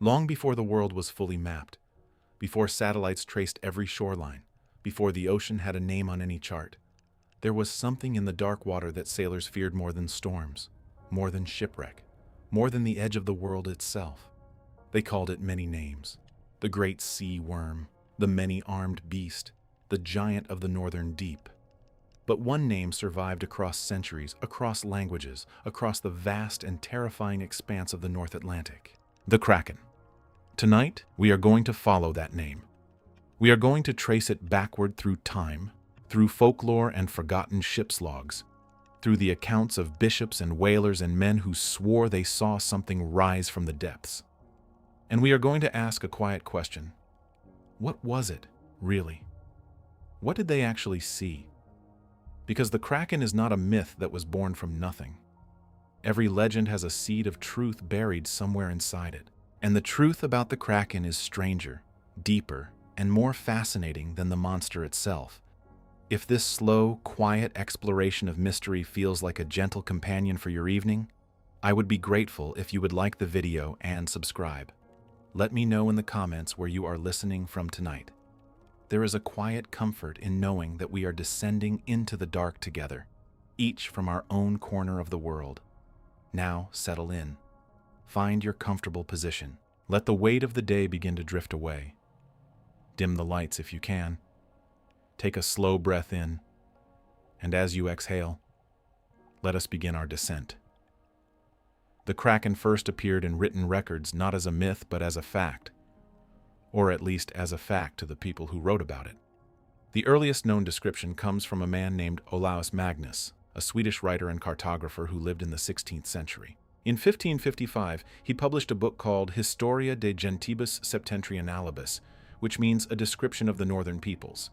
Long before the world was fully mapped, before satellites traced every shoreline, before the ocean had a name on any chart, there was something in the dark water that sailors feared more than storms, more than shipwreck, more than the edge of the world itself. They called it many names: the great sea worm, the many-armed beast, the giant of the northern deep. But one name survived across centuries, across languages, across the vast and terrifying expanse of the North Atlantic: the Kraken. Tonight, we are going to follow that name. We are going to trace it backward through time, through folklore and forgotten ship's logs, through the accounts of bishops and whalers and men who swore they saw something rise from the depths. And we are going to ask a quiet question. What was it, really? What did they actually see? Because the Kraken is not a myth that was born from nothing. Every legend has a seed of truth buried somewhere inside it. And the truth about the Kraken is stranger, deeper, and more fascinating than the monster itself. If this slow, quiet exploration of mystery feels like a gentle companion for your evening, I would be grateful if you would like the video and subscribe. Let me know in the comments where you are listening from tonight. There is a quiet comfort in knowing that we are descending into the dark together, each from our own corner of the world. Now settle in. Find your comfortable position. Let the weight of the day begin to drift away. Dim the lights if you can. Take a slow breath in, and as you exhale, let us begin our descent. The Kraken first appeared in written records not as a myth but as a fact, or at least as a fact to the people who wrote about it. The earliest known description comes from a man named Olaus Magnus, a Swedish writer and cartographer who lived in the 16th century. In 1555, he published a book called Historia de Gentibus Septentrionalibus, which means a description of the northern peoples.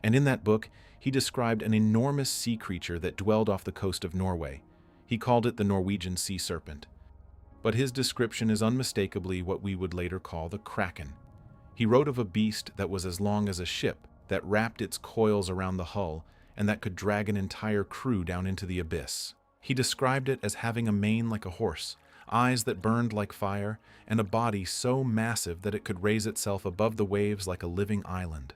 And in that book, he described an enormous sea creature that dwelled off the coast of Norway. He called it the Norwegian sea serpent. But his description is unmistakably what we would later call the Kraken. He wrote of a beast that was as long as a ship, that wrapped its coils around the hull, and that could drag an entire crew down into the abyss. He described it as having a mane like a horse, eyes that burned like fire, and a body so massive that it could raise itself above the waves like a living island.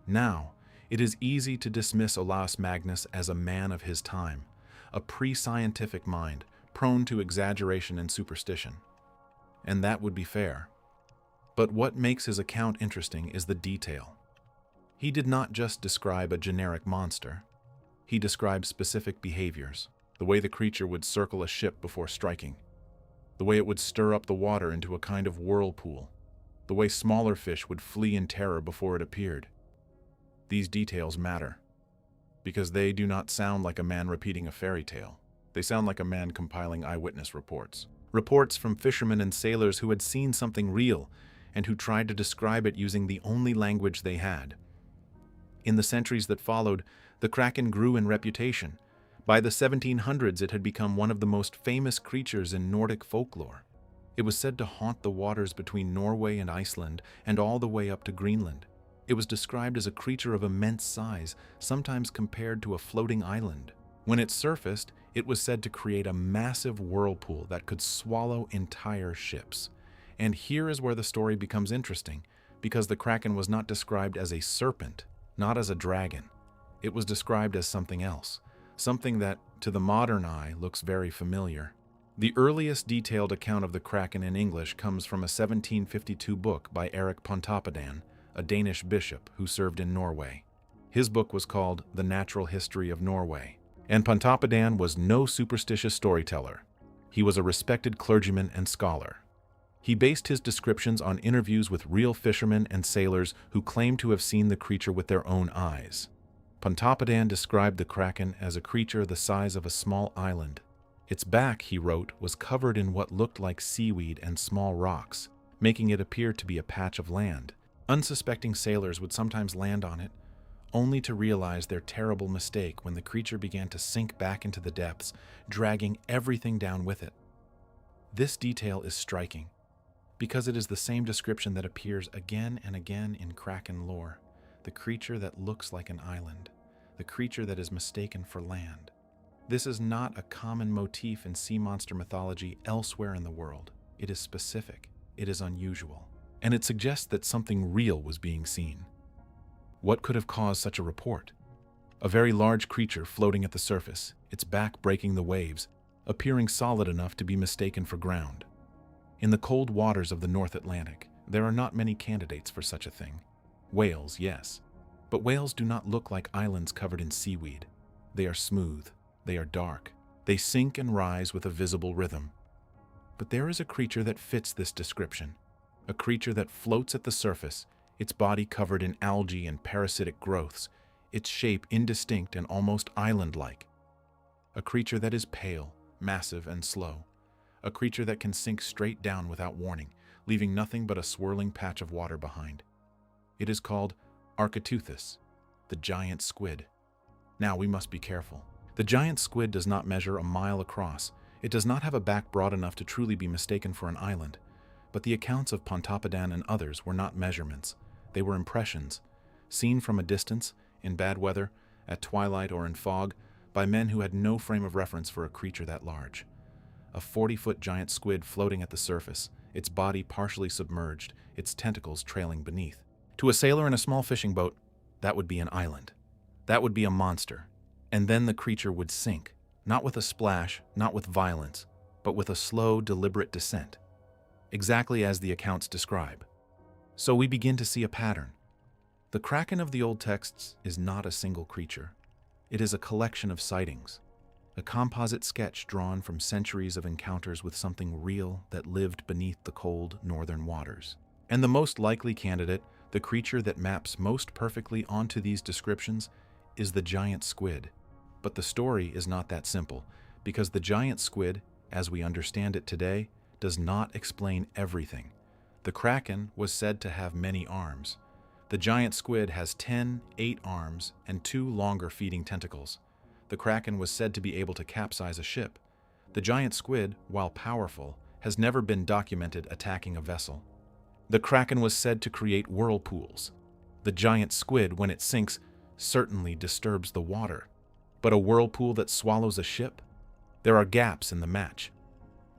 Now, it is easy to dismiss Olaus Magnus as a man of his time, a pre-scientific mind, prone to exaggeration and superstition. And that would be fair. But what makes his account interesting is the detail. He did not just describe a generic monster. He described specific behaviors. The way the creature would circle a ship before striking, the way it would stir up the water into a kind of whirlpool, the way smaller fish would flee in terror before it appeared. These details matter, because they do not sound like a man repeating a fairy tale. They sound like a man compiling eyewitness reports. Reports from fishermen and sailors who had seen something real and who tried to describe it using the only language they had. In the centuries that followed, the Kraken grew in reputation. By the 1700s, it had become one of the most famous creatures in Nordic folklore. It was said to haunt the waters between Norway and Iceland and all the way up to Greenland. It was described as a creature of immense size, sometimes compared to a floating island. When it surfaced, it was said to create a massive whirlpool that could swallow entire ships. And here is where the story becomes interesting, because the Kraken was not described as a serpent, not as a dragon. It was described as something else. Something that, to the modern eye, looks very familiar. The earliest detailed account of the Kraken in English comes from a 1752 book by Erik Pontoppidan, a Danish bishop who served in Norway. His book was called The Natural History of Norway. And Pontoppidan was no superstitious storyteller. He was a respected clergyman and scholar. He based his descriptions on interviews with real fishermen and sailors who claimed to have seen the creature with their own eyes. Pontoppidan described the Kraken as a creature the size of a small island. Its back, he wrote, was covered in what looked like seaweed and small rocks, making it appear to be a patch of land. Unsuspecting sailors would sometimes land on it, only to realize their terrible mistake when the creature began to sink back into the depths, dragging everything down with it. This detail is striking, because it is the same description that appears again and again in Kraken lore, the creature that looks like an island, the creature that is mistaken for land. This is not a common motif in sea monster mythology elsewhere in the world. It is specific. It is unusual, and it suggests that something real was being seen. What could have caused such a report? A very large creature floating at the surface, its back breaking the waves, appearing solid enough to be mistaken for ground. In the cold waters of the North Atlantic, there are not many candidates for such a thing. Whales, yes, but whales do not look like islands covered in seaweed. They are smooth, they are dark, they sink and rise with a visible rhythm. But there is a creature that fits this description, a creature that floats at the surface, its body covered in algae and parasitic growths, its shape indistinct and almost island-like. A creature that is pale, massive, and slow. A creature that can sink straight down without warning, leaving nothing but a swirling patch of water behind. It is called Archaeoteuthis, the giant squid. Now we must be careful. The giant squid does not measure a mile across. It does not have a back broad enough to truly be mistaken for an island. But the accounts of Pontoppidan and others were not measurements. They were impressions, seen from a distance, in bad weather, at twilight or in fog, by men who had no frame of reference for a creature that large. A 40-foot giant squid floating at the surface, its body partially submerged, its tentacles trailing beneath. To a sailor in a small fishing boat, that would be an island. That would be a monster. And then the creature would sink, not with a splash, not with violence, but with a slow, deliberate descent, exactly as the accounts describe. So we begin to see a pattern. The Kraken of the old texts is not a single creature. It is a collection of sightings, a composite sketch drawn from centuries of encounters with something real that lived beneath the cold northern waters. And the most likely candidate, the creature that maps most perfectly onto these descriptions, is the giant squid. But the story is not that simple, because the giant squid, as we understand it today, does not explain everything. The Kraken was said to have many arms. The giant squid has 8 arms and 2 longer feeding tentacles. The Kraken was said to be able to capsize a ship. The giant squid, while powerful, has never been documented attacking a vessel. The Kraken was said to create whirlpools. The giant squid, when it sinks, certainly disturbs the water. But a whirlpool that swallows a ship? There are gaps in the match.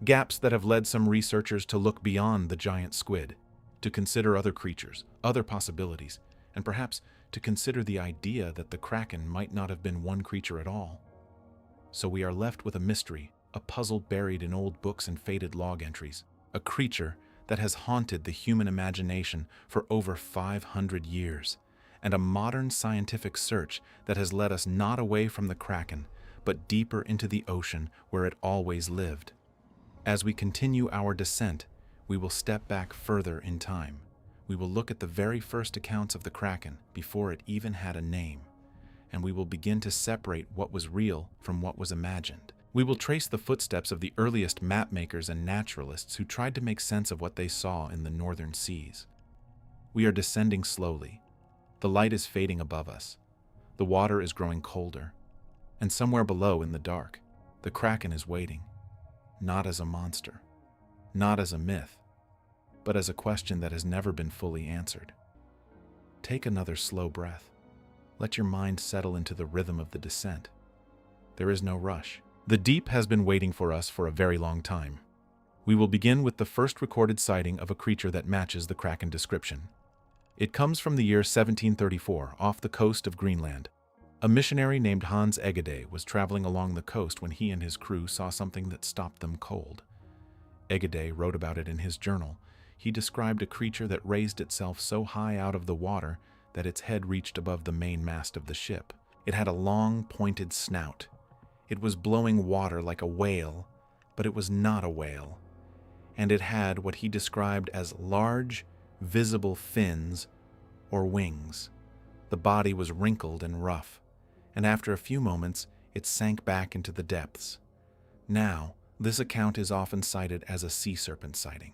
Gaps that have led some researchers to look beyond the giant squid, to consider other creatures, other possibilities, and perhaps to consider the idea that the Kraken might not have been one creature at all. So we are left with a mystery, a puzzle buried in old books and faded log entries, a creature that has haunted the human imagination for over 500 years, and a modern scientific search that has led us not away from the Kraken, but deeper into the ocean where it always lived. As we continue our descent, we will step back further in time. We will look at the very first accounts of the Kraken before it even had a name, and we will begin to separate what was real from what was imagined. We will trace the footsteps of the earliest map makers and naturalists who tried to make sense of what they saw in the northern seas. We are descending slowly. The light is fading above us. The water is growing colder. And somewhere below in the dark, the Kraken is waiting, not as a monster, not as a myth, but as a question that has never been fully answered. Take another slow breath. Let your mind settle into the rhythm of the descent. There is no rush. The deep has been waiting for us for a very long time. We will begin with the first recorded sighting of a creature that matches the Kraken description. It comes from the year 1734 off the coast of Greenland. A missionary named Hans Egede was traveling along the coast when he and his crew saw something that stopped them cold. Egede wrote about it in his journal. He described a creature that raised itself so high out of the water that its head reached above the main mast of the ship. It had a long, pointed snout. It was blowing water like a whale, but it was not a whale. And it had what he described as large, visible fins or wings. The body was wrinkled and rough, and after a few moments, it sank back into the depths. Now, this account is often cited as a sea serpent sighting.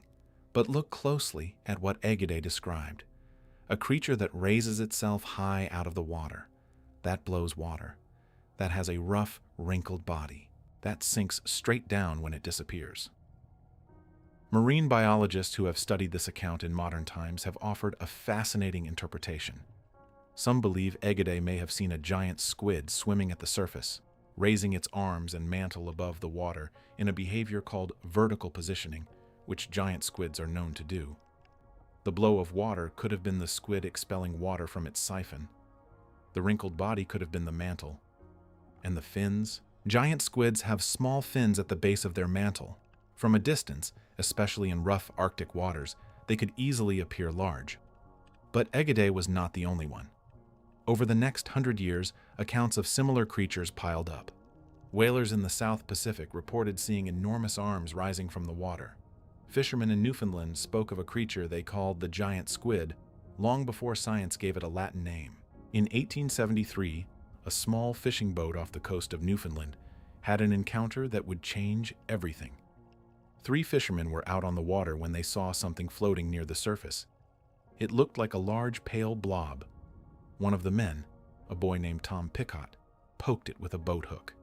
But look closely at what Egede described. A creature that raises itself high out of the water. That blows water. That has a rough, wrinkled body. That sinks straight down when it disappears. Marine biologists who have studied this account in modern times have offered a fascinating interpretation. Some believe Egede may have seen a giant squid swimming at the surface, raising its arms and mantle above the water in a behavior called vertical positioning, which giant squids are known to do. The blow of water could have been the squid expelling water from its siphon. The wrinkled body could have been the mantle. And the fins? Giant squids have small fins at the base of their mantle. From a distance, especially in rough Arctic waters, they could easily appear large. But Egidae was not the only one. Over the next 100 years, accounts of similar creatures piled up. Whalers in the South Pacific reported seeing enormous arms rising from the water. Fishermen in Newfoundland spoke of a creature they called the giant squid long before science gave it a Latin name. In 1873, a small fishing boat off the coast of Newfoundland had an encounter that would change everything. 3 fishermen were out on the water when they saw something floating near the surface. It looked like a large pale blob. One of the men, a boy named Tom Picott, poked it with a boat hook.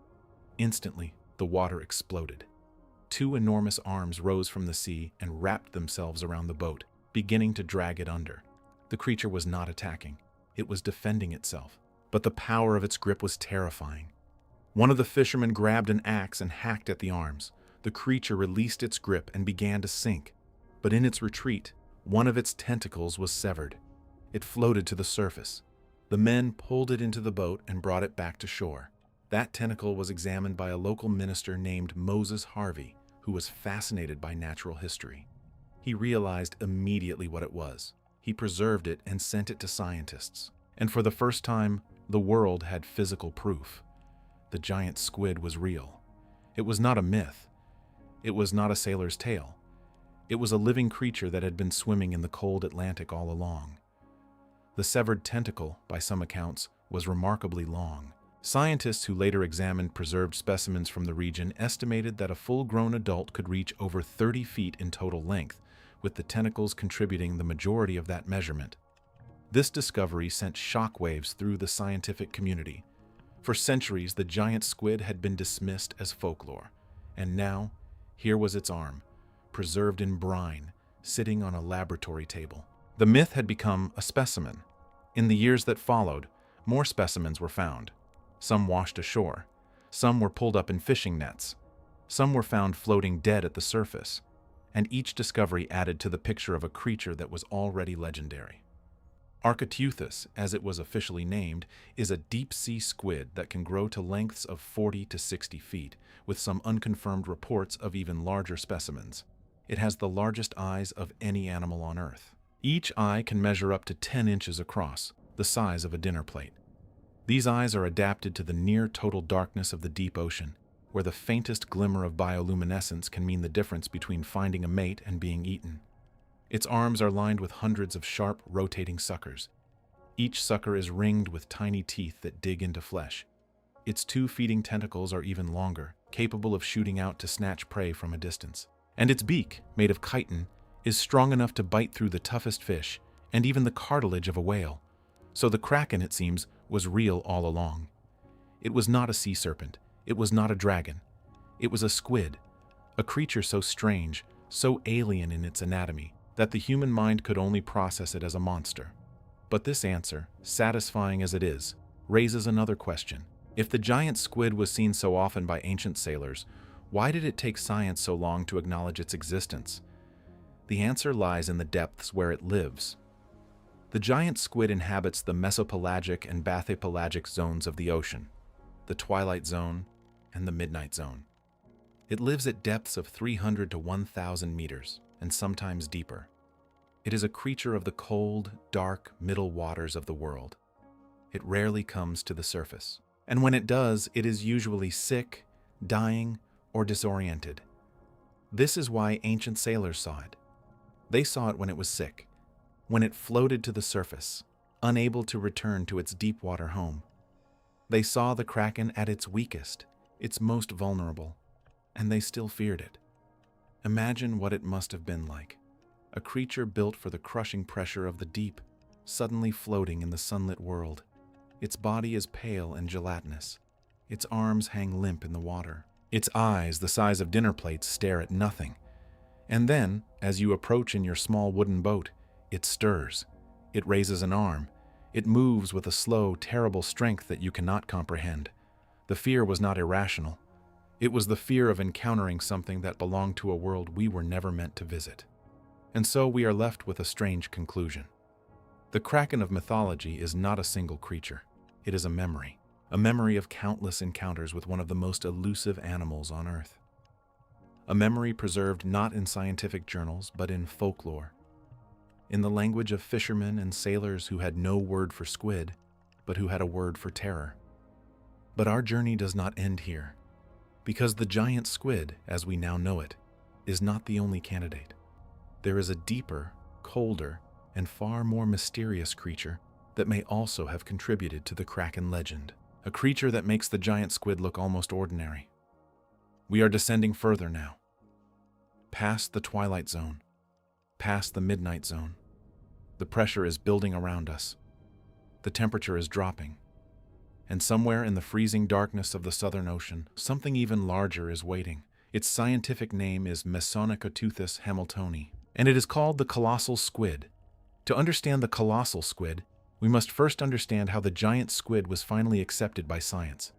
Instantly, the water exploded. 2 enormous arms rose from the sea and wrapped themselves around the boat, beginning to drag it under. The creature was not attacking. It was defending itself, but the power of its grip was terrifying. One of the fishermen grabbed an axe and hacked at the arms. The creature released its grip and began to sink, but in its retreat, one of its tentacles was severed. It floated to the surface. The men pulled it into the boat and brought it back to shore. That tentacle was examined by a local minister named Moses Harvey, who was fascinated by natural history. He realized immediately what it was. He preserved it and sent it to scientists. And for the first time, the world had physical proof. The giant squid was real. It was not a myth. It was not a sailor's tale. It was a living creature that had been swimming in the cold Atlantic all along. The severed tentacle, by some accounts, was remarkably long. Scientists who later examined preserved specimens from the region estimated that a full-grown adult could reach over 30 feet in total length, with the tentacles contributing the majority of that measurement. This discovery sent shockwaves through the scientific community. For centuries, the giant squid had been dismissed as folklore, and now, here was its arm, preserved in brine, sitting on a laboratory table. The myth had become a specimen. In the years that followed, more specimens were found. Some washed ashore. Some were pulled up in fishing nets. Some were found floating dead at the surface. And each discovery added to the picture of a creature that was already legendary. Archaeoteuthis, as it was officially named, is a deep-sea squid that can grow to lengths of 40 to 60 feet, with some unconfirmed reports of even larger specimens. It has the largest eyes of any animal on Earth. Each eye can measure up to 10 inches across, the size of a dinner plate. These eyes are adapted to the near-total darkness of the deep ocean, where the faintest glimmer of bioluminescence can mean the difference between finding a mate and being eaten. Its arms are lined with hundreds of sharp, rotating suckers. Each sucker is ringed with tiny teeth that dig into flesh. Its 2 feeding tentacles are even longer, capable of shooting out to snatch prey from a distance. And its beak, made of chitin, is strong enough to bite through the toughest fish and even the cartilage of a whale. So the Kraken, it seems, was real all along. It was not a sea serpent. It was not a dragon. It was a squid, a creature so strange, so alien in its anatomy, that the human mind could only process it as a monster. But this answer, satisfying as it is, raises another question. If the giant squid was seen so often by ancient sailors, why did it take science so long to acknowledge its existence? The answer lies in the depths where it lives. The giant squid inhabits the mesopelagic and bathypelagic zones of the ocean, the twilight zone and the midnight zone. It lives at depths of 300 to 1,000 meters, and sometimes deeper. It is a creature of the cold, dark, middle waters of the world. It rarely comes to the surface. And when it does, it is usually sick, dying, or disoriented. This is why ancient sailors saw it. They saw it when it was sick, when it floated to the surface, unable to return to its deep water home. They saw the Kraken at its weakest, its most vulnerable, and they still feared it. Imagine what it must have been like. A creature built for the crushing pressure of the deep, suddenly floating in the sunlit world. Its body is pale and gelatinous. Its arms hang limp in the water. Its eyes, the size of dinner plates, stare at nothing. And then, as you approach in your small wooden boat, it stirs. It raises an arm. It moves with a slow, terrible strength that you cannot comprehend. The fear was not irrational. It was the fear of encountering something that belonged to a world we were never meant to visit. And so we are left with a strange conclusion. The Kraken of mythology is not a single creature. It is a memory of countless encounters with one of the most elusive animals on Earth. A memory preserved not in scientific journals, but in folklore, in the language of fishermen and sailors who had no word for squid, but who had a word for terror. But our journey does not end here, because the giant squid, as we now know it, is not the only candidate. There is a deeper, colder, and far more mysterious creature that may also have contributed to the Kraken legend, a creature that makes the giant squid look almost ordinary. We are descending further now, past the twilight zone, past the midnight zone. The pressure is building around us. The temperature is dropping. And somewhere in the freezing darkness of the Southern Ocean, something even larger is waiting. Its scientific name is Mesonychoteuthis hamiltoni, and it is called the colossal squid. To understand the colossal squid, we must first understand how the giant squid was finally accepted by science.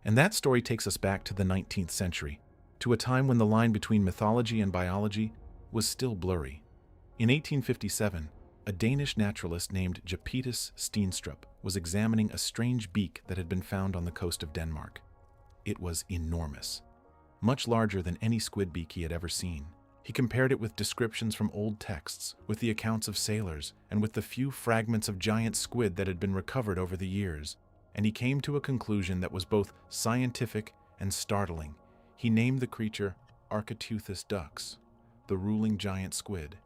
And that story takes us back to the 19th century, to a time when the line between mythology and biology was still blurry. In 1857, a Danish naturalist named Japetus Steenstrup was examining a strange beak that had been found on the coast of Denmark. It was enormous, much larger than any squid beak he had ever seen. He compared it with descriptions from old texts, with the accounts of sailors, and with the few fragments of giant squid that had been recovered over the years, and he came to a conclusion that was both scientific and startling. He named the creature Archaeoteuthis dux, the ruling giant squid,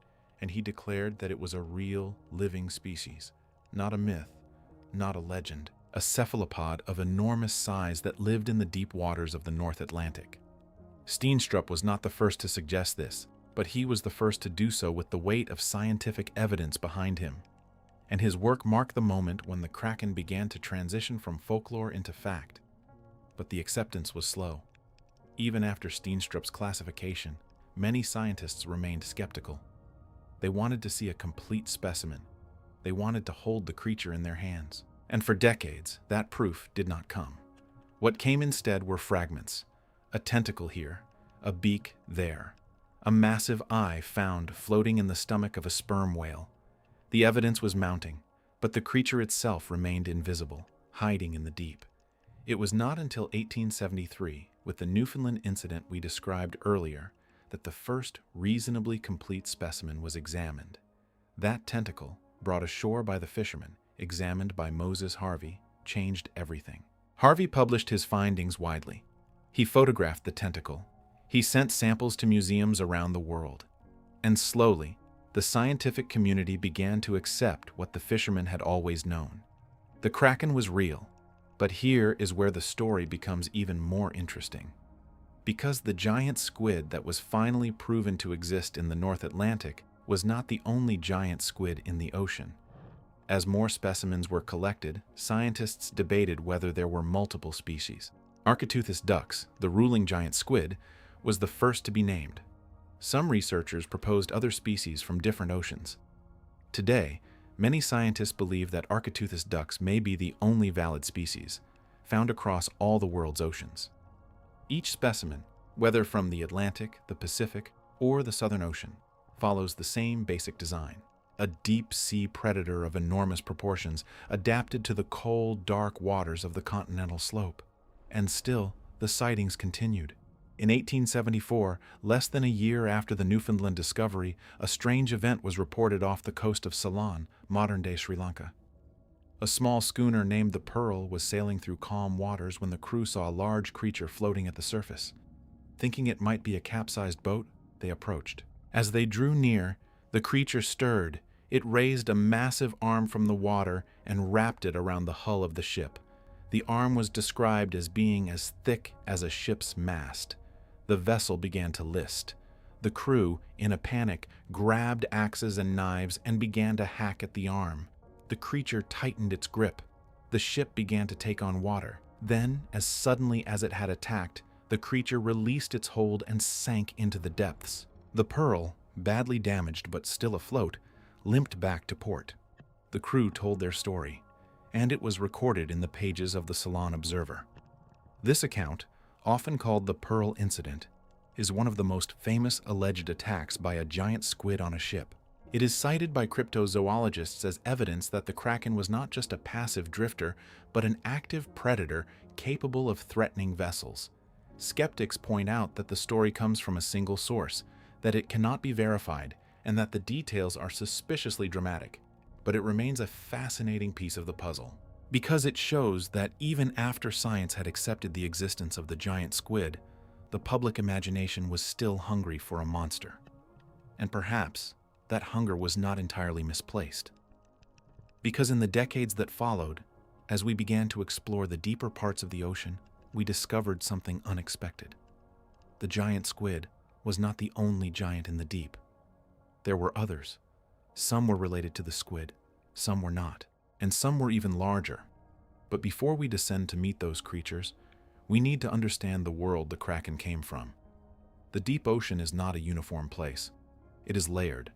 and he declared that it was a real, living species, not a myth, not a legend, a cephalopod of enormous size that lived in the deep waters of the North Atlantic. Steenstrup was not the first to suggest this, but he was the first to do so with the weight of scientific evidence behind him. And his work marked the moment when the Kraken began to transition from folklore into fact. But the acceptance was slow. Even after Steenstrup's classification, many scientists remained skeptical. They wanted to see a complete specimen. They wanted to hold the creature in their hands. And for decades, that proof did not come. What came instead were fragments. A tentacle here, a beak there, a massive eye found floating in the stomach of a sperm whale. The evidence was mounting, but the creature itself remained invisible, hiding in the deep. It was not until 1873, with the Newfoundland incident we described earlier, that the first reasonably complete specimen was examined. That tentacle, brought ashore by the fishermen, examined by Moses Harvey, changed everything. Harvey published his findings widely. He photographed the tentacle. He sent samples to museums around the world. And slowly, the scientific community began to accept what the fishermen had always known. The Kraken was real, but here is where the story becomes even more interesting. Because the giant squid that was finally proven to exist in the North Atlantic was not the only giant squid in the ocean. As more specimens were collected, scientists debated whether there were multiple species. Archaeoteuthis dux, the ruling giant squid, was the first to be named. Some researchers proposed other species from different oceans. Today, many scientists believe that Archaeoteuthis dux may be the only valid species, found across all the world's oceans. Each specimen, whether from the Atlantic, the Pacific, or the Southern Ocean, follows the same basic design. A deep-sea predator of enormous proportions adapted to the cold, dark waters of the continental slope. And still, the sightings continued. In 1874, less than a year after the Newfoundland discovery, a strange event was reported off the coast of Ceylon, modern-day Sri Lanka. A small schooner named the Pearl was sailing through calm waters when the crew saw a large creature floating at the surface. Thinking it might be a capsized boat, they approached. As they drew near, the creature stirred. It raised a massive arm from the water and wrapped it around the hull of the ship. The arm was described as being as thick as a ship's mast. The vessel began to list. The crew, in a panic, grabbed axes and knives and began to hack at the arm. The creature tightened its grip. The ship began to take on water. Then, as suddenly as it had attacked, the creature released its hold and sank into the depths. The Pearl, badly damaged but still afloat, limped back to port. The crew told their story, and it was recorded in the pages of the Ceylon Observer. This account, often called the Pearl Incident, is one of the most famous alleged attacks by a giant squid on a ship. It is cited by cryptozoologists as evidence that the Kraken was not just a passive drifter, but an active predator capable of threatening vessels. Skeptics point out that the story comes from a single source, that it cannot be verified, and that the details are suspiciously dramatic. But it remains a fascinating piece of the puzzle, because it shows that even after science had accepted the existence of the giant squid, the public imagination was still hungry for a monster. And perhaps that hunger was not entirely misplaced. Because in the decades that followed, as we began to explore the deeper parts of the ocean, we discovered something unexpected. The giant squid was not the only giant in the deep. There were others. Some were related to the squid, some were not, and some were even larger. But before we descend to meet those creatures, we need to understand the world the Kraken came from. The deep ocean is not a uniform place. It is layered.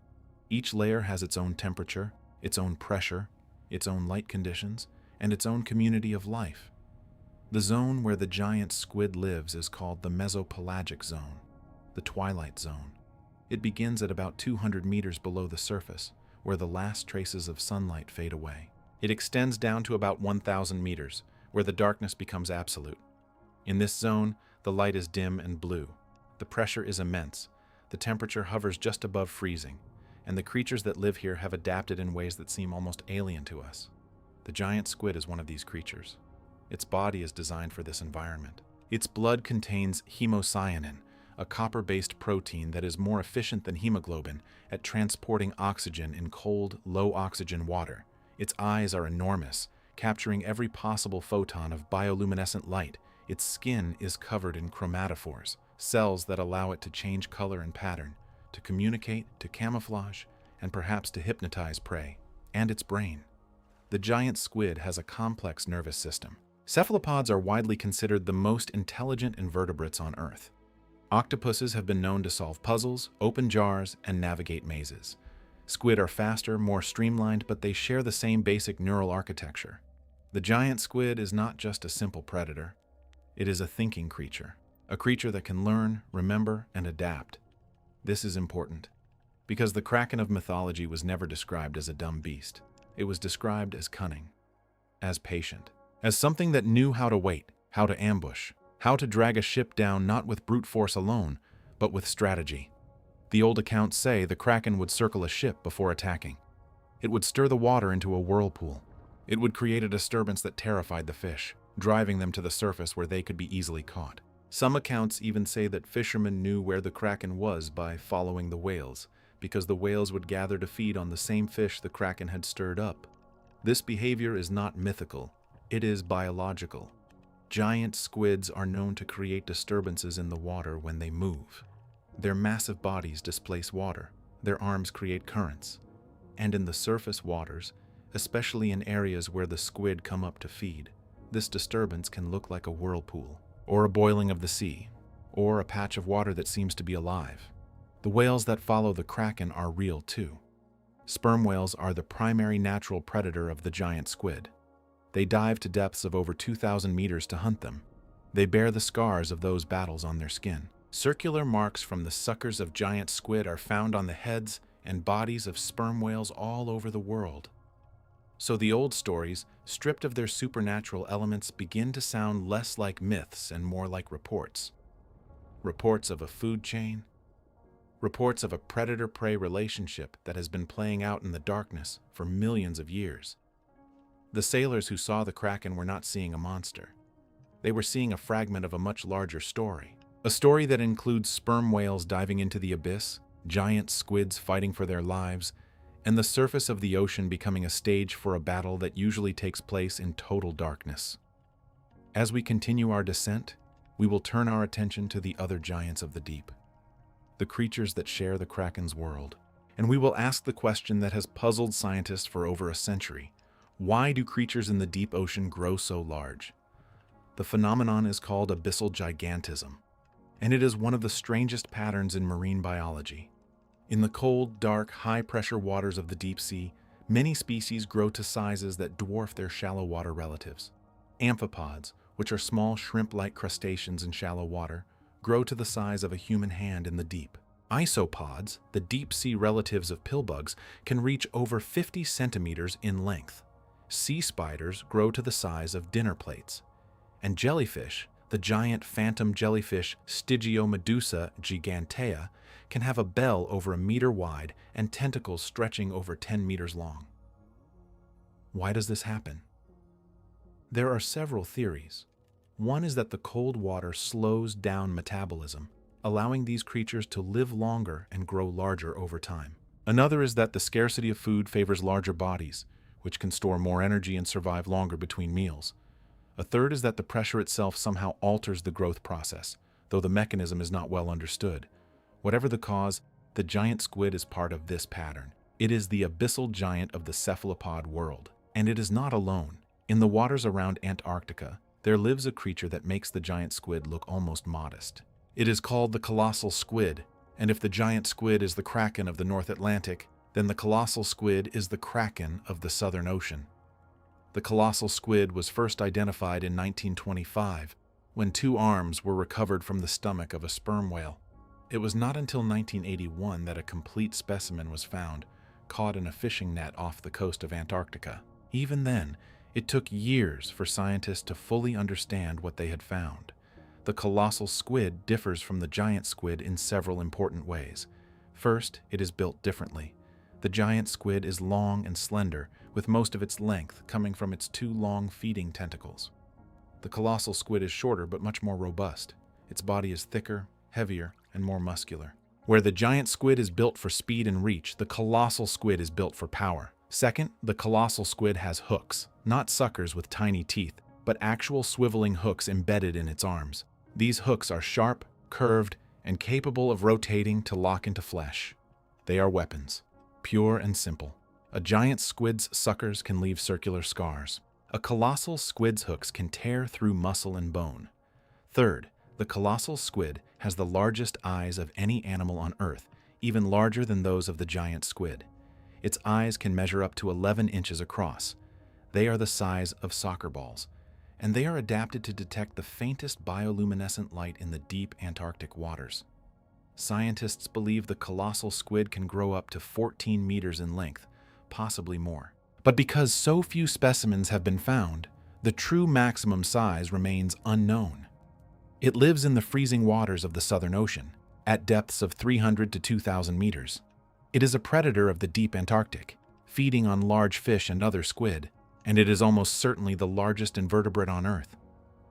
Each layer has its own temperature, its own pressure, its own light conditions, and its own community of life. The zone where the giant squid lives is called the mesopelagic zone, the twilight zone. It begins at about 200 meters below the surface, where the last traces of sunlight fade away. It extends down to about 1,000 meters, where the darkness becomes absolute. In this zone, the light is dim and blue. The pressure is immense. The temperature hovers just above freezing, and the creatures that live here have adapted in ways that seem almost alien to us. The giant squid is one of these creatures. Its body is designed for this environment. Its blood contains hemocyanin, a copper-based protein that is more efficient than hemoglobin at transporting oxygen in cold, low-oxygen water. Its eyes are enormous, capturing every possible photon of bioluminescent light. Its skin is covered in chromatophores, cells that allow it to change color and pattern, to communicate, to camouflage, and perhaps to hypnotize prey. And its brain. The giant squid has a complex nervous system. Cephalopods are widely considered the most intelligent invertebrates on Earth. Octopuses have been known to solve puzzles, open jars, and navigate mazes. Squid are faster, more streamlined, but they share the same basic neural architecture. The giant squid is not just a simple predator. It is a thinking creature, a creature that can learn, remember, and adapt. This is important, because the Kraken of mythology was never described as a dumb beast. It was described as cunning, as patient, as something that knew how to wait, how to ambush, how to drag a ship down not with brute force alone, but with strategy. The old accounts say the Kraken would circle a ship before attacking. It would stir the water into a whirlpool. It would create a disturbance that terrified the fish, driving them to the surface where they could be easily caught. Some accounts even say that fishermen knew where the Kraken was by following the whales, because the whales would gather to feed on the same fish the Kraken had stirred up. This behavior is not mythical, it is biological. Giant squids are known to create disturbances in the water when they move. Their massive bodies displace water, their arms create currents. And in the surface waters, especially in areas where the squid come up to feed, this disturbance can look like a whirlpool, or a boiling of the sea, or a patch of water that seems to be alive. The whales that follow the Kraken are real too. Sperm whales are the primary natural predator of the giant squid. They dive to depths of over 2,000 meters to hunt them. They bear the scars of those battles on their skin. Circular marks from the suckers of giant squid are found on the heads and bodies of sperm whales all over the world. So the old stories, stripped of their supernatural elements, begin to sound less like myths and more like reports. Reports of a food chain. Reports of a predator-prey relationship that has been playing out in the darkness for millions of years. The sailors who saw the Kraken were not seeing a monster. They were seeing a fragment of a much larger story. A story that includes sperm whales diving into the abyss, giant squids fighting for their lives, and the surface of the ocean becoming a stage for a battle that usually takes place in total darkness. As we continue our descent, we will turn our attention to the other giants of the deep, the creatures that share the Kraken's world. And we will ask the question that has puzzled scientists for over a century. Why do creatures in the deep ocean grow so large? The phenomenon is called abyssal gigantism, and it is one of the strangest patterns in marine biology. In the cold, dark, high-pressure waters of the deep sea, many species grow to sizes that dwarf their shallow water relatives. Amphipods, which are small shrimp-like crustaceans in shallow water, grow to the size of a human hand in the deep. Isopods, the deep-sea relatives of pillbugs, can reach over 50 centimeters in length. Sea spiders grow to the size of dinner plates. And jellyfish, the giant phantom jellyfish Stygiomedusa gigantea, can have a bell over a meter wide and tentacles stretching over 10 meters long. Why does this happen? There are several theories. One is that the cold water slows down metabolism, allowing these creatures to live longer and grow larger over time. Another is that the scarcity of food favors larger bodies, which can store more energy and survive longer between meals. A third is that the pressure itself somehow alters the growth process, though the mechanism is not well understood. Whatever the cause, the giant squid is part of this pattern. It is the abyssal giant of the cephalopod world, and it is not alone. In the waters around Antarctica, there lives a creature that makes the giant squid look almost modest. It is called the colossal squid, and if the giant squid is the Kraken of the North Atlantic, then the colossal squid is the Kraken of the Southern Ocean. The colossal squid was first identified in 1925, when 2 arms were recovered from the stomach of a sperm whale. It was not until 1981 that a complete specimen was found, caught in a fishing net off the coast of Antarctica. Even then, it took years for scientists to fully understand what they had found. The colossal squid differs from the giant squid in several important ways. First, it is built differently. The giant squid is long and slender, with most of its length coming from its 2 long feeding tentacles. The colossal squid is shorter but much more robust. Its body is thicker, heavier, and more muscular. Where the giant squid is built for speed and reach, the colossal squid is built for power. Second, the colossal squid has hooks, not suckers with tiny teeth, but actual swiveling hooks embedded in its arms. These hooks are sharp, curved, and capable of rotating to lock into flesh. They are weapons, pure and simple. A giant squid's suckers can leave circular scars. A colossal squid's hooks can tear through muscle and bone. Third, the colossal squid has the largest eyes of any animal on Earth, even larger than those of the giant squid. Its eyes can measure up to 11 inches across. They are the size of soccer balls, and they are adapted to detect the faintest bioluminescent light in the deep Antarctic waters. Scientists believe the colossal squid can grow up to 14 meters in length, possibly more. But because so few specimens have been found, the true maximum size remains unknown. It lives in the freezing waters of the Southern Ocean, at depths of 300 to 2,000 meters. It is a predator of the deep Antarctic, feeding on large fish and other squid, and it is almost certainly the largest invertebrate on Earth.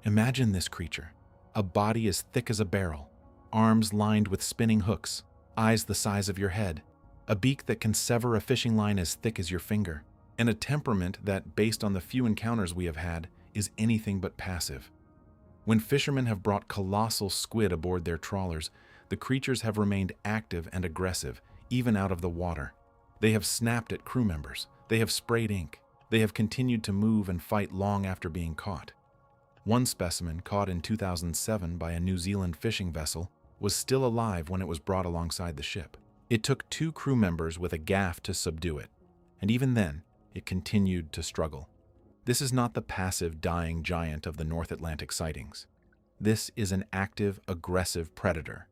Imagine this creature, a body as thick as a barrel, arms lined with spinning hooks, eyes the size of your head, a beak that can sever a fishing line as thick as your finger, and a temperament that, based on the few encounters we have had, is anything but passive. When fishermen have brought colossal squid aboard their trawlers, the creatures have remained active and aggressive, even out of the water. They have snapped at crew members. They have sprayed ink. They have continued to move and fight long after being caught. One specimen, caught in 2007 by a New Zealand fishing vessel, was still alive when it was brought alongside the ship. It took 2 crew members with a gaff to subdue it, and even then, it continued to struggle. This is not the passive, dying giant of the North Atlantic sightings. This is an active, aggressive predator,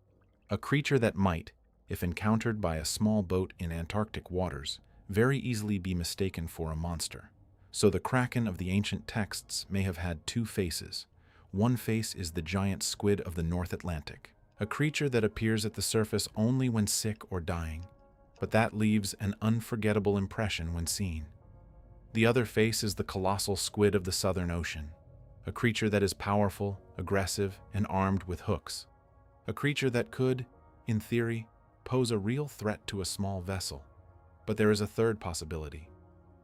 a creature that might, if encountered by a small boat in Antarctic waters, very easily be mistaken for a monster. So the Kraken of the ancient texts may have had 2 faces. One face is the giant squid of the North Atlantic, a creature that appears at the surface only when sick or dying, but that leaves an unforgettable impression when seen. The other face is the colossal squid of the Southern Ocean, a creature that is powerful, aggressive, and armed with hooks. A creature that could, in theory, pose a real threat to a small vessel. But there is a third possibility,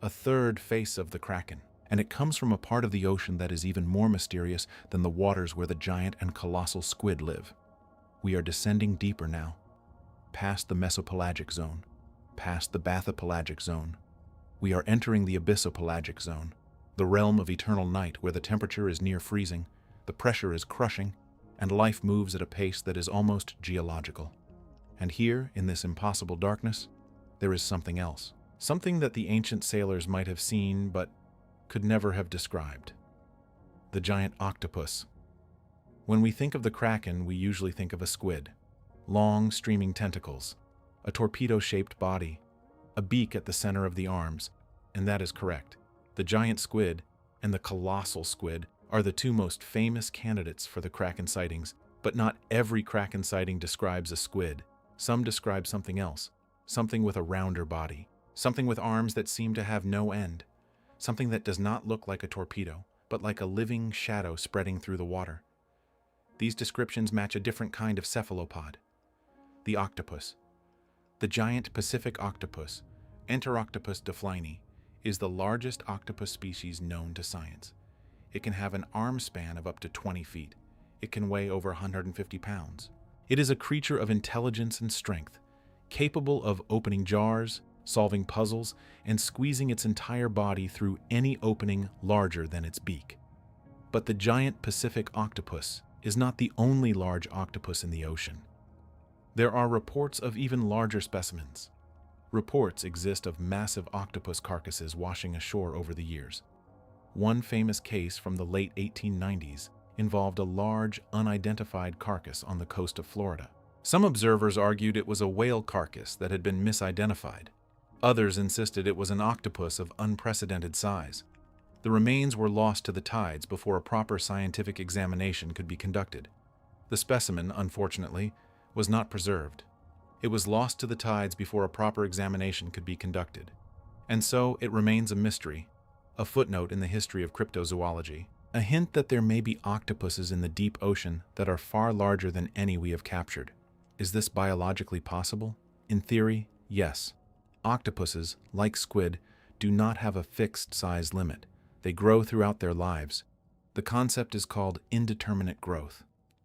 a third face of the Kraken, and it comes from a part of the ocean that is even more mysterious than the waters where the giant and colossal squid live. We are descending deeper now, past the mesopelagic zone, past the bathypelagic zone. We are entering the abyssopelagic zone, the realm of eternal night where the temperature is near freezing, the pressure is crushing, and life moves at a pace that is almost geological. And here, in this impossible darkness, there is something else, something that the ancient sailors might have seen but could never have described. the giant octopus. When we think of the Kraken, we usually think of a squid. Long, streaming tentacles, a torpedo-shaped body, a beak at the center of the arms, and that is correct. The giant squid and the colossal squid are the two most famous candidates for the Kraken sightings, but not every Kraken sighting describes a squid. Some describe something else, something with a rounder body, something with arms that seem to have no end, something that does not look like a torpedo, but like a living shadow spreading through the water. These descriptions match a different kind of cephalopod, the octopus. The giant Pacific octopus, Enteroctopus deflini, is the largest octopus species known to science. It can have an arm span of up to 20 feet. It can weigh over 150 pounds. It is a creature of intelligence and strength, capable of opening jars, solving puzzles, and squeezing its entire body through any opening larger than its beak. But the giant Pacific octopus is not the only large octopus in the ocean. There are reports of even larger specimens. Reports exist of massive octopus carcasses washing ashore over the years. One famous case from the late 1890s involved a large, unidentified carcass on the coast of Florida. Some observers argued it was a whale carcass that had been misidentified. Others insisted it was an octopus of unprecedented size. The remains were lost to the tides before a proper scientific examination could be conducted. The specimen, unfortunately, was not preserved. It was lost to the tides before a proper examination could be conducted. And so it remains a mystery, a footnote in the history of cryptozoology, a hint that there may be octopuses in the deep ocean that are far larger than any we have captured. Is this biologically possible? In theory, yes. Octopuses, like squid, do not have a fixed size limit. They grow throughout their lives. The concept is called indeterminate growth.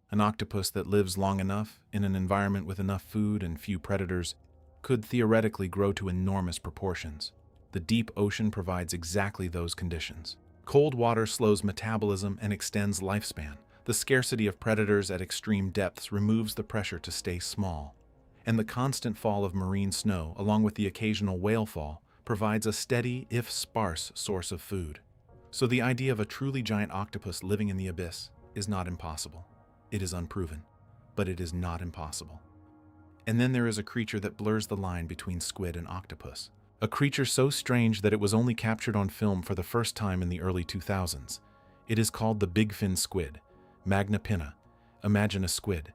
An octopus that lives long enough, in an environment with enough food and few predators, could theoretically grow to enormous proportions. The deep ocean provides exactly those conditions. Cold water slows metabolism and extends lifespan. The scarcity of predators at extreme depths removes the pressure to stay small. And the constant fall of marine snow, along with the occasional whale fall, provides a steady, if sparse, source of food. So the idea of a truly giant octopus living in the abyss is not impossible. It is unproven, but it is not impossible. And then there is a creature that blurs the line between squid and octopus. A creature so strange that it was only captured on film for the first time in the early 2000s. It is called the big fin squid, Magna pinna. Imagine a squid,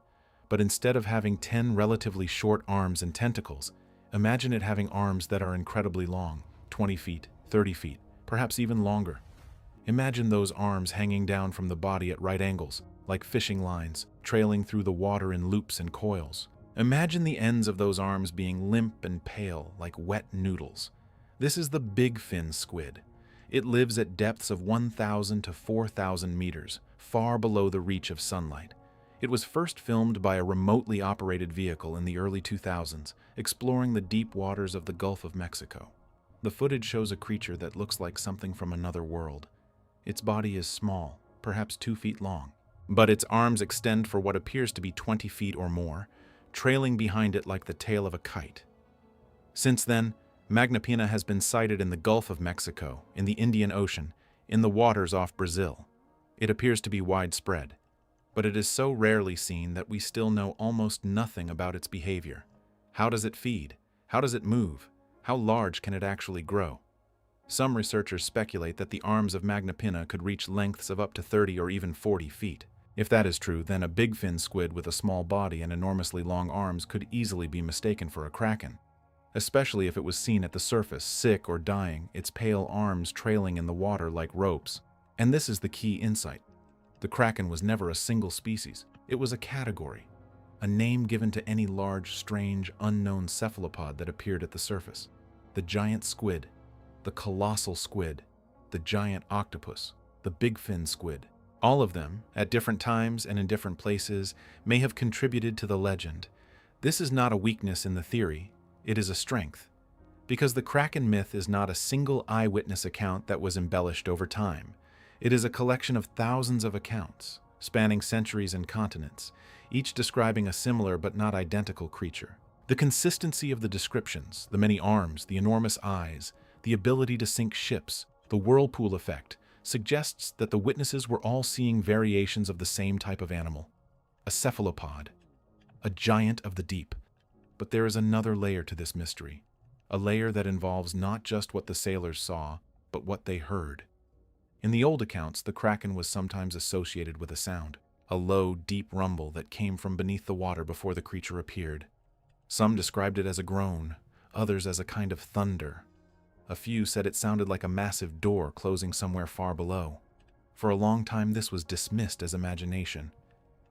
but instead of having 10 relatively short arms and tentacles, imagine it having arms that are incredibly long, 20 feet, 30 feet, perhaps even longer. Imagine those arms hanging down from the body at right angles, like fishing lines, trailing through the water in loops and coils. Imagine the ends of those arms being limp and pale, like wet noodles. This is the big fin squid. It lives at depths of 1,000 to 4,000 meters, far below the reach of sunlight. It was first filmed by a remotely operated vehicle in the early 2000s, exploring the deep waters of the Gulf of Mexico. The footage shows a creature that looks like something from another world. Its body is small, perhaps 2 feet long, but its arms extend for what appears to be 20 feet or more, trailing behind it like the tail of a kite. Since then, Magna pinna has been sighted in the Gulf of Mexico, in the Indian Ocean, in the waters off Brazil. It appears to be widespread, but it is so rarely seen that we still know almost nothing about its behavior. How does it feed? How does it move? How large can it actually grow? Some researchers speculate that the arms of Magna pinna could reach lengths of up to 30 or even 40 feet. If that is true, then a big fin squid with a small body and enormously long arms could easily be mistaken for a kraken, especially if it was seen at the surface, sick or dying, its pale arms trailing in the water like ropes. And this is the key insight. The kraken was never a single species. It was a category, a name given to any large, strange, unknown cephalopod that appeared at the surface. The giant squid, the colossal squid, the giant octopus, the big fin squid. All of them, at different times and in different places, may have contributed to the legend. This is not a weakness in the theory, it is a strength. Because the Kraken myth is not a single eyewitness account that was embellished over time. It is a collection of thousands of accounts, spanning centuries and continents, each describing a similar but not identical creature. The consistency of the descriptions, the many arms, the enormous eyes, the ability to sink ships, the whirlpool effect, suggests that the witnesses were all seeing variations of the same type of animal, a cephalopod, a giant of the deep. But there is another layer to this mystery, a layer that involves not just what the sailors saw, but what they heard. In the old accounts, the Kraken was sometimes associated with a sound, a low, deep rumble that came from beneath the water before the creature appeared. Some described it as a groan, others as a kind of thunder. A few said it sounded like a massive door closing somewhere far below. For a long time, this was dismissed as imagination.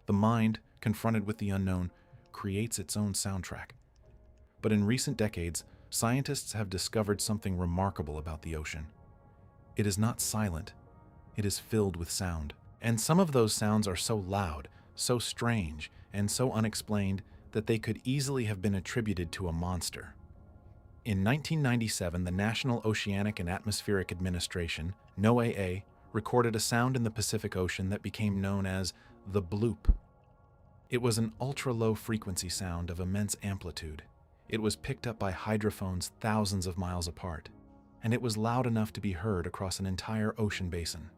The mind, confronted with the unknown, creates its own soundtrack. But in recent decades, scientists have discovered something remarkable about the ocean. It is not silent, it is filled with sound. And some of those sounds are so loud, so strange, and so unexplained that they could easily have been attributed to a monster. In 1997, the National Oceanic and Atmospheric Administration, NOAA, recorded a sound in the Pacific Ocean that became known as the bloop. It was an ultra-low frequency sound of immense amplitude. It was picked up by hydrophones thousands of miles apart, and it was loud enough to be heard across an entire ocean basin.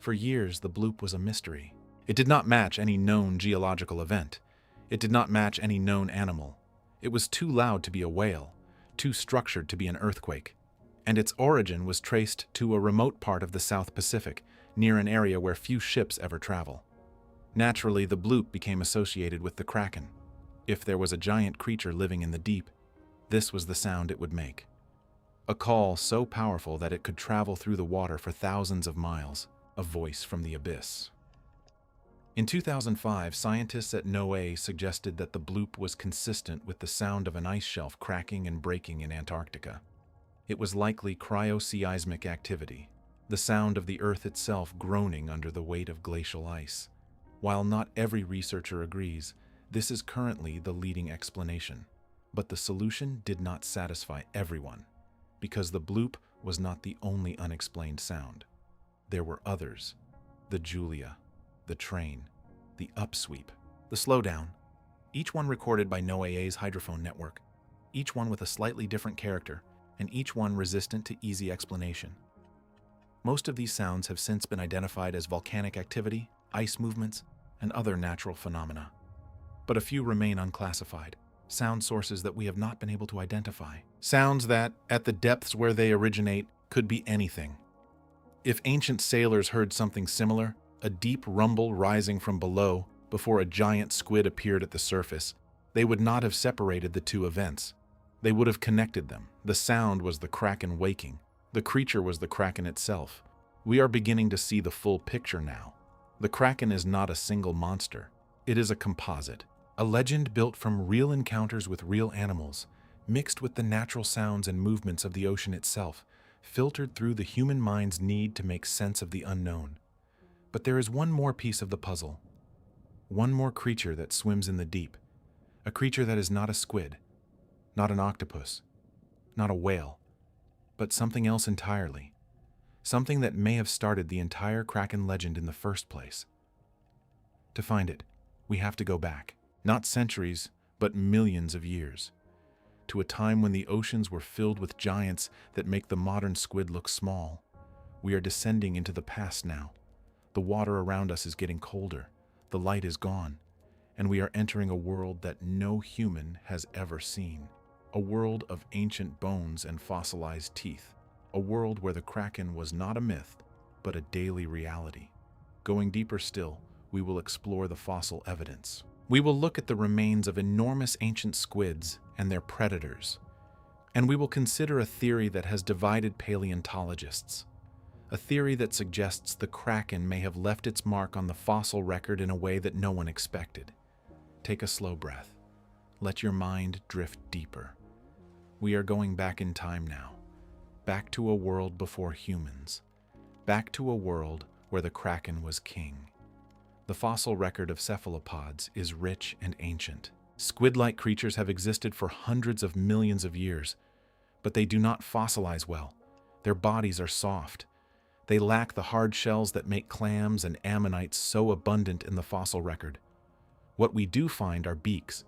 For years, the bloop was a mystery. It did not match any known geological event. It did not match any known animal. It was too loud to be a whale, too structured to be an earthquake. And its origin was traced to a remote part of the South Pacific, near an area where few ships ever travel. Naturally, the bloop became associated with the Kraken. If there was a giant creature living in the deep, this was the sound it would make. A call so powerful that it could travel through the water for thousands of miles, a voice from the abyss. In 2005, scientists at NOAA suggested that the bloop was consistent with the sound of an ice shelf cracking and breaking in Antarctica. It was likely cryoseismic activity, the sound of the Earth itself groaning under the weight of glacial ice. While not every researcher agrees, this is currently the leading explanation. But the solution did not satisfy everyone, because the bloop was not the only unexplained sound. There were others: the Julia, the train, the upsweep, the slowdown, each one recorded by NOAA's hydrophone network, each one with a slightly different character, and each one resistant to easy explanation. Most of these sounds have since been identified as volcanic activity, ice movements, and other natural phenomena. But a few remain unclassified, sound sources that we have not been able to identify. Sounds that, at the depths where they originate, could be anything. If ancient sailors heard something similar, a deep rumble rising from below before a giant squid appeared at the surface, they would not have separated the two events. They would have connected them. The sound was the Kraken waking. The creature was the Kraken itself. We are beginning to see the full picture now. The Kraken is not a single monster. It is a composite, a legend built from real encounters with real animals, mixed with the natural sounds and movements of the ocean itself, filtered through the human mind's need to make sense of the unknown. But there is one more piece of the puzzle. One more creature that swims in the deep. A creature that is not a squid, not an octopus, not a whale, but something else entirely. Something that may have started the entire Kraken legend in the first place. To find it, we have to go back, not centuries, but millions of years, to a time when the oceans were filled with giants that make the modern squid look small. We are descending into the past now. The water around us is getting colder, the light is gone, and we are entering a world that no human has ever seen. A world of ancient bones and fossilized teeth. A world where the Kraken was not a myth, but a daily reality. Going deeper still, we will explore the fossil evidence. We will look at the remains of enormous ancient squids and their predators. And we will consider a theory that has divided paleontologists. A theory that suggests the Kraken may have left its mark on the fossil record in a way that no one expected. Take a slow breath. Let your mind drift deeper. We are going back in time now. Back to a world before humans. Back to a world where the Kraken was king. The fossil record of cephalopods is rich and ancient. Squid-like creatures have existed for hundreds of millions of years, but they do not fossilize well. Their bodies are soft. They lack the hard shells that make clams and ammonites so abundant in the fossil record. What we do find are beaks,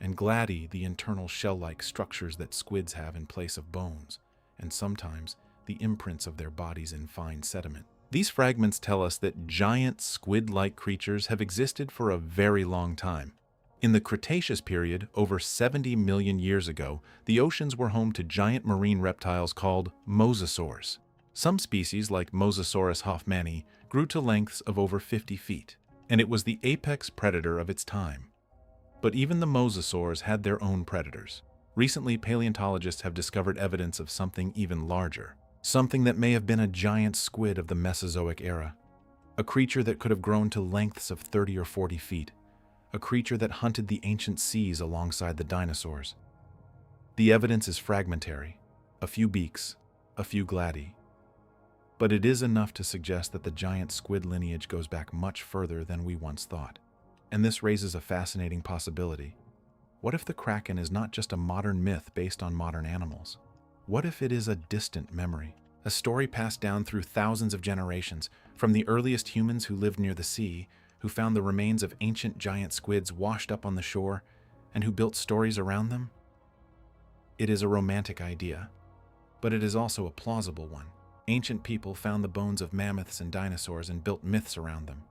and gladi, the internal shell-like structures that squids have in place of bones, and sometimes the imprints of their bodies in fine sediment. These fragments tell us that giant squid-like creatures have existed for a very long time. In the Cretaceous period, over 70 million years ago, the oceans were home to giant marine reptiles called mosasaurs. Some species, like Mosasaurus hoffmanni, grew to lengths of over 50 feet, and it was the apex predator of its time. But even the mosasaurs had their own predators. Recently, paleontologists have discovered evidence of something even larger, something that may have been a giant squid of the Mesozoic era, a creature that could have grown to lengths of 30 or 40 feet, a creature that hunted the ancient seas alongside the dinosaurs. The evidence is fragmentary, a few beaks, a few gladi. But it is enough to suggest that the giant squid lineage goes back much further than we once thought. And this raises a fascinating possibility. What if the Kraken is not just a modern myth based on modern animals? What if it is a distant memory, a story passed down through thousands of generations, from the earliest humans who lived near the sea, who found the remains of ancient giant squids washed up on the shore, and who built stories around them? It is a romantic idea, but it is also a plausible one. Ancient people found the bones of mammoths and dinosaurs and built myths around them.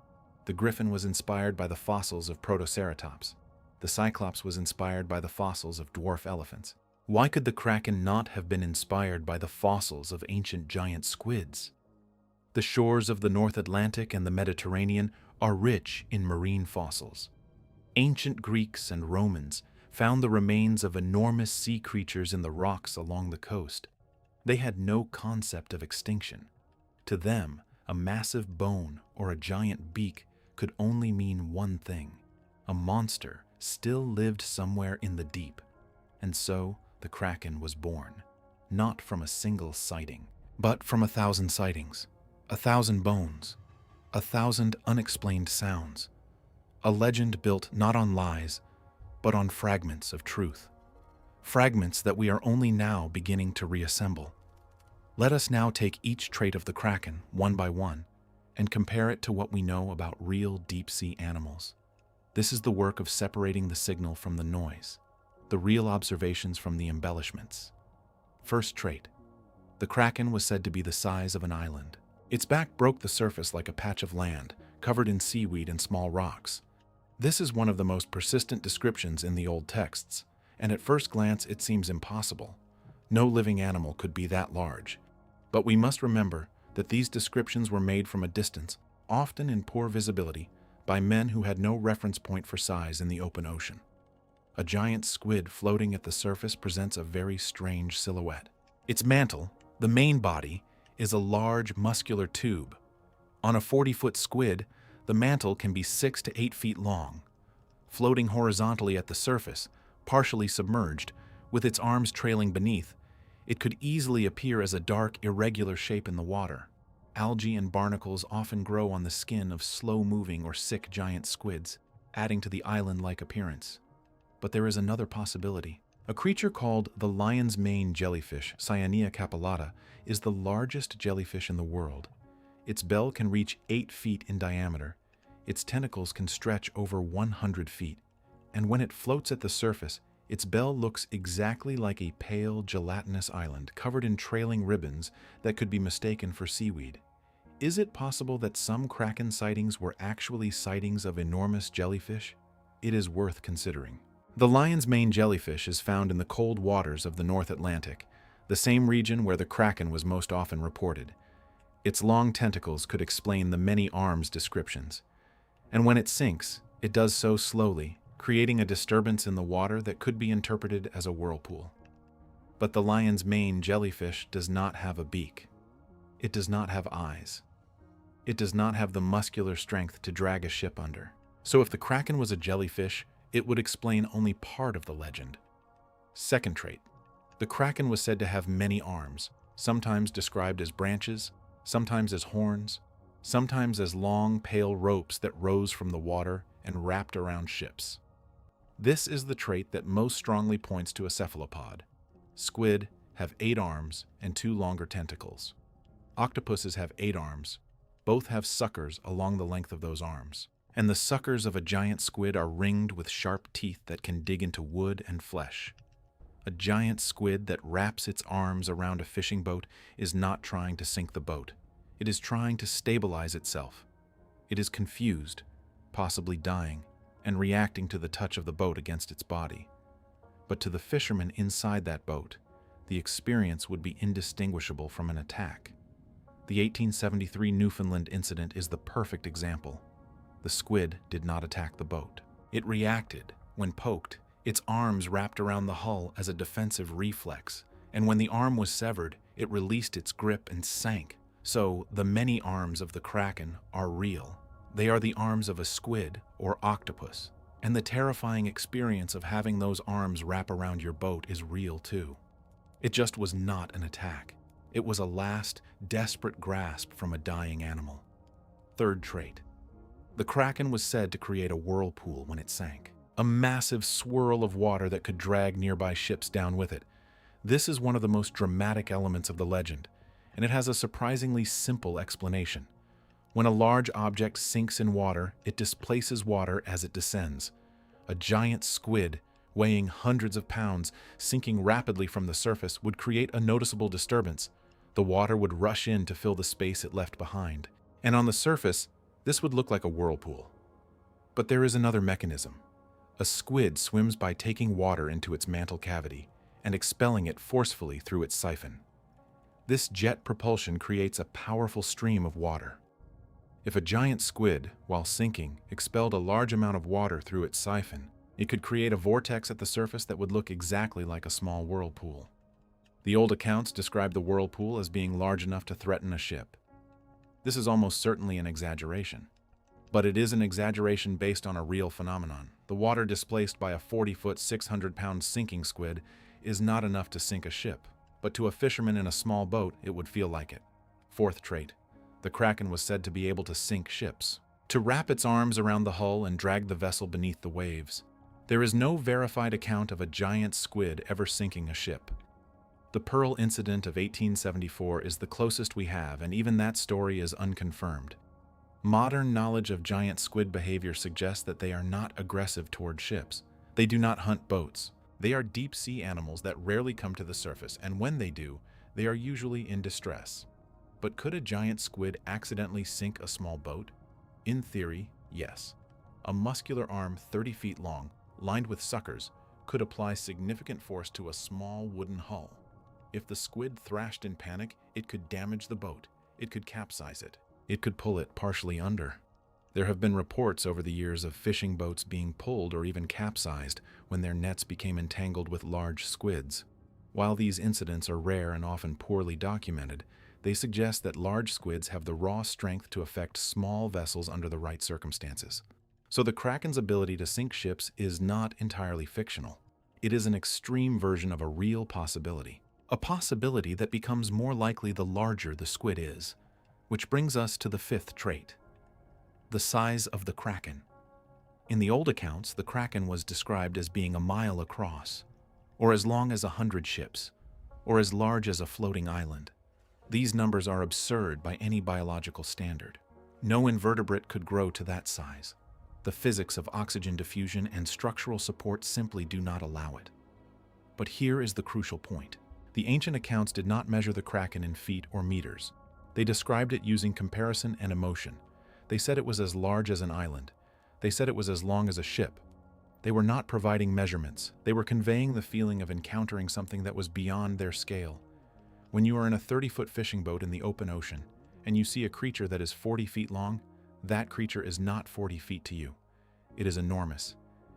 The griffin was inspired by the fossils of protoceratops. The cyclops was inspired by the fossils of dwarf elephants. Why could the Kraken not have been inspired by the fossils of ancient giant squids? The shores of the North Atlantic and the Mediterranean are rich in marine fossils. Ancient Greeks and Romans found the remains of enormous sea creatures in the rocks along the coast. They had no concept of extinction. To them, a massive bone or a giant beak could only mean one thing. A monster still lived somewhere in the deep. And so, the Kraken was born, not from a single sighting, but from 1,000 sightings, 1,000 bones, 1,000 unexplained sounds, a legend built not on lies, but on fragments of truth, fragments that we are only now beginning to reassemble. Let us now take each trait of the Kraken, one by one, and compare it to what we know about real deep-sea animals. This is the work of separating the signal from the noise, the real observations from the embellishments. First trait. The Kraken was said to be the size of an island. Its back broke the surface like a patch of land, covered in seaweed and small rocks. This is one of the most persistent descriptions in the old texts, and at first glance it seems impossible. No living animal could be that large. But we must remember that these descriptions were made from a distance, often in poor visibility, by men who had no reference point for size in the open ocean. A giant squid floating at the surface presents a very strange silhouette. Its mantle, the main body, is a large muscular tube. On a 40-foot squid, the mantle can be 6 to 8 feet long. Floating horizontally at the surface, partially submerged, with its arms trailing beneath, it could easily appear as a dark, irregular shape in the water. Algae and barnacles often grow on the skin of slow-moving or sick giant squids, adding to the island-like appearance. But there is another possibility. A creature called the lion's mane jellyfish, Cyanea capillata, is the largest jellyfish in the world. Its bell can reach 8 feet in diameter. Its tentacles can stretch over 100 feet. And when it floats at the surface, its bell looks exactly like a pale, gelatinous island covered in trailing ribbons that could be mistaken for seaweed. Is it possible that some Kraken sightings were actually sightings of enormous jellyfish? It is worth considering. The lion's mane jellyfish is found in the cold waters of the North Atlantic, the same region where the Kraken was most often reported. Its long tentacles could explain the many arms descriptions. And when it sinks, it does so slowly, creating a disturbance in the water that could be interpreted as a whirlpool. But the lion's mane jellyfish does not have a beak. It does not have eyes. It does not have the muscular strength to drag a ship under. So if the Kraken was a jellyfish, it would explain only part of the legend. Second trait. The Kraken was said to have many arms, sometimes described as branches, sometimes as horns, sometimes as long, pale ropes that rose from the water and wrapped around ships. This is the trait that most strongly points to a cephalopod. Squid have 8 arms and 2 longer tentacles. Octopuses have 8 arms. Both have suckers along the length of those arms. And the suckers of a giant squid are ringed with sharp teeth that can dig into wood and flesh. A giant squid that wraps its arms around a fishing boat is not trying to sink the boat. It is trying to stabilize itself. It is confused, possibly dying, and reacting to the touch of the boat against its body. But to the fishermen inside that boat, the experience would be indistinguishable from an attack. The 1873 Newfoundland incident is the perfect example. The squid did not attack the boat. It reacted. When poked, its arms wrapped around the hull as a defensive reflex, and when the arm was severed, it released its grip and sank. So, the many arms of the Kraken are real. They are the arms of a squid or octopus, and the terrifying experience of having those arms wrap around your boat is real too. It just was not an attack. It was a last, desperate grasp from a dying animal. Third trait. The Kraken was said to create a whirlpool when it sank, a massive swirl of water that could drag nearby ships down with it. This is one of the most dramatic elements of the legend, and it has a surprisingly simple explanation. When a large object sinks in water, it displaces water as it descends. A giant squid, weighing hundreds of pounds, sinking rapidly from the surface, would create a noticeable disturbance. The water would rush in to fill the space it left behind, and on the surface, this would look like a whirlpool. But there is another mechanism. A squid swims by taking water into its mantle cavity and expelling it forcefully through its siphon. This jet propulsion creates a powerful stream of water. If a giant squid, while sinking, expelled a large amount of water through its siphon, it could create a vortex at the surface that would look exactly like a small whirlpool. The old accounts describe the whirlpool as being large enough to threaten a ship. This is almost certainly an exaggeration. But it is an exaggeration based on a real phenomenon. The water displaced by a 40-foot, 600-pound sinking squid is not enough to sink a ship, but to a fisherman in a small boat, it would feel like it. Fourth trait. The Kraken was said to be able to sink ships, to wrap its arms around the hull and drag the vessel beneath the waves. There is no verified account of a giant squid ever sinking a ship. The Pearl incident of 1874 is the closest we have, and even that story is unconfirmed. Modern knowledge of giant squid behavior suggests that they are not aggressive toward ships. They do not hunt boats. They are deep-sea animals that rarely come to the surface, and when they do, they are usually in distress. But could a giant squid accidentally sink a small boat? In theory, yes. A muscular arm 30 feet long, lined with suckers, could apply significant force to a small wooden hull. If the squid thrashed in panic, it could damage the boat. It could capsize it. It could pull it partially under. There have been reports over the years of fishing boats being pulled or even capsized when their nets became entangled with large squids. While these incidents are rare and often poorly documented, they suggest that large squids have the raw strength to affect small vessels under the right circumstances. So the Kraken's ability to sink ships is not entirely fictional. It is an extreme version of a real possibility. A possibility that becomes more likely the larger the squid is. Which brings us to the fifth trait. The size of the Kraken. In the old accounts, the Kraken was described as being a mile across, or as long as 100 ships, or as large as a floating island. These numbers are absurd by any biological standard. No invertebrate could grow to that size. The physics of oxygen diffusion and structural support simply do not allow it. But here is the crucial point. The ancient accounts did not measure the Kraken in feet or meters. They described it using comparison and emotion. They said it was as large as an island. They said it was as long as a ship. They were not providing measurements. They were conveying the feeling of encountering something that was beyond their scale. When you are in a 30-foot fishing boat in the open ocean, and you see a creature that is 40 feet long, that creature is not 40 feet to you. It is enormous.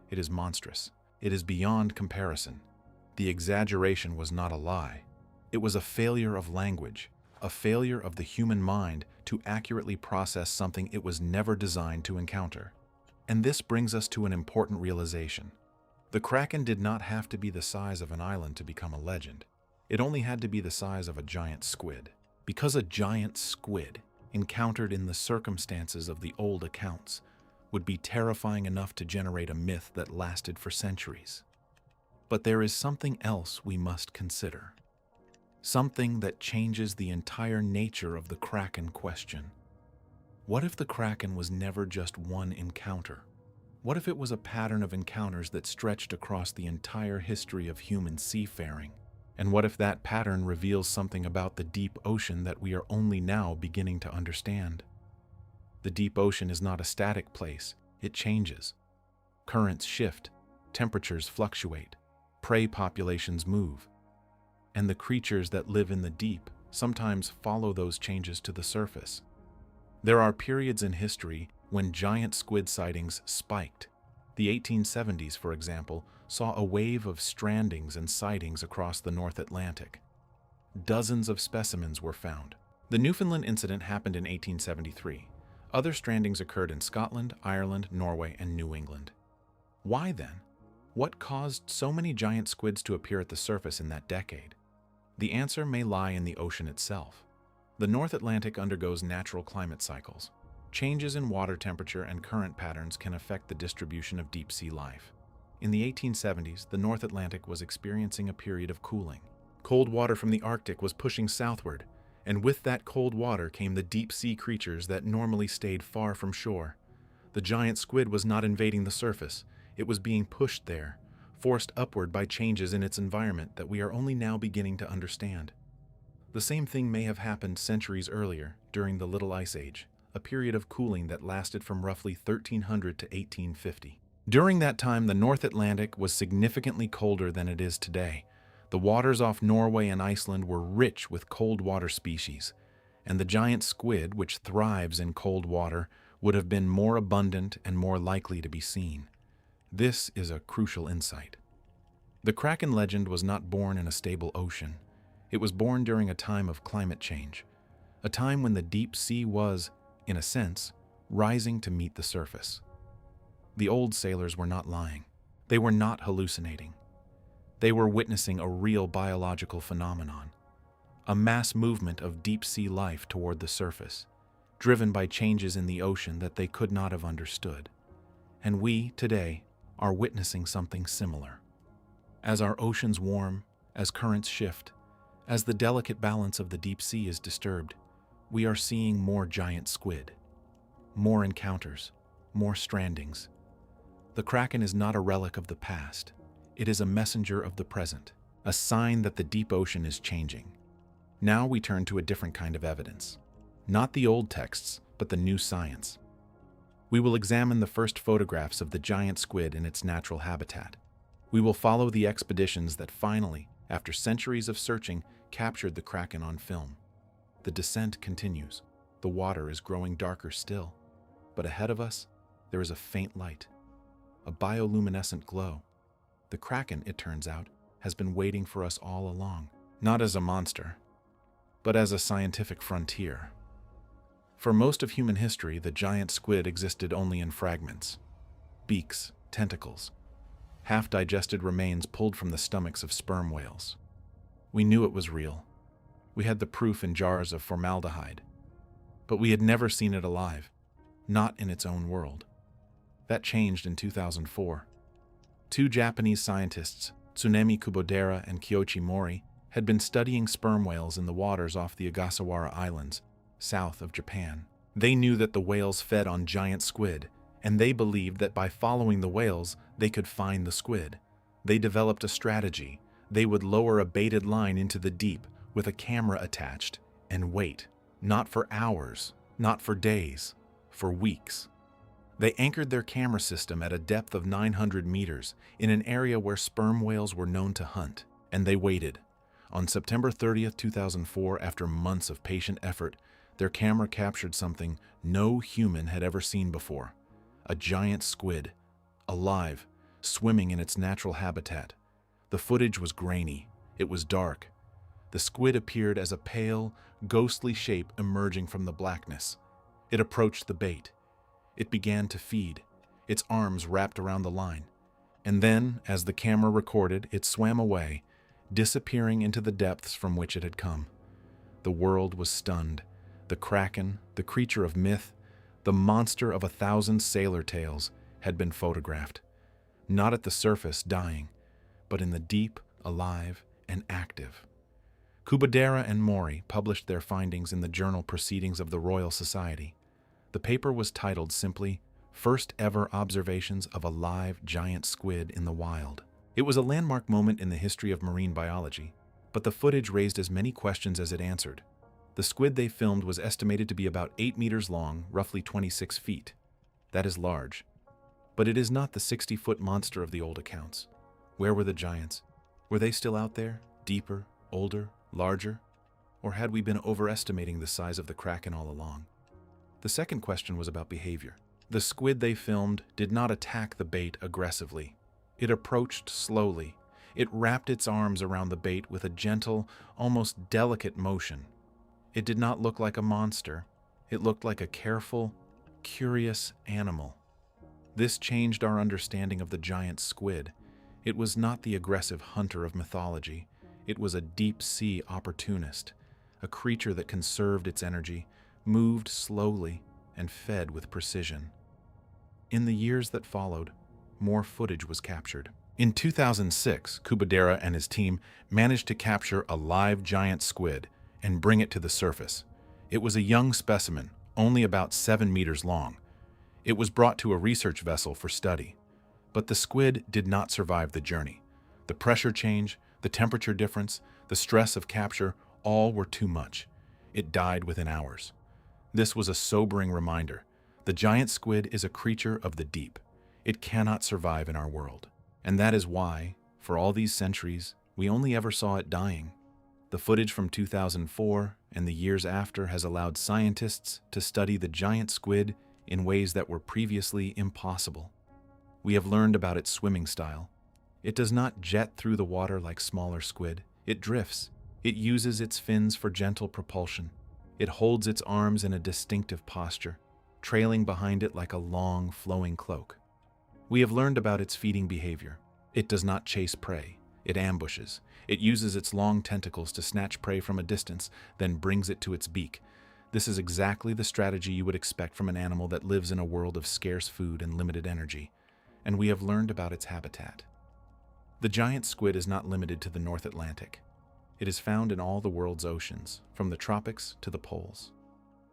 It is monstrous. It is beyond comparison. The exaggeration was not a lie. It was a failure of language, a failure of the human mind to accurately process something it was never designed to encounter. And this brings us to an important realization. The Kraken did not have to be the size of an island to become a legend. It only had to be the size of a giant squid. Because a giant squid, encountered in the circumstances of the old accounts, would be terrifying enough to generate a myth that lasted for centuries. But there is something else we must consider. Something that changes the entire nature of the Kraken question. What if the Kraken was never just one encounter? What if it was a pattern of encounters that stretched across the entire history of human seafaring? And what if that pattern reveals something about the deep ocean that we are only now beginning to understand? The deep ocean is not a static place, it changes. Currents shift, temperatures fluctuate, prey populations move, and the creatures that live in the deep sometimes follow those changes to the surface. There are periods in history when giant squid sightings spiked. The 1870s, for example, saw a wave of strandings and sightings across the North Atlantic. Dozens of specimens were found. The Newfoundland incident happened in 1873. Other strandings occurred in Scotland, Ireland, Norway, and New England. Why then? What caused so many giant squids to appear at the surface in that decade? The answer may lie in the ocean itself. The North Atlantic undergoes natural climate cycles. Changes in water temperature and current patterns can affect the distribution of deep-sea life. In the 1870s, the North Atlantic was experiencing a period of cooling. Cold water from the Arctic was pushing southward, and with that cold water came the deep-sea creatures that normally stayed far from shore. The giant squid was not invading the surface. It was being pushed there, forced upward by changes in its environment that we are only now beginning to understand. The same thing may have happened centuries earlier, during the Little Ice Age, a period of cooling that lasted from roughly 1300 to 1850. During that time, the North Atlantic was significantly colder than it is today. The waters off Norway and Iceland were rich with cold water species, and the giant squid, which thrives in cold water, would have been more abundant and more likely to be seen. This is a crucial insight. The Kraken legend was not born in a stable ocean. It was born during a time of climate change, a time when the deep sea was, in a sense, rising to meet the surface. The old sailors were not lying. They were not hallucinating. They were witnessing a real biological phenomenon, a mass movement of deep-sea life toward the surface, driven by changes in the ocean that they could not have understood. And we, today, are witnessing something similar. As our oceans warm, as currents shift, as the delicate balance of the deep sea is disturbed, we are seeing more giant squid, more encounters, more strandings. The Kraken is not a relic of the past. It is a messenger of the present, a sign that the deep ocean is changing. Now we turn to a different kind of evidence. Not the old texts, but the new science. We will examine the first photographs of the giant squid in its natural habitat. We will follow the expeditions that finally, after centuries of searching, captured the Kraken on film. The descent continues. The water is growing darker still. But ahead of us, there is a faint light, a bioluminescent glow. The Kraken, it turns out, has been waiting for us all along, not as a monster, but as a scientific frontier. For most of human history, the giant squid existed only in fragments, beaks, tentacles, half-digested remains pulled from the stomachs of sperm whales. We knew it was real. We had the proof in jars of formaldehyde, but we had never seen it alive, not in its own world. That changed in 2004. Two Japanese scientists, Tsunemi Kubodera and Kyoichi Mori, had been studying sperm whales in the waters off the Ogasawara Islands, south of Japan. They knew that the whales fed on giant squid, and they believed that by following the whales, they could find the squid. They developed a strategy. They would lower a baited line into the deep with a camera attached and wait, not for hours, not for days, for weeks. They anchored their camera system at a depth of 900 meters in an area where sperm whales were known to hunt, and they waited. On September 30th, 2004, after months of patient effort, their camera captured something no human had ever seen before. A giant squid, alive, swimming in its natural habitat. The footage was grainy. It was dark. The squid appeared as a pale, ghostly shape emerging from the blackness. It approached the bait. It began to feed, its arms wrapped around the line. And then, as the camera recorded, it swam away, disappearing into the depths from which it had come. The world was stunned. The Kraken, the creature of myth, the monster of 1,000 sailor tales, had been photographed. Not at the surface, dying, but in the deep, alive, and active. Kubodera and Mori published their findings in the journal Proceedings of the Royal Society. The paper was titled simply, First Ever Observations of a Live Giant Squid in the Wild. It was a landmark moment in the history of marine biology. But the footage raised as many questions as it answered. The squid they filmed was estimated to be about 8 meters long, roughly 26 feet. That is large. But it is not the 60-foot monster of the old accounts. Where were the giants? Were they still out there, deeper, older, larger? Or had we been overestimating the size of the Kraken all along? The second question was about behavior. The squid they filmed did not attack the bait aggressively. It approached slowly. It wrapped its arms around the bait with a gentle, almost delicate motion. It did not look like a monster. It looked like a careful, curious animal. This changed our understanding of the giant squid. It was not the aggressive hunter of mythology. It was a deep-sea opportunist, a creature that conserved its energy, moved slowly, and fed with precision. In the years that followed, more footage was captured. In 2006, Kubadera and his team managed to capture a live giant squid and bring it to the surface. It was a young specimen, only about 7 meters long. It was brought to a research vessel for study. But the squid did not survive the journey. The pressure change, the temperature difference, the stress of capture, all were too much. It died within hours. This was a sobering reminder. The giant squid is a creature of the deep. It cannot survive in our world. And that is why, for all these centuries, we only ever saw it dying. The footage from 2004 and the years after has allowed scientists to study the giant squid in ways that were previously impossible. We have learned about its swimming style. It does not jet through the water like smaller squid. It drifts. It uses its fins for gentle propulsion. It holds its arms in a distinctive posture, trailing behind it like a long, flowing cloak. We have learned about its feeding behavior. It does not chase prey. It ambushes. It uses its long tentacles to snatch prey from a distance, then brings it to its beak. This is exactly the strategy you would expect from an animal that lives in a world of scarce food and limited energy. And we have learned about its habitat. The giant squid is not limited to the North Atlantic. It is found in all the world's oceans, from the tropics to the poles.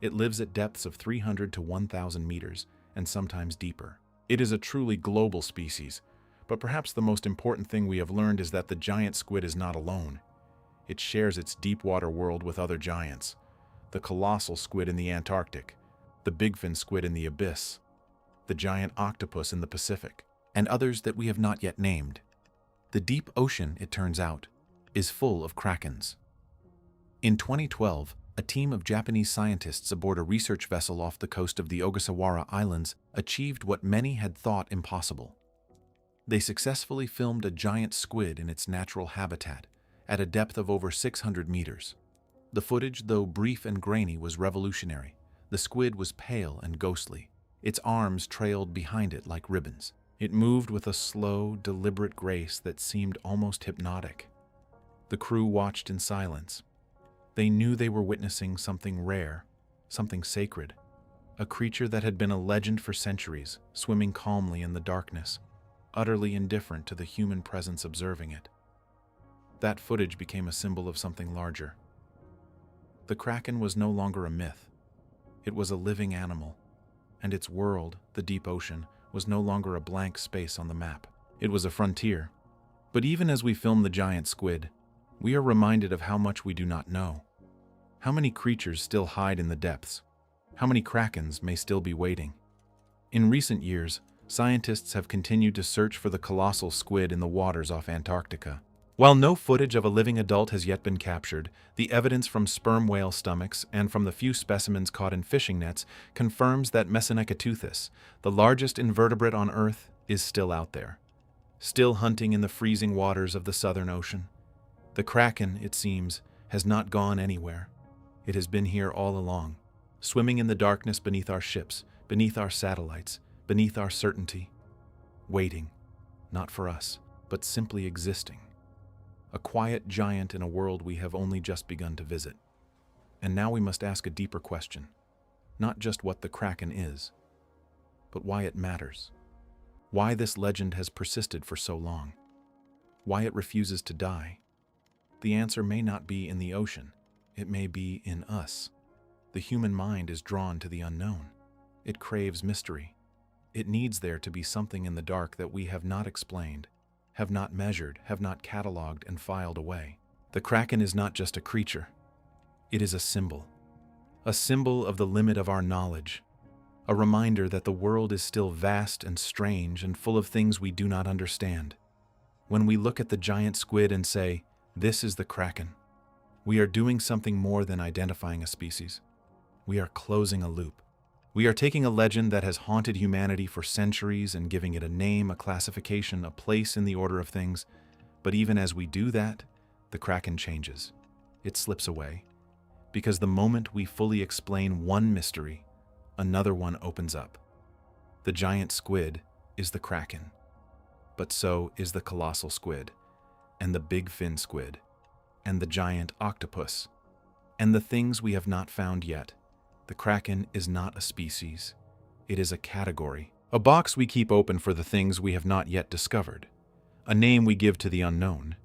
It lives at depths of 300 to 1,000 meters, and sometimes deeper. It is a truly global species, but perhaps the most important thing we have learned is that the giant squid is not alone. It shares its deep water world with other giants. The colossal squid in the Antarctic, the bigfin squid in the abyss, the giant octopus in the Pacific, and others that we have not yet named. The deep ocean, it turns out, is full of krakens. In 2012, a team of Japanese scientists aboard a research vessel off the coast of the Ogasawara Islands achieved what many had thought impossible. They successfully filmed a giant squid in its natural habitat at a depth of over 600 meters. The footage, though brief and grainy, was revolutionary. The squid was pale and ghostly. Its arms trailed behind it like ribbons. It moved with a slow, deliberate grace that seemed almost hypnotic. The crew watched in silence. They knew they were witnessing something rare, something sacred, a creature that had been a legend for centuries, swimming calmly in the darkness, utterly indifferent to the human presence observing it. That footage became a symbol of something larger. The Kraken was no longer a myth. It was a living animal, and its world, the deep ocean, was no longer a blank space on the map. It was a frontier. But even as we film the giant squid, we are reminded of how much we do not know. How many creatures still hide in the depths? How many Krakens may still be waiting? In recent years, scientists have continued to search for the colossal squid in the waters off Antarctica. While no footage of a living adult has yet been captured, the evidence from sperm whale stomachs and from the few specimens caught in fishing nets confirms that Messanichthys, the largest invertebrate on Earth, is still out there, still hunting in the freezing waters of the Southern Ocean. The Kraken, it seems, has not gone anywhere. It has been here all along, swimming in the darkness beneath our ships, beneath our satellites, beneath our certainty, waiting, not for us, but simply existing. A quiet giant in a world we have only just begun to visit. And now we must ask a deeper question, not just what the Kraken is, but why it matters. Why this legend has persisted for so long. Why it refuses to die. The answer may not be in the ocean. It may be in us. The human mind is drawn to the unknown. It craves mystery. It needs there to be something in the dark that we have not explained, have not measured, have not cataloged and filed away. The Kraken is not just a creature. It is a symbol of the limit of our knowledge, a reminder that the world is still vast and strange and full of things we do not understand. When we look at the giant squid and say, "This is the Kraken," we are doing something more than identifying a species. We are closing a loop. We are taking a legend that has haunted humanity for centuries and giving it a name, a classification, a place in the order of things. But even as we do that, the Kraken changes. It slips away. Because the moment we fully explain one mystery, another one opens up. The giant squid is the Kraken. But so is the colossal squid, and the big fin squid, and the giant octopus, and the things we have not found yet. The Kraken is not a species. It is a category, a box we keep open for the things we have not yet discovered, a name we give to the unknown.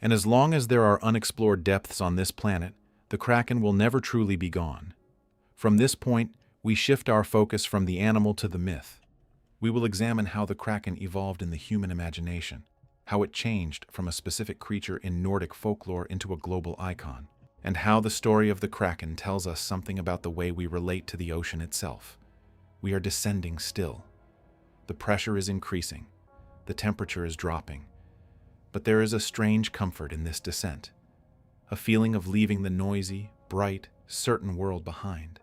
And as long as there are unexplored depths on this planet, the Kraken will never truly be gone. From this point, we shift our focus from the animal to the myth. We will examine how the Kraken evolved in the human imagination, how it changed from a specific creature in Nordic folklore into a global icon, and how the story of the Kraken tells us something about the way we relate to the ocean itself. We are descending still. The pressure is increasing. The temperature is dropping. But there is a strange comfort in this descent, a feeling of leaving the noisy, bright, certain world behind,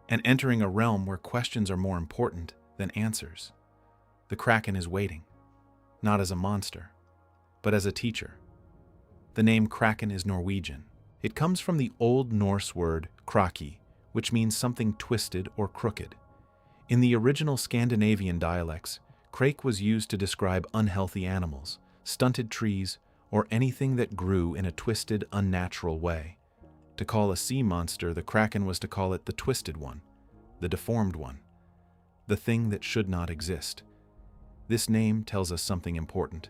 and entering a realm where questions are more important than answers. The Kraken is waiting, not as a monster, but as a teacher. The name Kraken is Norwegian. It comes from the Old Norse word kraki, which means something twisted or crooked. In the original Scandinavian dialects, krake was used to describe unhealthy animals, stunted trees, or anything that grew in a twisted, unnatural way. To call a sea monster the Kraken was to call it the twisted one, the deformed one, the thing that should not exist. This name tells us something important.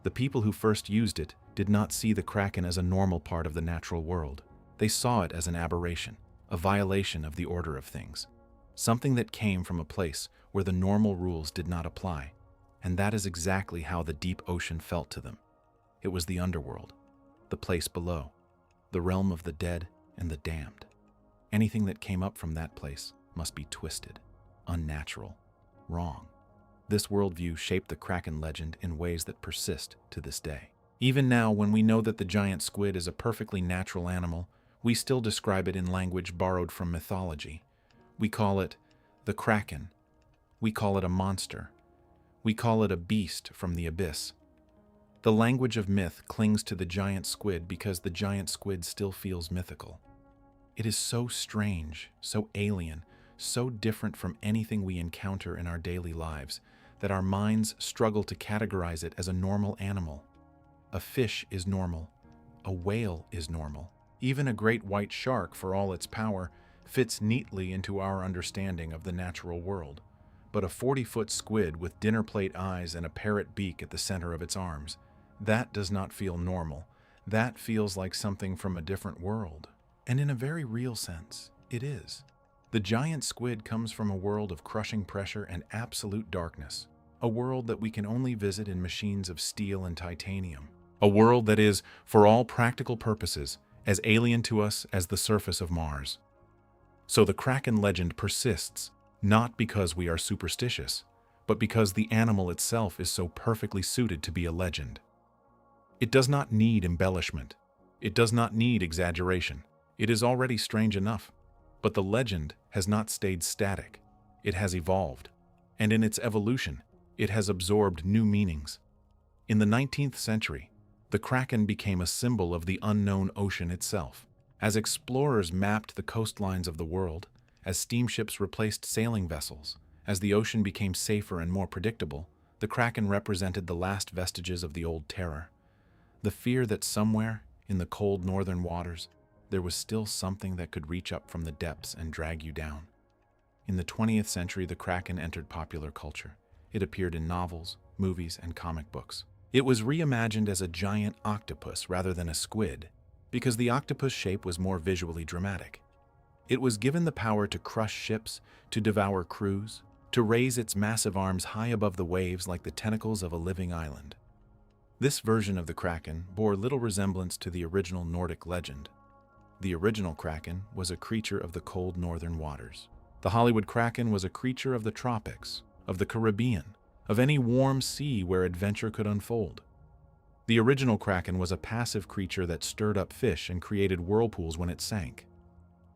The people who first used it did not see the Kraken as a normal part of the natural world. They saw it as an aberration, a violation of the order of things, something that came from a place where the normal rules did not apply. And that is exactly how the deep ocean felt to them. It was the underworld, the place below, the realm of the dead and the damned. Anything that came up from that place must be twisted, unnatural, wrong. This worldview shaped the Kraken legend in ways that persist to this day. Even now, when we know that the giant squid is a perfectly natural animal, we still describe it in language borrowed from mythology. We call it the Kraken. We call it a monster. We call it a beast from the abyss. The language of myth clings to the giant squid because the giant squid still feels mythical. It is so strange, so alien, so different from anything we encounter in our daily lives that our minds struggle to categorize it as a normal animal. A fish is normal. A whale is normal. Even a great white shark, for all its power, fits neatly into our understanding of the natural world. But a 40-foot squid with dinner plate eyes and a parrot beak at the center of its arms, that does not feel normal. That feels like something from a different world. And in a very real sense, it is. The giant squid comes from a world of crushing pressure and absolute darkness, a world that we can only visit in machines of steel and titanium, a world that is, for all practical purposes, as alien to us as the surface of Mars. So the Kraken legend persists, not because we are superstitious, but because the animal itself is so perfectly suited to be a legend. It does not need embellishment. It does not need exaggeration. It is already strange enough. But the legend has not stayed static. It has evolved. And in its evolution, it has absorbed new meanings. In the 19th century, the Kraken became a symbol of the unknown ocean itself. As explorers mapped the coastlines of the world, as steamships replaced sailing vessels, as the ocean became safer and more predictable, the Kraken represented the last vestiges of the old terror. The fear that somewhere, in the cold northern waters, there was still something that could reach up from the depths and drag you down. In the 20th century, the Kraken entered popular culture. It appeared in novels, movies, and comic books. It was reimagined as a giant octopus rather than a squid, because the octopus shape was more visually dramatic. It was given the power to crush ships, to devour crews, to raise its massive arms high above the waves like the tentacles of a living island. This version of the Kraken bore little resemblance to the original Nordic legend. The original Kraken was a creature of the cold northern waters. The Hollywood Kraken was a creature of the tropics, of the Caribbean, of any warm sea where adventure could unfold. The original Kraken was a passive creature that stirred up fish and created whirlpools when it sank.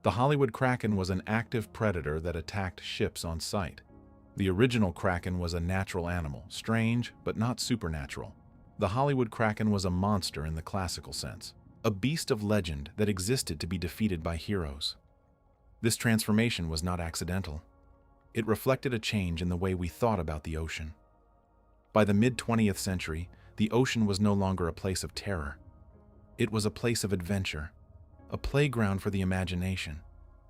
The Hollywood Kraken was an active predator that attacked ships on sight. The original Kraken was a natural animal, strange but not supernatural. The Hollywood Kraken was a monster in the classical sense, a beast of legend that existed to be defeated by heroes. This transformation was not accidental. It reflected a change in the way we thought about the ocean. By the mid-20th century, the ocean was no longer a place of terror. It was a place of adventure, a playground for the imagination.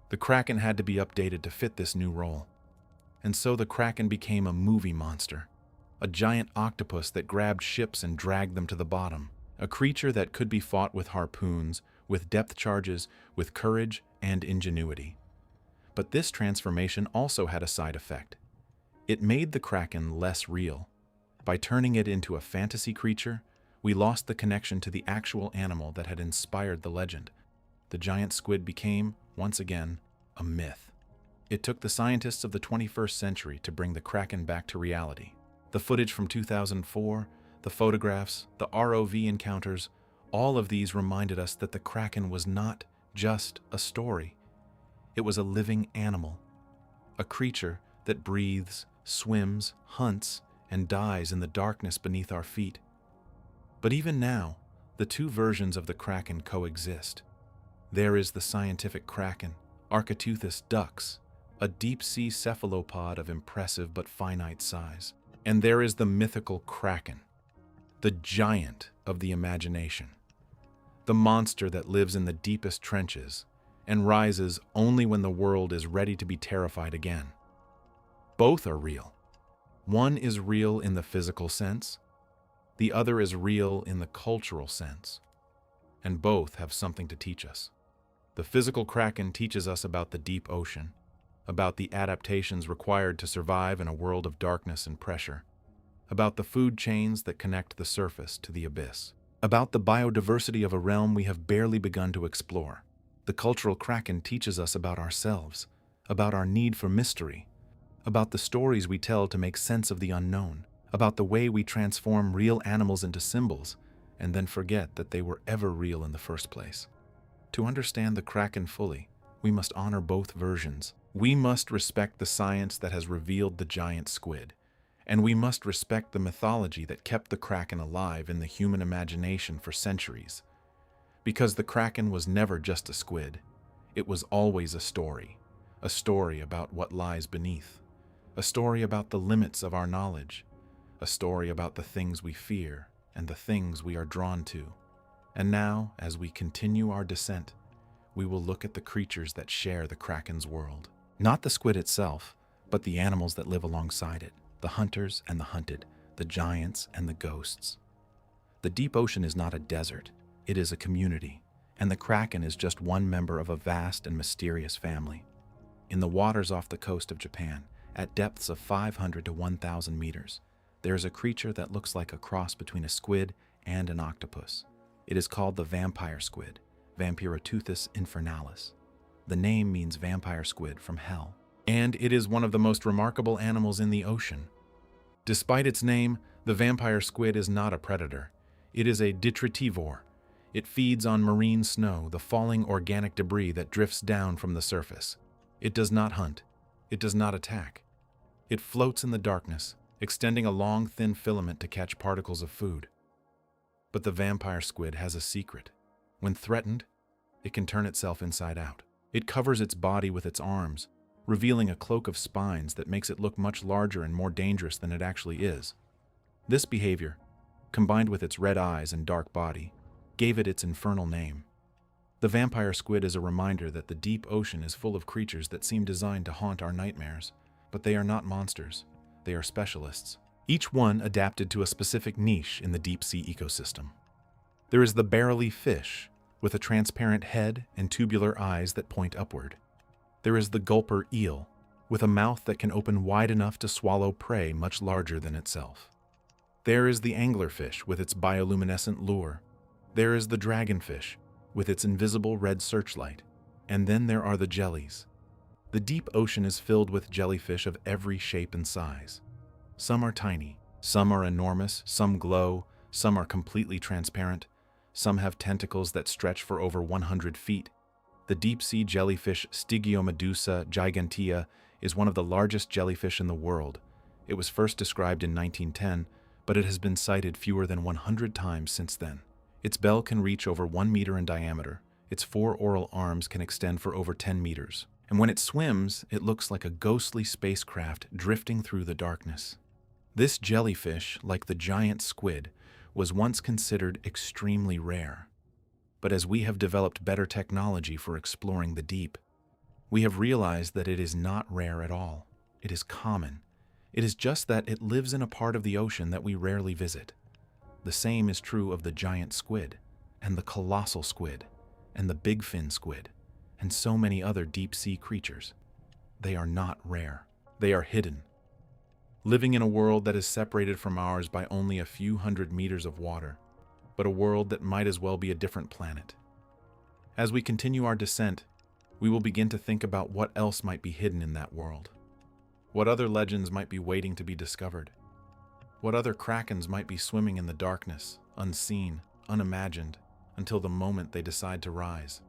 The Kraken had to be updated to fit this new role. And so the Kraken became a movie monster, a giant octopus that grabbed ships and dragged them to the bottom, a creature that could be fought with harpoons, with depth charges, with courage and ingenuity. But this transformation also had a side effect. It made the Kraken less real. By turning it into a fantasy creature, we lost the connection to the actual animal that had inspired the legend. The giant squid became, once again, a myth. It took the scientists of the 21st century to bring the Kraken back to reality. The footage from 2004, the photographs, the ROV encounters, all of these reminded us that the Kraken was not just a story. It was a living animal, a creature that breathes, swims, hunts, and dies in the darkness beneath our feet. But even now, the two versions of the Kraken coexist. There is the scientific Kraken, Archaeoteuthis dux, a deep-sea cephalopod of impressive but finite size. And there is the mythical Kraken, the giant of the imagination, the monster that lives in the deepest trenches and rises only when the world is ready to be terrified again. Both are real. One is real in the physical sense, the other is real in the cultural sense, and both have something to teach us. The physical Kraken teaches us about the deep ocean, about the adaptations required to survive in a world of darkness and pressure, about the food chains that connect the surface to the abyss, about the biodiversity of a realm we have barely begun to explore. The cultural Kraken teaches us about ourselves, about our need for mystery, about the stories we tell to make sense of the unknown, about the way we transform real animals into symbols and then forget that they were ever real in the first place. To understand the Kraken fully, we must honor both versions. We must respect the science that has revealed the giant squid, and we must respect the mythology that kept the Kraken alive in the human imagination for centuries. Because the Kraken was never just a squid, it was always a story about what lies beneath, a story about the limits of our knowledge, a story about the things we fear and the things we are drawn to. And now, as we continue our descent, we will look at the creatures that share the Kraken's world. Not the squid itself, but the animals that live alongside it, the hunters and the hunted, the giants and the ghosts. The deep ocean is not a desert, it is a community, and the Kraken is just one member of a vast and mysterious family. In the waters off the coast of Japan, at depths of 500 to 1,000 meters, there is a creature that looks like a cross between a squid and an octopus. It is called the vampire squid, Vampiroteuthis infernalis. The name means vampire squid from hell, and it is one of the most remarkable animals in the ocean. Despite its name, the vampire squid is not a predator. It is a detritivore. It feeds on marine snow, the falling organic debris that drifts down from the surface. It does not hunt. It does not attack. It floats in the darkness, extending a long, thin filament to catch particles of food. But the vampire squid has a secret. When threatened, it can turn itself inside out. It covers its body with its arms, revealing a cloak of spines that makes it look much larger and more dangerous than it actually is. This behavior, combined with its red eyes and dark body, gave it its infernal name. The vampire squid is a reminder that the deep ocean is full of creatures that seem designed to haunt our nightmares, but they are not monsters. They are specialists, each one adapted to a specific niche in the deep-sea ecosystem. There is the barrel-leaf fish, with a transparent head and tubular eyes that point upward. There is the gulper eel, with a mouth that can open wide enough to swallow prey much larger than itself. There is the anglerfish with its bioluminescent lure. There is the dragonfish with its invisible red searchlight. And then there are the jellies. The deep ocean is filled with jellyfish of every shape and size. Some are tiny, some are enormous, some glow, some are completely transparent, some have tentacles that stretch for over 100 feet. The deep-sea jellyfish Stygiomedusa gigantea is one of the largest jellyfish in the world. It was first described in 1910, but it has been sighted fewer than 100 times since then. Its bell can reach over 1 meter in diameter. Its 4 oral arms can extend for over 10 meters. And when it swims, it looks like a ghostly spacecraft drifting through the darkness. This jellyfish, like the giant squid, was once considered extremely rare. But as we have developed better technology for exploring the deep, we have realized that it is not rare at all. It is common. It is just that it lives in a part of the ocean that we rarely visit. The same is true of the giant squid, and the colossal squid, and the bigfin squid, and so many other deep-sea creatures. They are not rare. They are hidden, living in a world that is separated from ours by only a few hundred meters of water, but a world that might as well be a different planet. As we continue our descent, we will begin to think about what else might be hidden in that world. What other legends might be waiting to be discovered? What other krakens might be swimming in the darkness, unseen, unimagined, until the moment they decide to rise?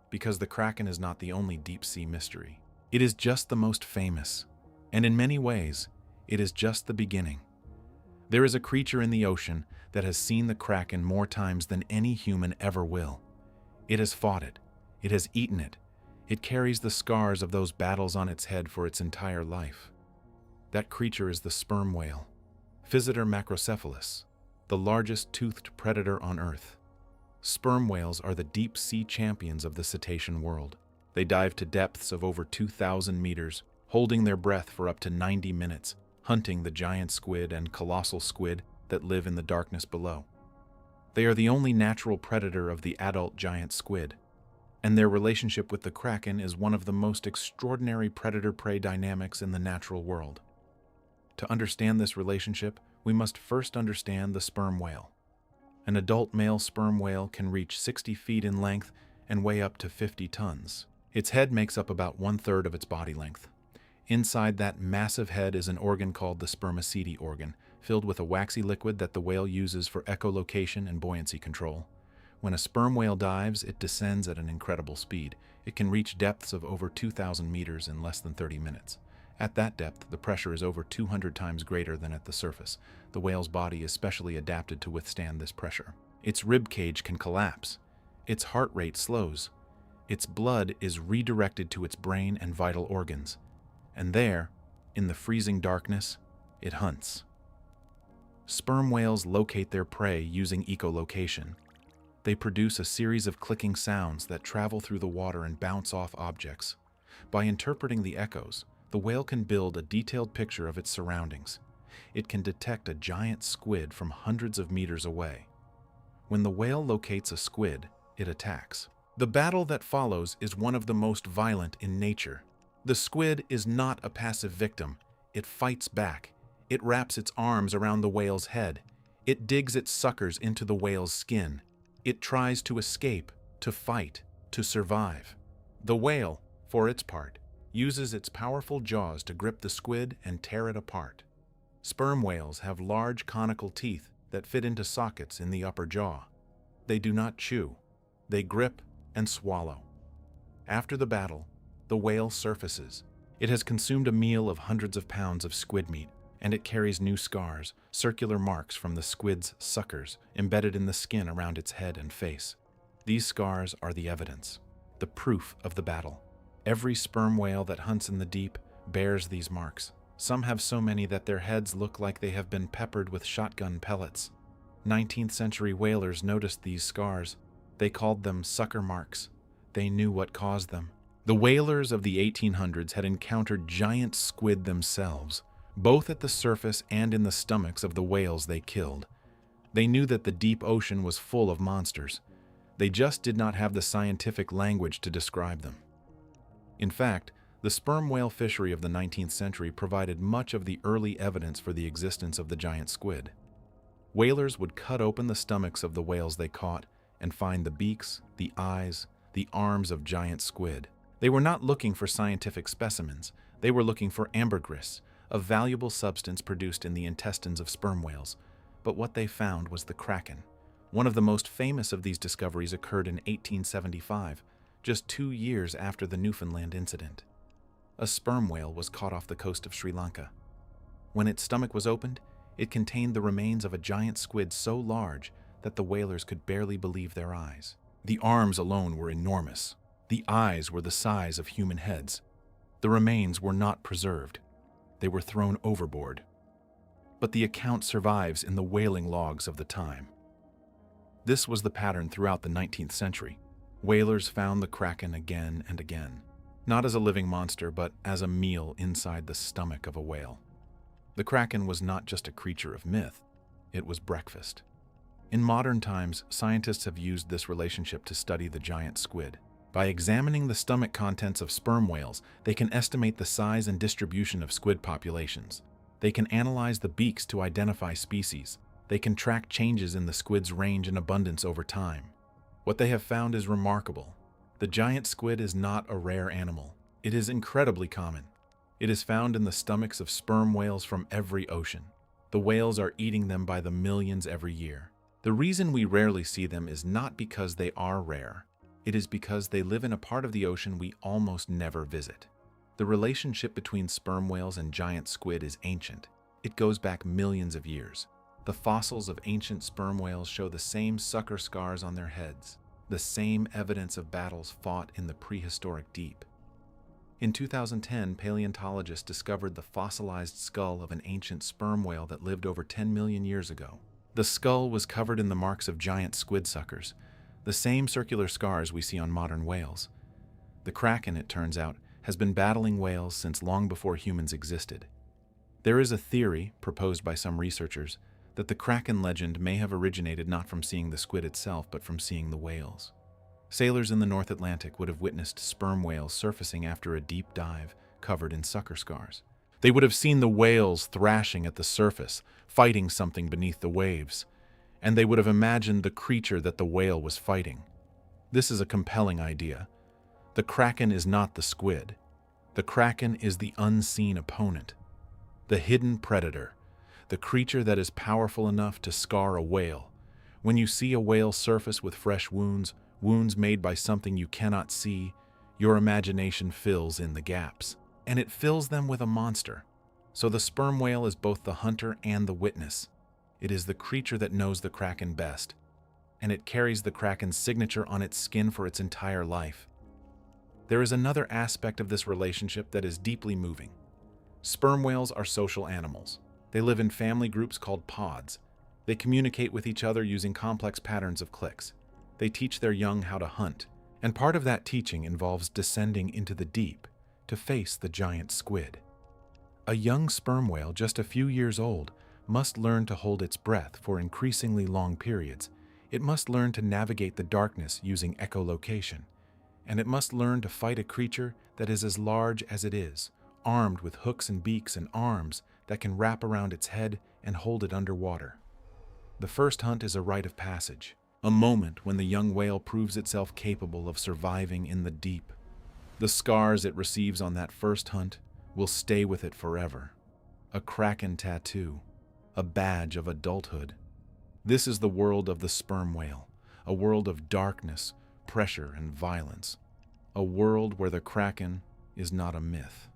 Because the kraken is not the only deep-sea mystery. It is just the most famous, and in many ways, it is just the beginning. There is a creature in the ocean that has seen the kraken more times than any human ever will. It has fought it. It has eaten it. It carries the scars of those battles on its head for its entire life. That creature is the sperm whale, Physeter macrocephalus, the largest toothed predator on Earth. Sperm whales are the deep-sea champions of the cetacean world. They dive to depths of over 2,000 meters, holding their breath for up to 90 minutes, hunting the giant squid and colossal squid that live in the darkness below. They are the only natural predator of the adult giant squid, and their relationship with the kraken is one of the most extraordinary predator-prey dynamics in the natural world. To understand this relationship, we must first understand the sperm whale. An adult male sperm whale can reach 60 feet in length and weigh up to 50 tons. Its head makes up about 1/3 of its body length. Inside that massive head is an organ called the spermaceti organ, filled with a waxy liquid that the whale uses for echolocation and buoyancy control. When a sperm whale dives, it descends at an incredible speed. It can reach depths of over 2,000 meters in less than 30 minutes. At that depth, the pressure is over 200 times greater than at the surface. The whale's body is specially adapted to withstand this pressure. Its rib cage can collapse. Its heart rate slows. Its blood is redirected to its brain and vital organs. And there, in the freezing darkness, it hunts. Sperm whales locate their prey using echolocation. They produce a series of clicking sounds that travel through the water and bounce off objects. By interpreting the echoes, the whale can build a detailed picture of its surroundings. It can detect a giant squid from hundreds of meters away. When the whale locates a squid, it attacks. The battle that follows is one of the most violent in nature. The squid is not a passive victim. It fights back. It wraps its arms around the whale's head. It digs its suckers into the whale's skin. It tries to escape, to fight, to survive. The whale, for its part, uses its powerful jaws to grip the squid and tear it apart. Sperm whales have large conical teeth that fit into sockets in the upper jaw. They do not chew. They grip and swallow. After the battle, the whale surfaces. It has consumed a meal of hundreds of pounds of squid meat, and it carries new scars, circular marks from the squid's suckers, embedded in the skin around its head and face. These scars are the evidence, the proof of the battle. Every sperm whale that hunts in the deep bears these marks. Some have so many that their heads look like they have been peppered with shotgun pellets. 19th century whalers noticed these scars. They called them sucker marks. They knew what caused them. The whalers of the 1800s had encountered giant squid themselves, both at the surface and in the stomachs of the whales they killed. They knew that the deep ocean was full of monsters. They just did not have the scientific language to describe them. In fact, The sperm whale fishery of the 19th century provided much of the early evidence for the existence of the giant squid. Whalers would cut open the stomachs of the whales they caught and find the beaks, the eyes, the arms of giant squid. They were not looking for scientific specimens. They were looking for ambergris, a valuable substance produced in the intestines of sperm whales. But what they found was the Kraken. One of the most famous of these discoveries occurred in 1875, just 2 years after the Newfoundland incident. A sperm whale was caught off the coast of Sri Lanka. When its stomach was opened, it contained the remains of a giant squid so large that the whalers could barely believe their eyes. The arms alone were enormous. The eyes were the size of human heads. The remains were not preserved. They were thrown overboard. But the account survives in the whaling logs of the time. This was the pattern throughout the 19th century. Whalers found the Kraken again and again, not as a living monster, but as a meal inside the stomach of a whale. The Kraken was not just a creature of myth, it was breakfast. In modern times, scientists have used this relationship to study the giant squid. By examining the stomach contents of sperm whales, they can estimate the size and distribution of squid populations. They can analyze the beaks to identify species. They can track changes in the squid's range and abundance over time. What they have found is remarkable. The giant squid is not a rare animal. It is incredibly common. It is found in the stomachs of sperm whales from every ocean. The whales are eating them by the millions every year. The reason we rarely see them is not because they are rare. It is because they live in a part of the ocean we almost never visit. The relationship between sperm whales and giant squid is ancient. It goes back millions of years. The fossils of ancient sperm whales show the same sucker scars on their heads, the same evidence of battles fought in the prehistoric deep. In 2010, paleontologists discovered the fossilized skull of an ancient sperm whale that lived over 10 million years ago. The skull was covered in the marks of giant squid suckers, the same circular scars we see on modern whales. The Kraken, it turns out, has been battling whales since long before humans existed. There is a theory, proposed by some researchers, that the Kraken legend may have originated not from seeing the squid itself, but from seeing the whales. Sailors in the North Atlantic would have witnessed sperm whales surfacing after a deep dive, covered in sucker scars. They would have seen the whales thrashing at the surface, fighting something beneath the waves, and they would have imagined the creature that the whale was fighting. This is a compelling idea. The Kraken is not the squid. The Kraken is the unseen opponent, the hidden predator, the creature that is powerful enough to scar a whale. When you see a whale surface with fresh wounds made by something you cannot see, your imagination fills in the gaps, and it fills them with a monster. So the sperm whale is both the hunter and the witness. It is the creature that knows the Kraken best, and it carries the Kraken's signature on its skin for its entire life. There is another aspect of this relationship that is deeply moving. Sperm whales are social animals. They live in family groups called pods. They communicate with each other using complex patterns of clicks. They teach their young how to hunt, and part of that teaching involves descending into the deep to face the giant squid. A young sperm whale, just a few years old, must learn to hold its breath for increasingly long periods. It must learn to navigate the darkness using echolocation, and it must learn to fight a creature that is as large as it is, armed with hooks and beaks and arms that can wrap around its head and hold it underwater. The first hunt is a rite of passage, a moment when the young whale proves itself capable of surviving in the deep. The scars it receives on that first hunt will stay with it forever. A Kraken tattoo, a badge of adulthood. This is the world of the sperm whale, a world of darkness, pressure, and violence. A world where the Kraken is not a myth.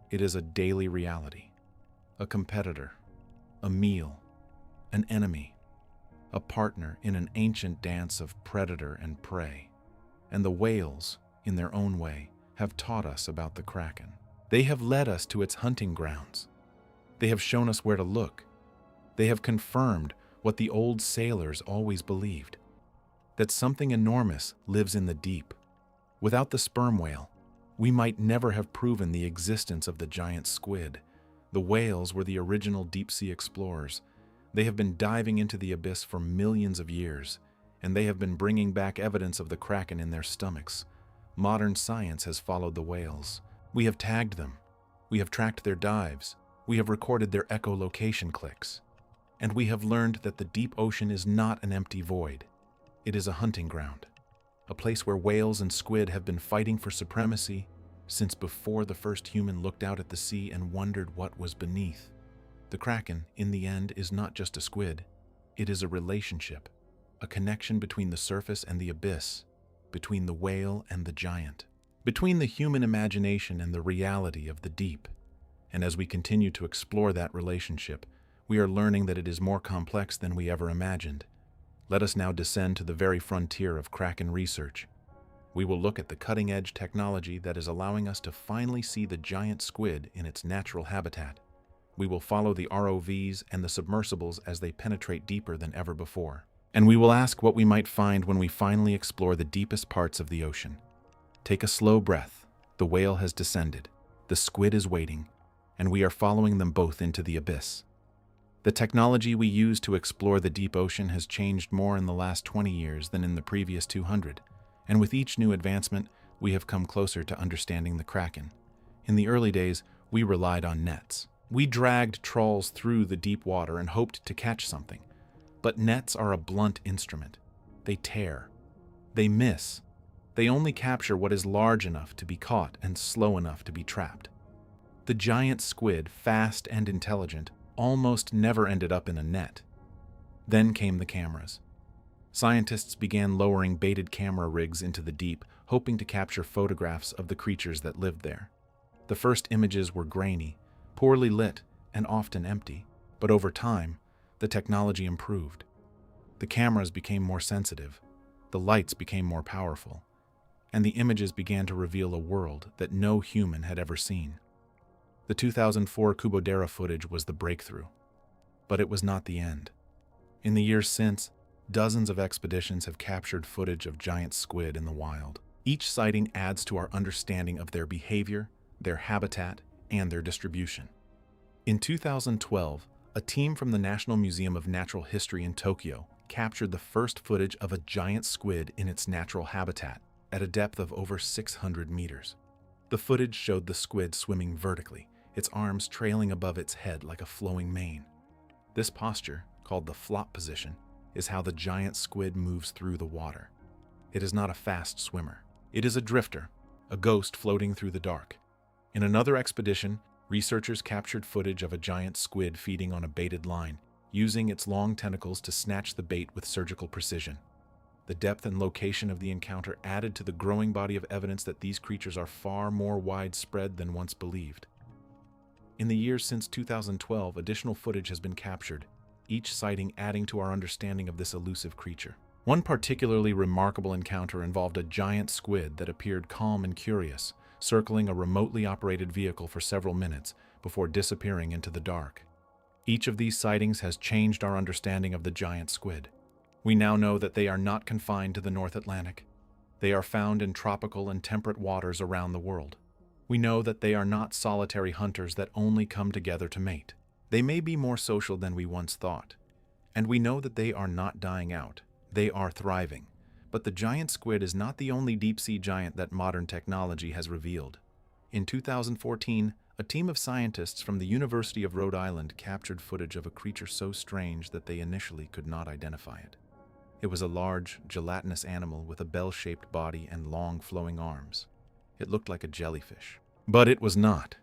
It is a daily reality, a competitor, a meal, an enemy, a partner in an ancient dance of predator and prey. And the whales, in their own way, have taught us about the Kraken. They have led us to its hunting grounds. They have shown us where to look. They have confirmed what the old sailors always believed, that something enormous lives in the deep. Without the sperm whale, we might never have proven the existence of the giant squid. The whales were the original deep-sea explorers. They have been diving into the abyss for millions of years, and they have been bringing back evidence of the Kraken in their stomachs. Modern science has followed the whales, We have tagged them. We have tracked their dives. We have recorded their echolocation clicks. And we have learned that the deep ocean is not an empty void. It is a hunting ground, a place where whales and squid have been fighting for supremacy since before the first human looked out at the sea and wondered what was beneath. The Kraken, in the end, is not just a squid. It is a relationship, a connection between the surface and the abyss, between the whale and the giant, between the human imagination and the reality of the deep. And as we continue to explore that relationship, we are learning that it is more complex than we ever imagined. Let us now descend to the very frontier of Kraken research. We will look at the cutting-edge technology that is allowing us to finally see the giant squid in its natural habitat. We will follow the ROVs and the submersibles as they penetrate deeper than ever before. And we will ask what we might find when we finally explore the deepest parts of the ocean. Take a slow breath. The whale has descended. The squid is waiting, and we are following them both into the abyss. The technology we use to explore the deep ocean has changed more in the last 20 years than in the previous 200, and with each new advancement, we have come closer to understanding the Kraken. In the early days, we relied on nets. We dragged trawls through the deep water and hoped to catch something. But nets are a blunt instrument. They tear. They miss. They only capture what is large enough to be caught and slow enough to be trapped. The giant squid, fast and intelligent, almost never ended up in a net. Then came the cameras. Scientists began lowering baited camera rigs into the deep, hoping to capture photographs of the creatures that lived there. The first images were grainy, poorly lit, and often empty, but over time, the technology improved. The cameras became more sensitive, the lights became more powerful, and the images began to reveal a world that no human had ever seen. The 2004 Kubodera footage was the breakthrough, but it was not the end. In the years since, dozens of expeditions have captured footage of giant squid in the wild. Each sighting adds to our understanding of their behavior, their habitat, and their distribution. In 2012, a team from the National Museum of Natural History in Tokyo captured the first footage of a giant squid in its natural habitat at a depth of over 600 meters. The footage showed the squid swimming vertically, its arms trailing above its head like a flowing mane. This posture, called the flop position, is how the giant squid moves through the water. It is not a fast swimmer. It is a drifter, a ghost floating through the dark. In another expedition, researchers captured footage of a giant squid feeding on a baited line, using its long tentacles to snatch the bait with surgical precision. The depth and location of the encounter added to the growing body of evidence that these creatures are far more widespread than once believed. In the years since 2012, additional footage has been captured, each sighting adding to our understanding of this elusive creature. One particularly remarkable encounter involved a giant squid that appeared calm and curious, circling a remotely operated vehicle for several minutes before disappearing into the dark. Each of these sightings has changed our understanding of the giant squid. We now know that they are not confined to the North Atlantic. They are found in tropical and temperate waters around the world. We know that they are not solitary hunters that only come together to mate. They may be more social than we once thought. And we know that they are not dying out. They are thriving. But the giant squid is not the only deep-sea giant that modern technology has revealed. In 2014, a team of scientists from the University of Rhode Island captured footage of a creature so strange that they initially could not identify it. It was a large, gelatinous animal with a bell-shaped body and long, flowing arms. It looked like a jellyfish. But it was not.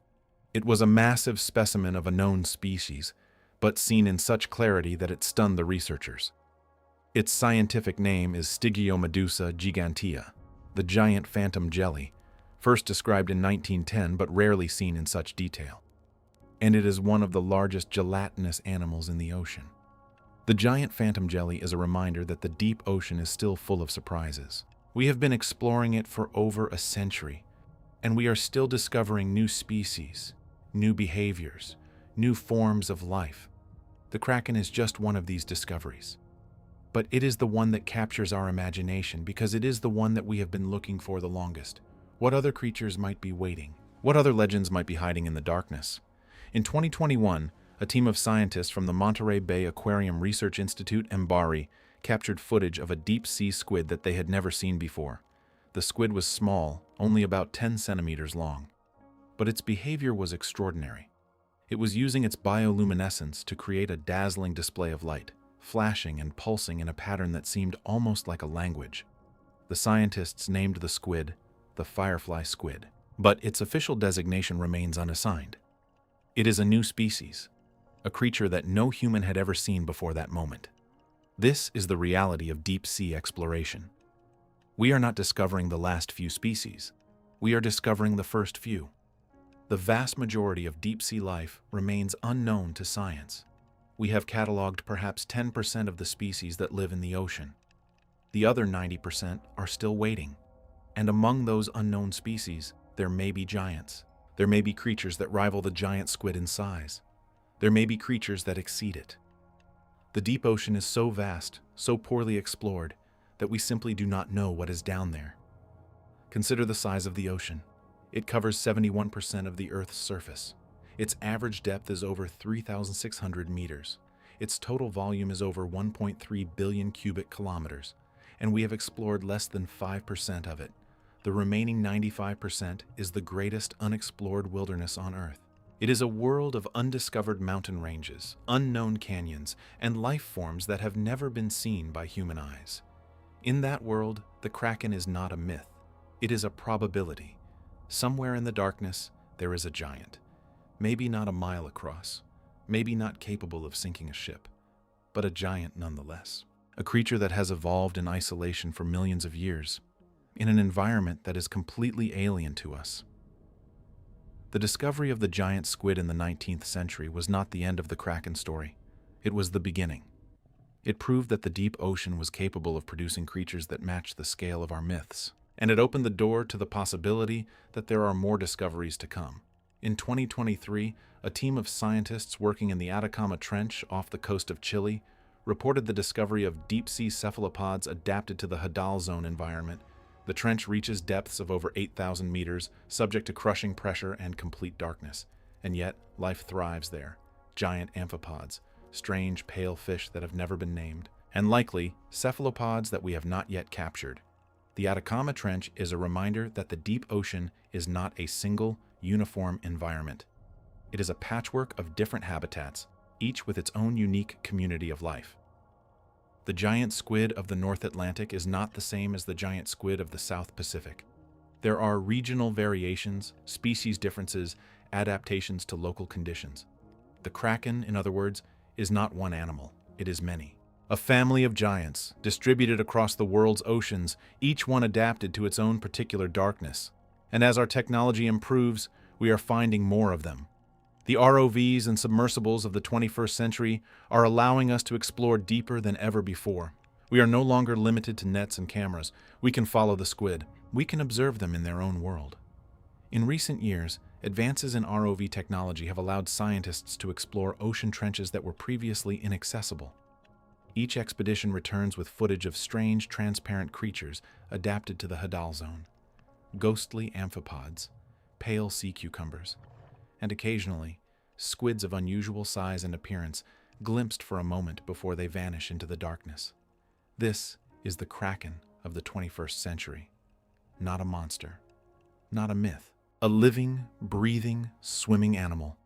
It was a massive specimen of a known species, but seen in such clarity that it stunned the researchers. Its scientific name is Stygiomedusa gigantea, the giant phantom jelly, first described in 1910 but rarely seen in such detail. And it is one of the largest gelatinous animals in the ocean. The giant phantom jelly is a reminder that the deep ocean is still full of surprises. We have been exploring it for over a century, and we are still discovering new species, new behaviors, new forms of life. The Kraken is just one of these discoveries. But it is the one that captures our imagination because it is the one that we have been looking for the longest. What other creatures might be waiting? What other legends might be hiding in the darkness? In 2021, a team of scientists from the Monterey Bay Aquarium Research Institute, MBARI, captured footage of a deep-sea squid that they had never seen before. The squid was small, only about 10 centimeters long. But its behavior was extraordinary. It was using its bioluminescence to create a dazzling display of light, flashing and pulsing in a pattern that seemed almost like a language. The scientists named the squid the firefly squid, but its official designation remains unassigned. It is a new species, a creature that no human had ever seen before that moment. This is the reality of deep-sea exploration. We are not discovering the last few species. We are discovering the first few. The vast majority of deep-sea life remains unknown to science. We have cataloged perhaps 10% of the species that live in the ocean. The other 90% are still waiting. And among those unknown species, there may be giants. There may be creatures that rival the giant squid in size. There may be creatures that exceed it. The deep ocean is so vast, so poorly explored, that we simply do not know what is down there. Consider the size of the ocean. It covers 71% of the Earth's surface. Its average depth is over 3,600 meters. Its total volume is over 1.3 billion cubic kilometers, and we have explored less than 5% of it. The remaining 95% is the greatest unexplored wilderness on Earth. It is a world of undiscovered mountain ranges, unknown canyons, and life forms that have never been seen by human eyes. In that world, the Kraken is not a myth. It is a probability. Somewhere in the darkness, there is a giant. Maybe not a mile across, maybe not capable of sinking a ship, but a giant nonetheless. A creature that has evolved in isolation for millions of years, in an environment that is completely alien to us. The discovery of the giant squid in the 19th century was not the end of the Kraken story. It was the beginning. It proved that the deep ocean was capable of producing creatures that matched the scale of our myths, and it opened the door to the possibility that there are more discoveries to come. In 2023, a team of scientists working in the Atacama Trench off the coast of Chile reported the discovery of deep-sea cephalopods adapted to the Hadal Zone environment. The trench reaches depths of over 8,000 meters, subject to crushing pressure and complete darkness. And yet, life thrives there. Giant amphipods, strange pale fish that have never been named, and likely cephalopods that we have not yet captured. The Atacama Trench is a reminder that the deep ocean is not a single, uniform environment. It is a patchwork of different habitats, each with its own unique community of life. The giant squid of the North Atlantic is not the same as the giant squid of the South Pacific. There are regional variations, species differences, adaptations to local conditions. The Kraken, in other words, is not one animal, it is many. A family of giants, distributed across the world's oceans, each one adapted to its own particular darkness. And as our technology improves, we are finding more of them. The ROVs and submersibles of the 21st century are allowing us to explore deeper than ever before. We are no longer limited to nets and cameras. We can follow the squid. We can observe them in their own world. In recent years, advances in ROV technology have allowed scientists to explore ocean trenches that were previously inaccessible. Each expedition returns with footage of strange, transparent creatures adapted to the Hadal Zone. Ghostly amphipods, pale sea cucumbers, and occasionally, squids of unusual size and appearance glimpsed for a moment before they vanish into the darkness. This is the Kraken of the 21st century. Not a monster, not a myth. A living, breathing, swimming animal.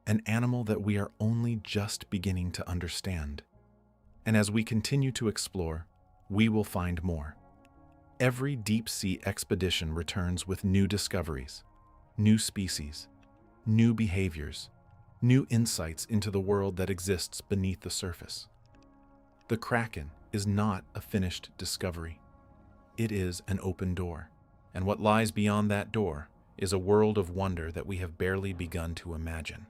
An animal that we are only just beginning to understand. And as we continue to explore, we will find more. Every deep-sea expedition returns with new discoveries, new species, new behaviors, new insights into the world that exists beneath the surface. The Kraken is not a finished discovery. It is an open door, and what lies beyond that door is a world of wonder that we have barely begun to imagine.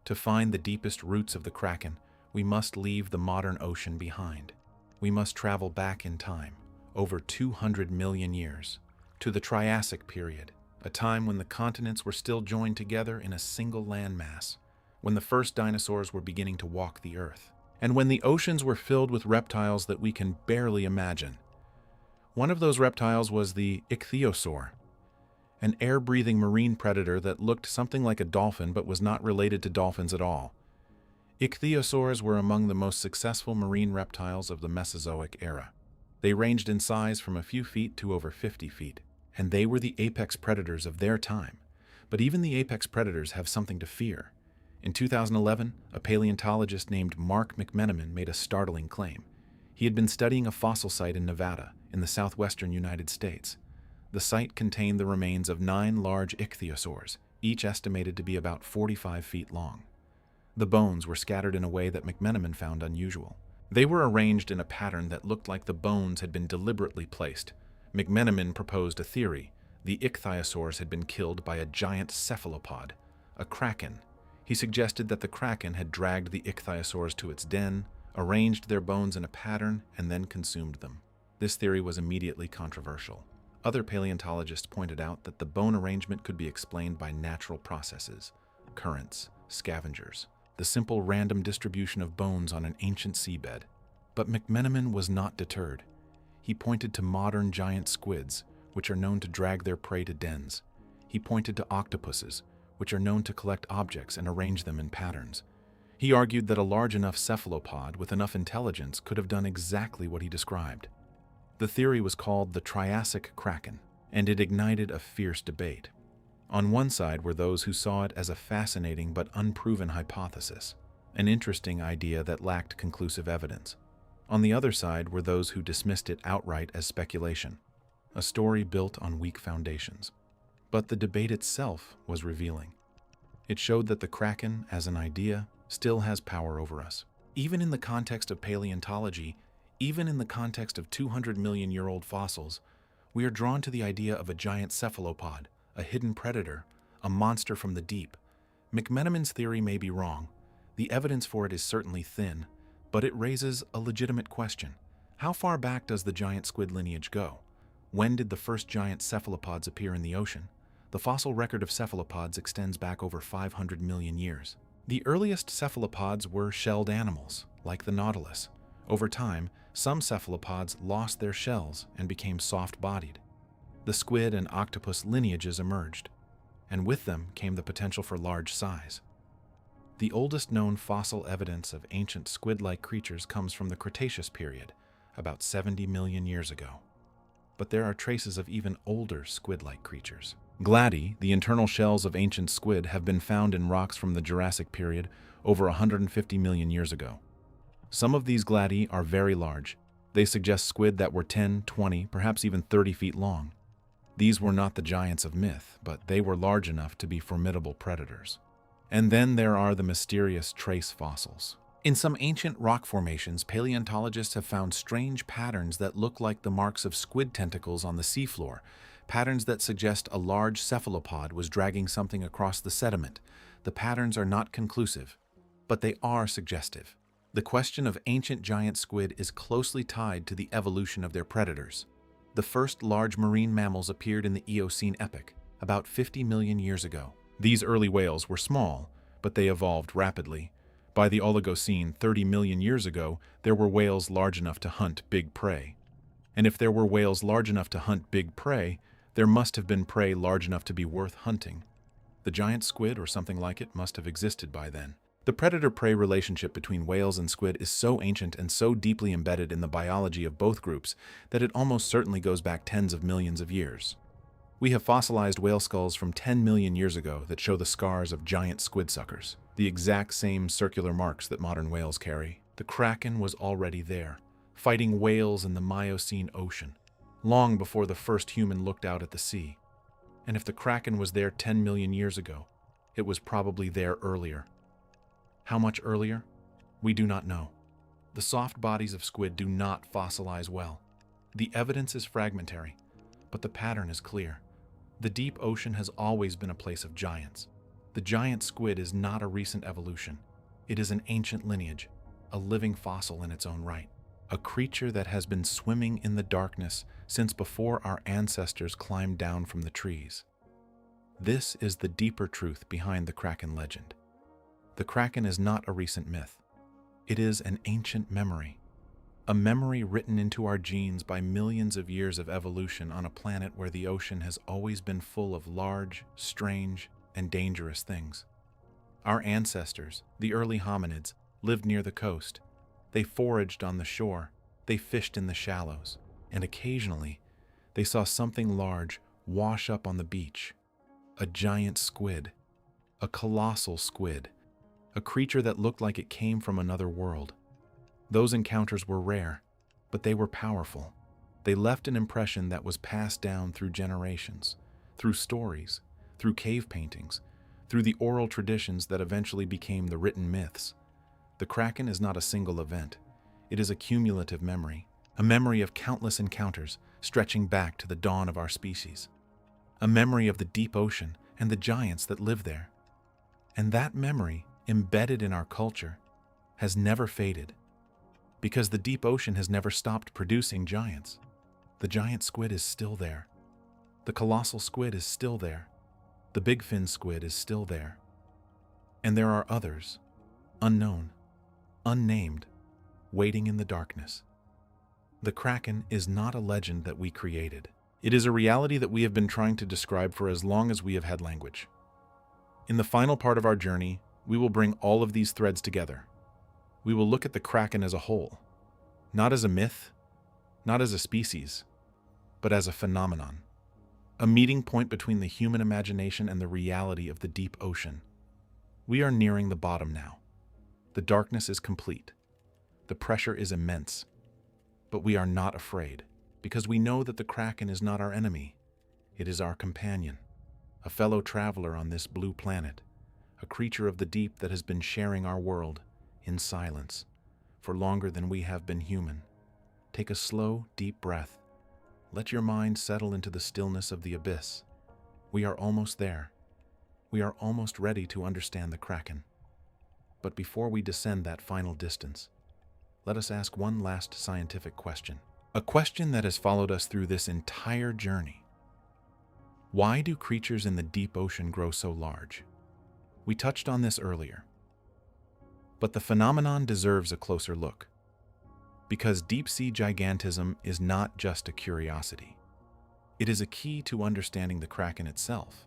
To find the deepest roots of the Kraken, we must leave the modern ocean behind. We must travel back in time, over 200 million years, to the Triassic period, a time when the continents were still joined together in a single landmass, when the first dinosaurs were beginning to walk the earth, and when the oceans were filled with reptiles that we can barely imagine. One of those reptiles was the ichthyosaur, an air-breathing marine predator that looked something like a dolphin but was not related to dolphins at all. Ichthyosaurs were among the most successful marine reptiles of the Mesozoic era. They ranged in size from a few feet to over 50 feet, and they were the apex predators of their time. But even the apex predators have something to fear. In 2011, a paleontologist named Mark McMenamin made a startling claim. He had been studying a fossil site in Nevada, in the southwestern United States. The site contained the remains of 9 large ichthyosaurs, each estimated to be about 45 feet long. The bones were scattered in a way that McMenamin found unusual. They were arranged in a pattern that looked like the bones had been deliberately placed. McMenamin proposed a theory. The ichthyosaurs had been killed by a giant cephalopod, a kraken. He suggested that the kraken had dragged the ichthyosaurs to its den, arranged their bones in a pattern, and then consumed them. This theory was immediately controversial. Other paleontologists pointed out that the bone arrangement could be explained by natural processes, currents, scavengers, the simple random distribution of bones on an ancient seabed. But McMenamin was not deterred. He pointed to modern giant squids, which are known to drag their prey to dens. He pointed to octopuses, which are known to collect objects and arrange them in patterns. He argued that a large enough cephalopod with enough intelligence could have done exactly what he described. The theory was called the Triassic Kraken, and it ignited a fierce debate. On one side were those who saw it as a fascinating but unproven hypothesis, an interesting idea that lacked conclusive evidence. On the other side were those who dismissed it outright as speculation, a story built on weak foundations. But the debate itself was revealing. It showed that the Kraken, as an idea, still has power over us. Even in the context of paleontology, even in the context of 200-million-year-old fossils, we are drawn to the idea of a giant cephalopod, a hidden predator, a monster from the deep. McMenamin's theory may be wrong. The evidence for it is certainly thin, but it raises a legitimate question. How far back does the giant squid lineage go? When did the first giant cephalopods appear in the ocean? The fossil record of cephalopods extends back over 500 million years. The earliest cephalopods were shelled animals, like the nautilus. Over time, some cephalopods lost their shells and became soft-bodied. The squid and octopus lineages emerged, and with them came the potential for large size. The oldest known fossil evidence of ancient squid-like creatures comes from the Cretaceous period, about 70 million years ago. But there are traces of even older squid-like creatures. Gladi, the internal shells of ancient squid, have been found in rocks from the Jurassic period over 150 million years ago. Some of these gladi are very large. They suggest squid that were 10, 20, perhaps even 30 feet long. These were not the giants of myth, but they were large enough to be formidable predators. And then there are the mysterious trace fossils. In some ancient rock formations, paleontologists have found strange patterns that look like the marks of squid tentacles on the seafloor, patterns that suggest a large cephalopod was dragging something across the sediment. The patterns are not conclusive, but they are suggestive. The question of ancient giant squid is closely tied to the evolution of their predators. The first large marine mammals appeared in the Eocene epoch, about 50 million years ago. These early whales were small, but they evolved rapidly. By the Oligocene 30 million years ago, there were whales large enough to hunt big prey. And if there were whales large enough to hunt big prey, there must have been prey large enough to be worth hunting. The giant squid, or something like it, must have existed by then. The predator-prey relationship between whales and squid is so ancient and so deeply embedded in the biology of both groups that it almost certainly goes back tens of millions of years. We have fossilized whale skulls from 10 million years ago that show the scars of giant squid suckers, the exact same circular marks that modern whales carry. The Kraken was already there, fighting whales in the Miocene ocean, long before the first human looked out at the sea. And if the Kraken was there 10 million years ago, it was probably there earlier. How much earlier? We do not know. The soft bodies of squid do not fossilize well. The evidence is fragmentary, but the pattern is clear. The deep ocean has always been a place of giants. The giant squid is not a recent evolution. It is an ancient lineage, a living fossil in its own right, a creature that has been swimming in the darkness since before our ancestors climbed down from the trees. This is the deeper truth behind the Kraken legend. The Kraken is not a recent myth. It is an ancient memory, a memory written into our genes by millions of years of evolution on a planet where the ocean has always been full of large, strange, and dangerous things. Our ancestors, the early hominids, lived near the coast. They foraged on the shore, they fished in the shallows, and occasionally they saw something large wash up on the beach. A giant squid. A colossal squid. A creature that looked like it came from another world. Those encounters were rare, but they were powerful. They left an impression that was passed down through generations, through stories, through cave paintings, through the oral traditions that eventually became the written myths. The Kraken is not a single event. It is a cumulative memory, a memory of countless encounters stretching back to the dawn of our species, a memory of the deep ocean and the giants that live there. And that memory, embedded in our culture, has never faded, because the deep ocean has never stopped producing giants. The giant squid is still there. The colossal squid is still there. The big fin squid is still there. And there are others, unknown, unnamed, waiting in the darkness. The Kraken is not a legend that we created. It is a reality that we have been trying to describe for as long as we have had language. In the final part of our journey, we will bring all of these threads together. We will look at the Kraken as a whole, not as a myth, not as a species, but as a phenomenon, a meeting point between the human imagination and the reality of the deep ocean. We are nearing the bottom now. The darkness is complete. The pressure is immense. But we are not afraid, because we know that the Kraken is not our enemy. It is our companion, a fellow traveler on this blue planet, a creature of the deep that has been sharing our world in silence for longer than we have been human. Take a slow, deep breath. Let your mind settle into the stillness of the abyss. We are almost there. We are almost ready to understand the Kraken. But before we descend that final distance, let us ask one last scientific question. A question that has followed us through this entire journey. Why do creatures in the deep ocean grow so large? We touched on this earlier. But the phenomenon deserves a closer look. Because deep-sea gigantism is not just a curiosity. It is a key to understanding the Kraken itself.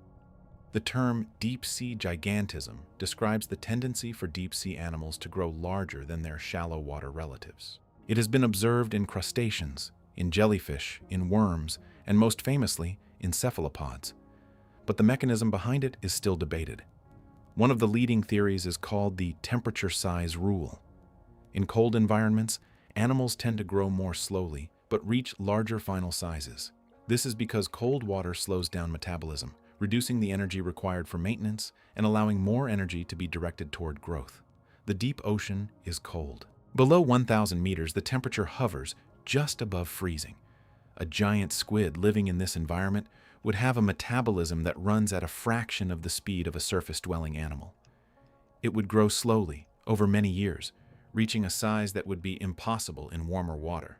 The term deep-sea gigantism describes the tendency for deep-sea animals to grow larger than their shallow water relatives. It has been observed in crustaceans, in jellyfish, in worms, and most famously, in cephalopods. But the mechanism behind it is still debated. One of the leading theories is called the temperature size rule. In cold environments, animals tend to grow more slowly, but reach larger final sizes. This is because cold water slows down metabolism, reducing the energy required for maintenance and allowing more energy to be directed toward growth. The deep ocean is cold. Below 1,000 meters, the temperature hovers just above freezing. A giant squid living in this environment would have a metabolism that runs at a fraction of the speed of a surface-dwelling animal. It would grow slowly, over many years, reaching a size that would be impossible in warmer water.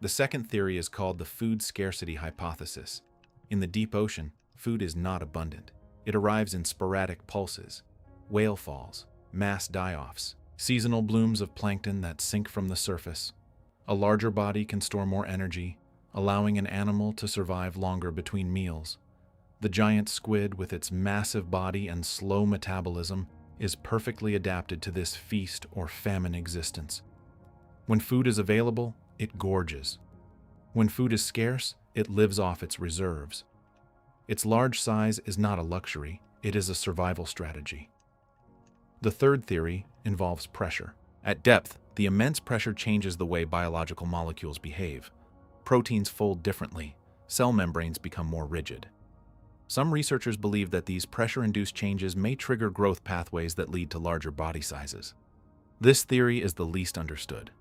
The second theory is called the food scarcity hypothesis. In the deep ocean, food is not abundant. It arrives in sporadic pulses, whale falls, mass die-offs, seasonal blooms of plankton that sink from the surface. A larger body can store more energy, allowing an animal to survive longer between meals. The giant squid, with its massive body and slow metabolism, is perfectly adapted to this feast or famine existence. When food is available, it gorges. When food is scarce, it lives off its reserves. Its large size is not a luxury, it is a survival strategy. The third theory involves pressure. At depth, the immense pressure changes the way biological molecules behave. Proteins fold differently, cell membranes become more rigid. Some researchers believe that these pressure-induced changes may trigger growth pathways that lead to larger body sizes. This theory is the least understood,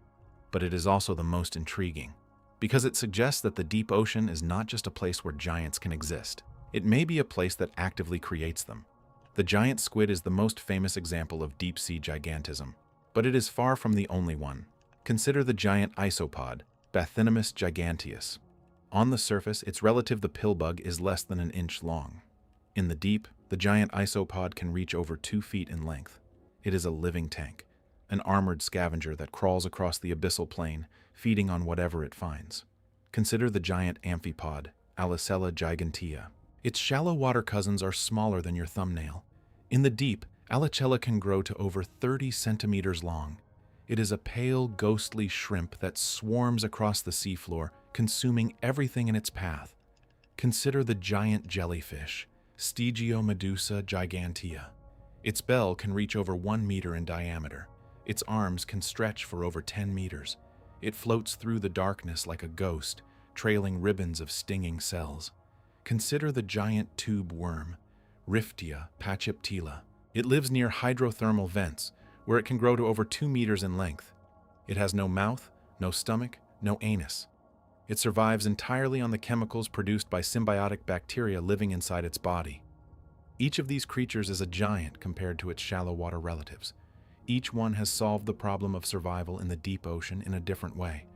but it is also the most intriguing, because it suggests that the deep ocean is not just a place where giants can exist. It may be a place that actively creates them. The giant squid is the most famous example of deep-sea gigantism, but it is far from the only one. Consider the giant isopod, Bathynomus giganteus. On the surface, its relative, the pillbug, is less than an inch long. In the deep, the giant isopod can reach over 2 feet in length. It is a living tank, an armored scavenger that crawls across the abyssal plain, feeding on whatever it finds. Consider the giant amphipod, Alicella gigantea. Its shallow water cousins are smaller than your thumbnail. In the deep, Alicella can grow to over 30 centimeters long. It is a pale, ghostly shrimp that swarms across the seafloor, consuming everything in its path. Consider the giant jellyfish, Stygiomedusa gigantea. Its bell can reach over 1 meter in diameter. Its arms can stretch for over 10 meters. It floats through the darkness like a ghost, trailing ribbons of stinging cells. Consider the giant tube worm, Riftia pachyptila. It lives near hydrothermal vents, where it can grow to over 2 meters in length. It has no mouth, no stomach, no anus. It survives entirely on the chemicals produced by symbiotic bacteria living inside its body. Each of these creatures is a giant compared to its shallow water relatives. Each one has solved the problem of survival in the deep ocean in a different way,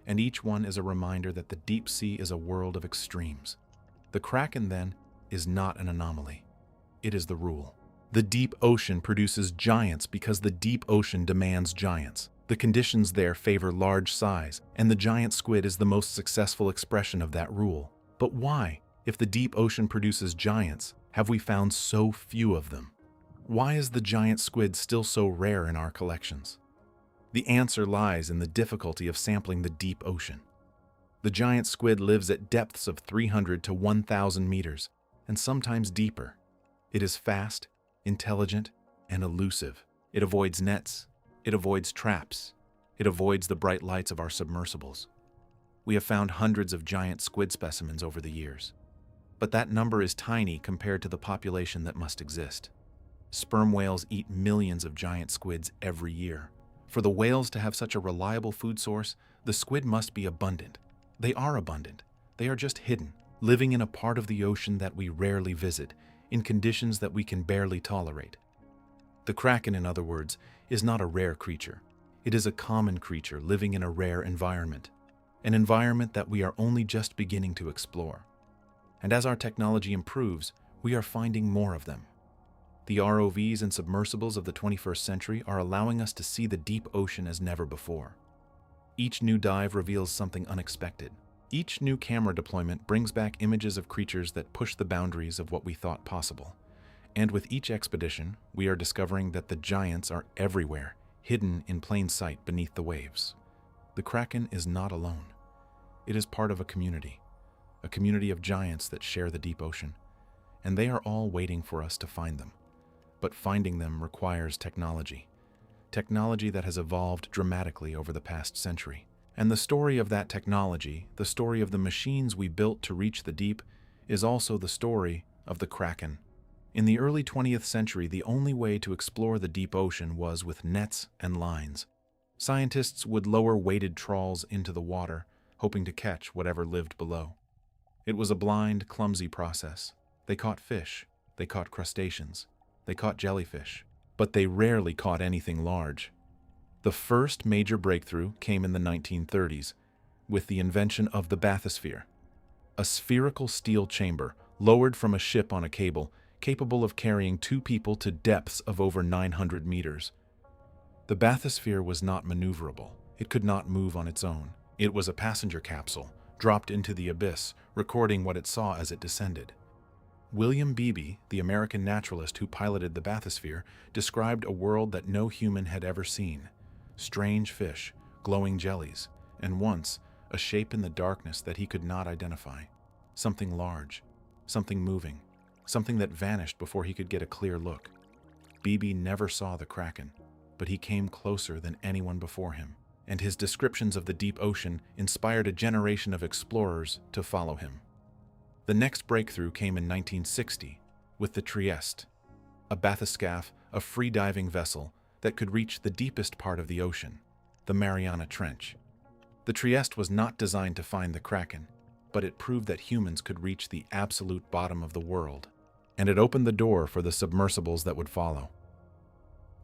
and each one is a reminder that the deep sea is a world of extremes. The Kraken, then, is not an anomaly. It is the rule. The deep ocean produces giants because the deep ocean demands giants. The conditions there favor large size, and the giant squid is the most successful expression of that rule. But why, if the deep ocean produces giants, have we found so few of them? Why is the giant squid still so rare in our collections? The answer lies in the difficulty of sampling the deep ocean. The giant squid lives at depths of 300 to 1,000 meters, and sometimes deeper. It is fast, intelligent, and elusive. It avoids nets. It avoids traps. It avoids the bright lights of our submersibles. We have found hundreds of giant squid specimens over the years. But that number is tiny compared to the population that must exist. Sperm whales eat millions of giant squids every year. For the whales to have such a reliable food source, the squid must be abundant. They are abundant. They are just hidden, living in a part of the ocean that we rarely visit, in conditions that we can barely tolerate. The Kraken, in other words, is not a rare creature. It is a common creature living in a rare environment, an environment that we are only just beginning to explore. And as our technology improves, we are finding more of them. The ROVs and submersibles of the 21st century are allowing us to see the deep ocean as never before. Each new dive reveals something unexpected. Each new camera deployment brings back images of creatures that push the boundaries of what we thought possible. And with each expedition, we are discovering that the giants are everywhere, hidden in plain sight beneath the waves. The Kraken is not alone. It is part of a community of giants that share the deep ocean, and they are all waiting for us to find them. But finding them requires technology that has evolved dramatically over the past century. And the story of that technology, the story of the machines we built to reach the deep, is also the story of the Kraken. In the early 20th century, the only way to explore the deep ocean was with nets and lines. Scientists would lower weighted trawls into the water, hoping to catch whatever lived below. It was a blind, clumsy process. They caught fish, they caught crustaceans, they caught jellyfish, but they rarely caught anything large. The first major breakthrough came in the 1930s, with the invention of the bathysphere, a spherical steel chamber lowered from a ship on a cable, capable of carrying 2 people to depths of over 900 meters. The bathysphere was not maneuverable. It could not move on its own. It was a passenger capsule, dropped into the abyss, recording what it saw as it descended. William Beebe, the American naturalist who piloted the bathysphere, described a world that no human had ever seen. Strange fish, glowing jellies, and once, a shape in the darkness that he could not identify. Something large, something moving, something that vanished before he could get a clear look. Beebe never saw the Kraken, but he came closer than anyone before him, and his descriptions of the deep ocean inspired a generation of explorers to follow him. The next breakthrough came in 1960 with the Trieste, a bathyscaphe, a free-diving vessel that could reach the deepest part of the ocean, the Mariana Trench. The Trieste was not designed to find the Kraken, but it proved that humans could reach the absolute bottom of the world, and it opened the door for the submersibles that would follow.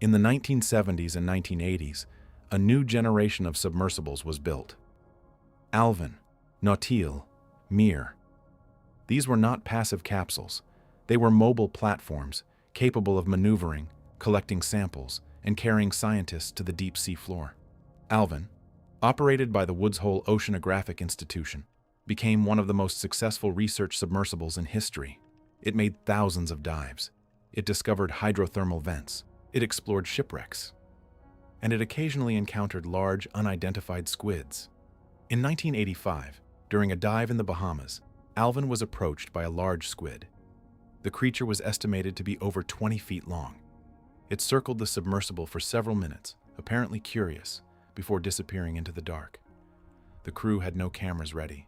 In the 1970s and 1980s, a new generation of submersibles was built. Alvin, Nautil, Mir. These were not passive capsules. They were mobile platforms capable of maneuvering, collecting samples, and carrying scientists to the deep sea floor. Alvin, operated by the Woods Hole Oceanographic Institution, became one of the most successful research submersibles in history. It made thousands of dives. It discovered hydrothermal vents. It explored shipwrecks. And it occasionally encountered large, unidentified squids. In 1985, during a dive in the Bahamas, Alvin was approached by a large squid. The creature was estimated to be over 20 feet long. It circled the submersible for several minutes, apparently curious, before disappearing into the dark. The crew had no cameras ready.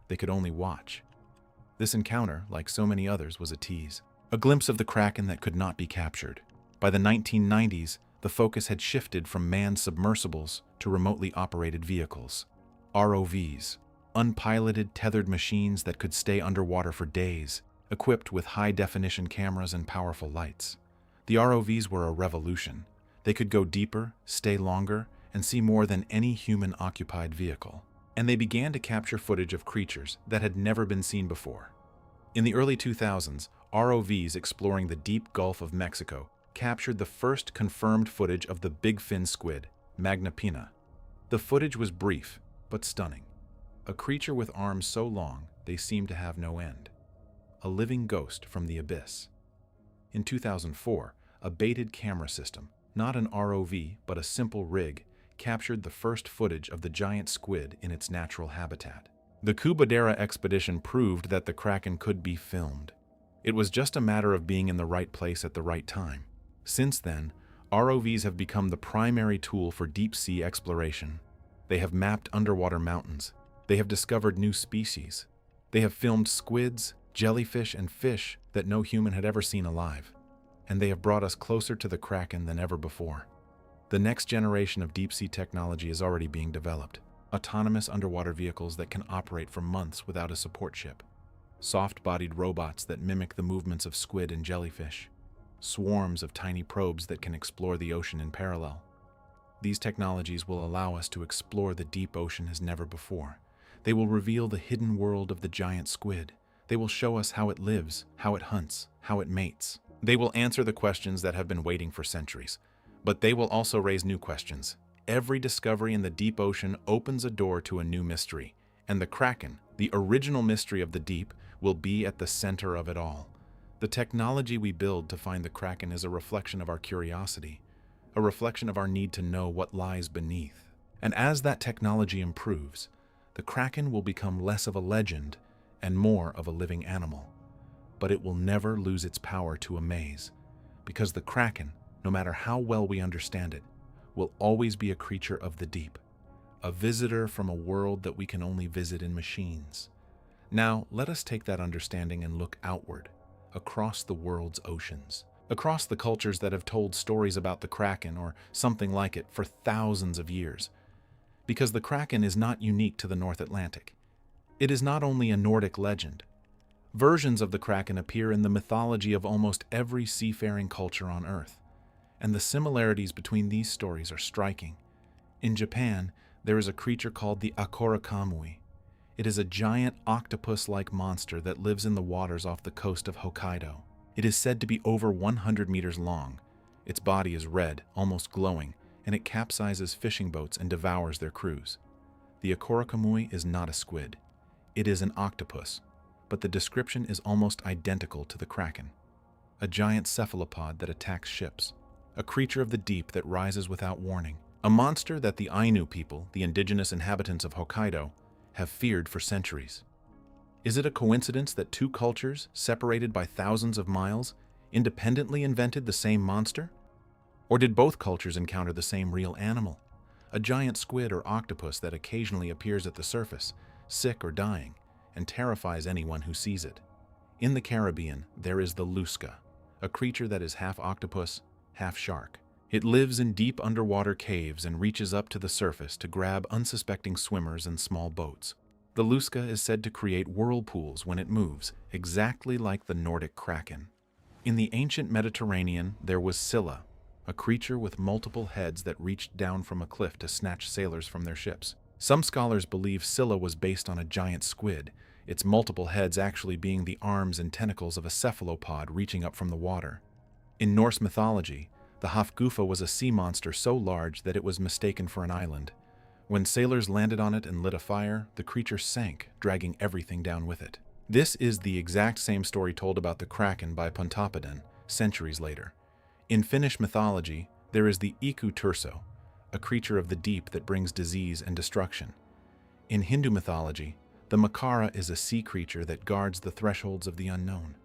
They could only watch. This encounter, like so many others, was a tease. A glimpse of the Kraken that could not be captured. By the 1990s, the focus had shifted from manned submersibles to remotely operated vehicles. ROVs, unpiloted tethered machines that could stay underwater for days, equipped with high-definition cameras and powerful lights. The ROVs were a revolution. They could go deeper, stay longer, and see more than any human-occupied vehicle. And they began to capture footage of creatures that had never been seen before. In the early 2000s, ROVs exploring the deep Gulf of Mexico captured the first confirmed footage of the big fin squid, Magna Pina. The footage was brief, but stunning. A creature with arms so long they seemed to have no end. A living ghost from the abyss. In 2004, a baited camera system, not an ROV but a simple rig, captured the first footage of the giant squid in its natural habitat. The Kubadera expedition proved that the Kraken could be filmed. It was just a matter of being in the right place at the right time. Since then, ROVs have become the primary tool for deep-sea exploration. They have mapped underwater mountains. They have discovered new species. They have filmed squids, jellyfish, and fish that no human had ever seen alive. And they have brought us closer to the Kraken than ever before. The next generation of deep-sea technology is already being developed. Autonomous underwater vehicles that can operate for months without a support ship. Soft-bodied robots that mimic the movements of squid and jellyfish. Swarms of tiny probes that can explore the ocean in parallel. These technologies will allow us to explore the deep ocean as never before. They will reveal the hidden world of the giant squid. They will show us how it lives, how it hunts, how it mates. They will answer the questions that have been waiting for centuries. But they will also raise new questions. Every discovery in the deep ocean opens a door to a new mystery, and the Kraken, the original mystery of the deep, will be at the center of it all. The technology we build to find the Kraken is a reflection of our curiosity, a reflection of our need to know what lies beneath. And as that technology improves, the Kraken will become less of a legend and more of a living animal. But it will never lose its power to amaze, because the Kraken, no matter how well we understand it, will always be a creature of the deep, a visitor from a world that we can only visit in machines. Now, let us take that understanding and look outward, across the world's oceans, across the cultures that have told stories about the Kraken or something like it for thousands of years. Because the Kraken is not unique to the North Atlantic. It is not only a Nordic legend. Versions of the Kraken appear in the mythology of almost every seafaring culture on Earth. And the similarities between these stories are striking. In Japan, there is a creature called the Akora. It is a giant octopus-like monster that lives in the waters off the coast of Hokkaido. It is said to be over 100 meters long. Its body is red, almost glowing, and it capsizes fishing boats and devours their crews. The Akora is not a squid. It is an octopus, but the description is almost identical to the Kraken. A giant cephalopod that attacks ships. A creature of the deep that rises without warning. A monster that the Ainu people, the indigenous inhabitants of Hokkaido, have feared for centuries. Is it a coincidence that two cultures, separated by thousands of miles, independently invented the same monster? Or did both cultures encounter the same real animal? A giant squid or octopus that occasionally appears at the surface, sick or dying, and terrifies anyone who sees it. In the Caribbean, there is the lusca, a creature that is half octopus, half shark. It lives in deep underwater caves and reaches up to the surface to grab unsuspecting swimmers and small boats. The lusca is said to create whirlpools when it moves, exactly like the Nordic Kraken. In the ancient Mediterranean, there was Scylla, a creature with multiple heads that reached down from a cliff to snatch sailors from their ships. Some scholars believe Scylla was based on a giant squid, its multiple heads actually being the arms and tentacles of a cephalopod reaching up from the water. In Norse mythology, the Hafgufa was a sea monster so large that it was mistaken for an island. When sailors landed on it and lit a fire, the creature sank, dragging everything down with it. This is the exact same story told about the Kraken by Pontoppidan, centuries later. In Finnish mythology, there is the Iku Turso, a creature of the deep that brings disease and destruction. In Hindu mythology, the Makara is a sea creature that guards the thresholds of the unknown.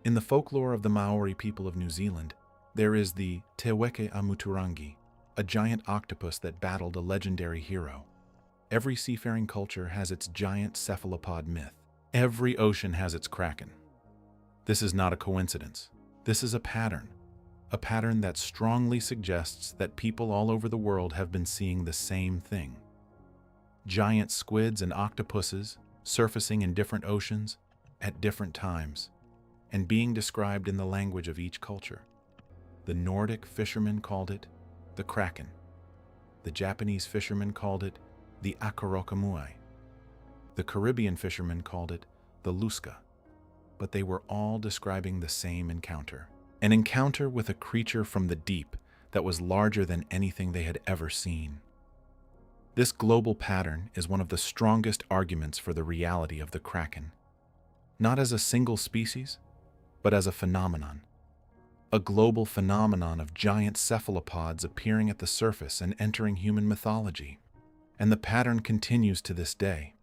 In the folklore of the Maori people of New Zealand, there is the Te Weke a Muturangi, a giant octopus that battled a legendary hero. Every seafaring culture has its giant cephalopod myth. Every ocean has its kraken. This is not a coincidence. This is a pattern that strongly suggests that people all over the world have been seeing the same thing. Giant squids and octopuses surfacing in different oceans at different times and being described in the language of each culture. The Nordic fishermen called it the Kraken. The Japanese fishermen called it the Akorokamuai. The Caribbean fishermen called it the Luska. But they were all describing the same encounter. An encounter with a creature from the deep that was larger than anything they had ever seen. This global pattern is one of the strongest arguments for the reality of the Kraken. Not as a single species, but as a phenomenon. A global phenomenon of giant cephalopods appearing at the surface and entering human mythology. And the pattern continues to this day.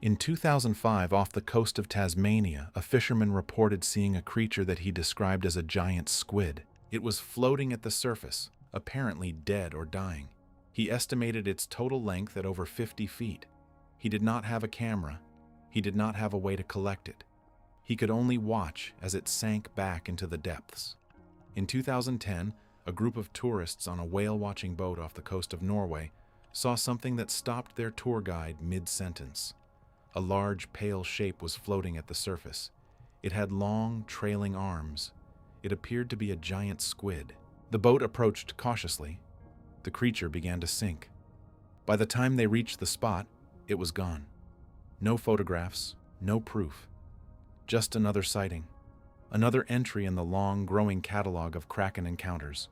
In 2005, off the coast of Tasmania, a fisherman reported seeing a creature that he described as a giant squid. It was floating at the surface, apparently dead or dying. He estimated its total length at over 50 feet. He did not have a camera. He did not have a way to collect it. He could only watch as it sank back into the depths. In 2010, a group of tourists on a whale-watching boat off the coast of Norway saw something that stopped their tour guide mid-sentence. A large, pale shape was floating at the surface. It had long, trailing arms. It appeared to be a giant squid. The boat approached cautiously. The creature began to sink. By the time they reached the spot, it was gone. No photographs, no proof. Just another sighting. Another entry in the long, growing catalog of Kraken encounters.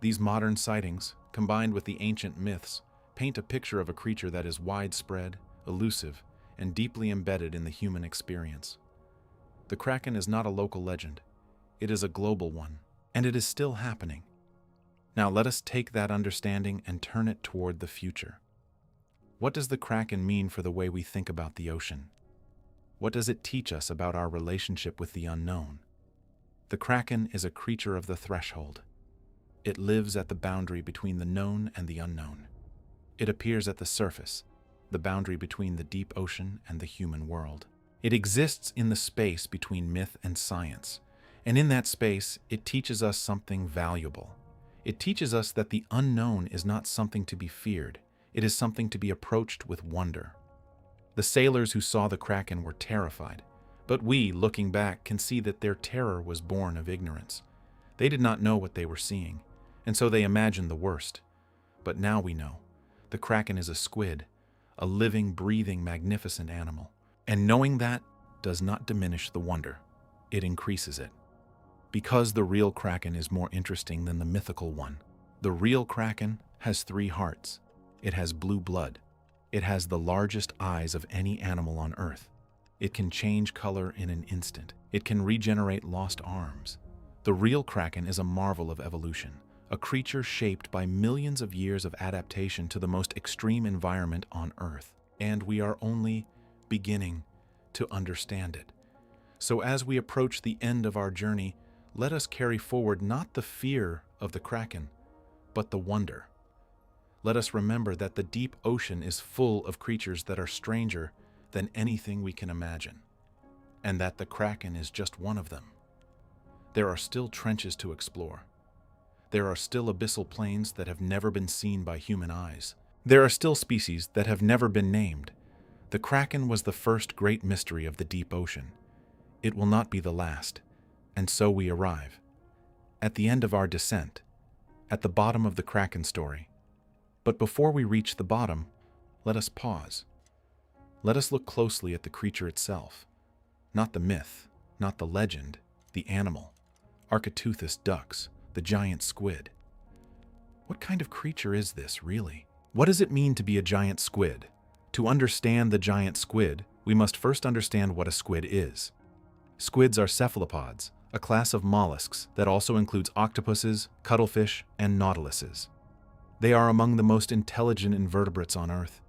These modern sightings, combined with the ancient myths, paint a picture of a creature that is widespread, elusive, and deeply embedded in the human experience. The Kraken is not a local legend. It is a global one, and it is still happening. Now let us take that understanding and turn it toward the future. What does the Kraken mean for the way we think about the ocean? What does it teach us about our relationship with the unknown? The Kraken is a creature of the threshold. It lives at the boundary between the known and the unknown. It appears at the surface, the boundary between the deep ocean and the human world. It exists in the space between myth and science, and in that space, it teaches us something valuable. It teaches us that the unknown is not something to be feared. It is something to be approached with wonder. The sailors who saw the Kraken were terrified, but we, looking back, can see that their terror was born of ignorance. They did not know what they were seeing, and so they imagined the worst. But now we know. The Kraken is a squid, a living, breathing, magnificent animal. And knowing that does not diminish the wonder. It increases it. Because the real Kraken is more interesting than the mythical one. The real Kraken has 3 hearts. It has blue blood. It has the largest eyes of any animal on Earth. It can change color in an instant. It can regenerate lost arms. The real Kraken is a marvel of evolution, a creature shaped by millions of years of adaptation to the most extreme environment on Earth. And we are only beginning to understand it. So as we approach the end of our journey, let us carry forward not the fear of the Kraken, but the wonder. Let us remember that the deep ocean is full of creatures that are stranger than anything we can imagine, and that the Kraken is just one of them. There are still trenches to explore. There are still abyssal plains that have never been seen by human eyes. There are still species that have never been named. The Kraken was the first great mystery of the deep ocean. It will not be the last, and so we arrive. At the end of our descent, at the bottom of the Kraken story. But before we reach the bottom, let us pause. Let us look closely at the creature itself. Not the myth, not the legend, the animal. Architeuthis ducks, the giant squid. What kind of creature is this, really? What does it mean to be a giant squid? To understand the giant squid, we must first understand what a squid is. Squids are cephalopods, a class of mollusks that also includes octopuses, cuttlefish, and nautiluses. They are among the most intelligent invertebrates on Earth.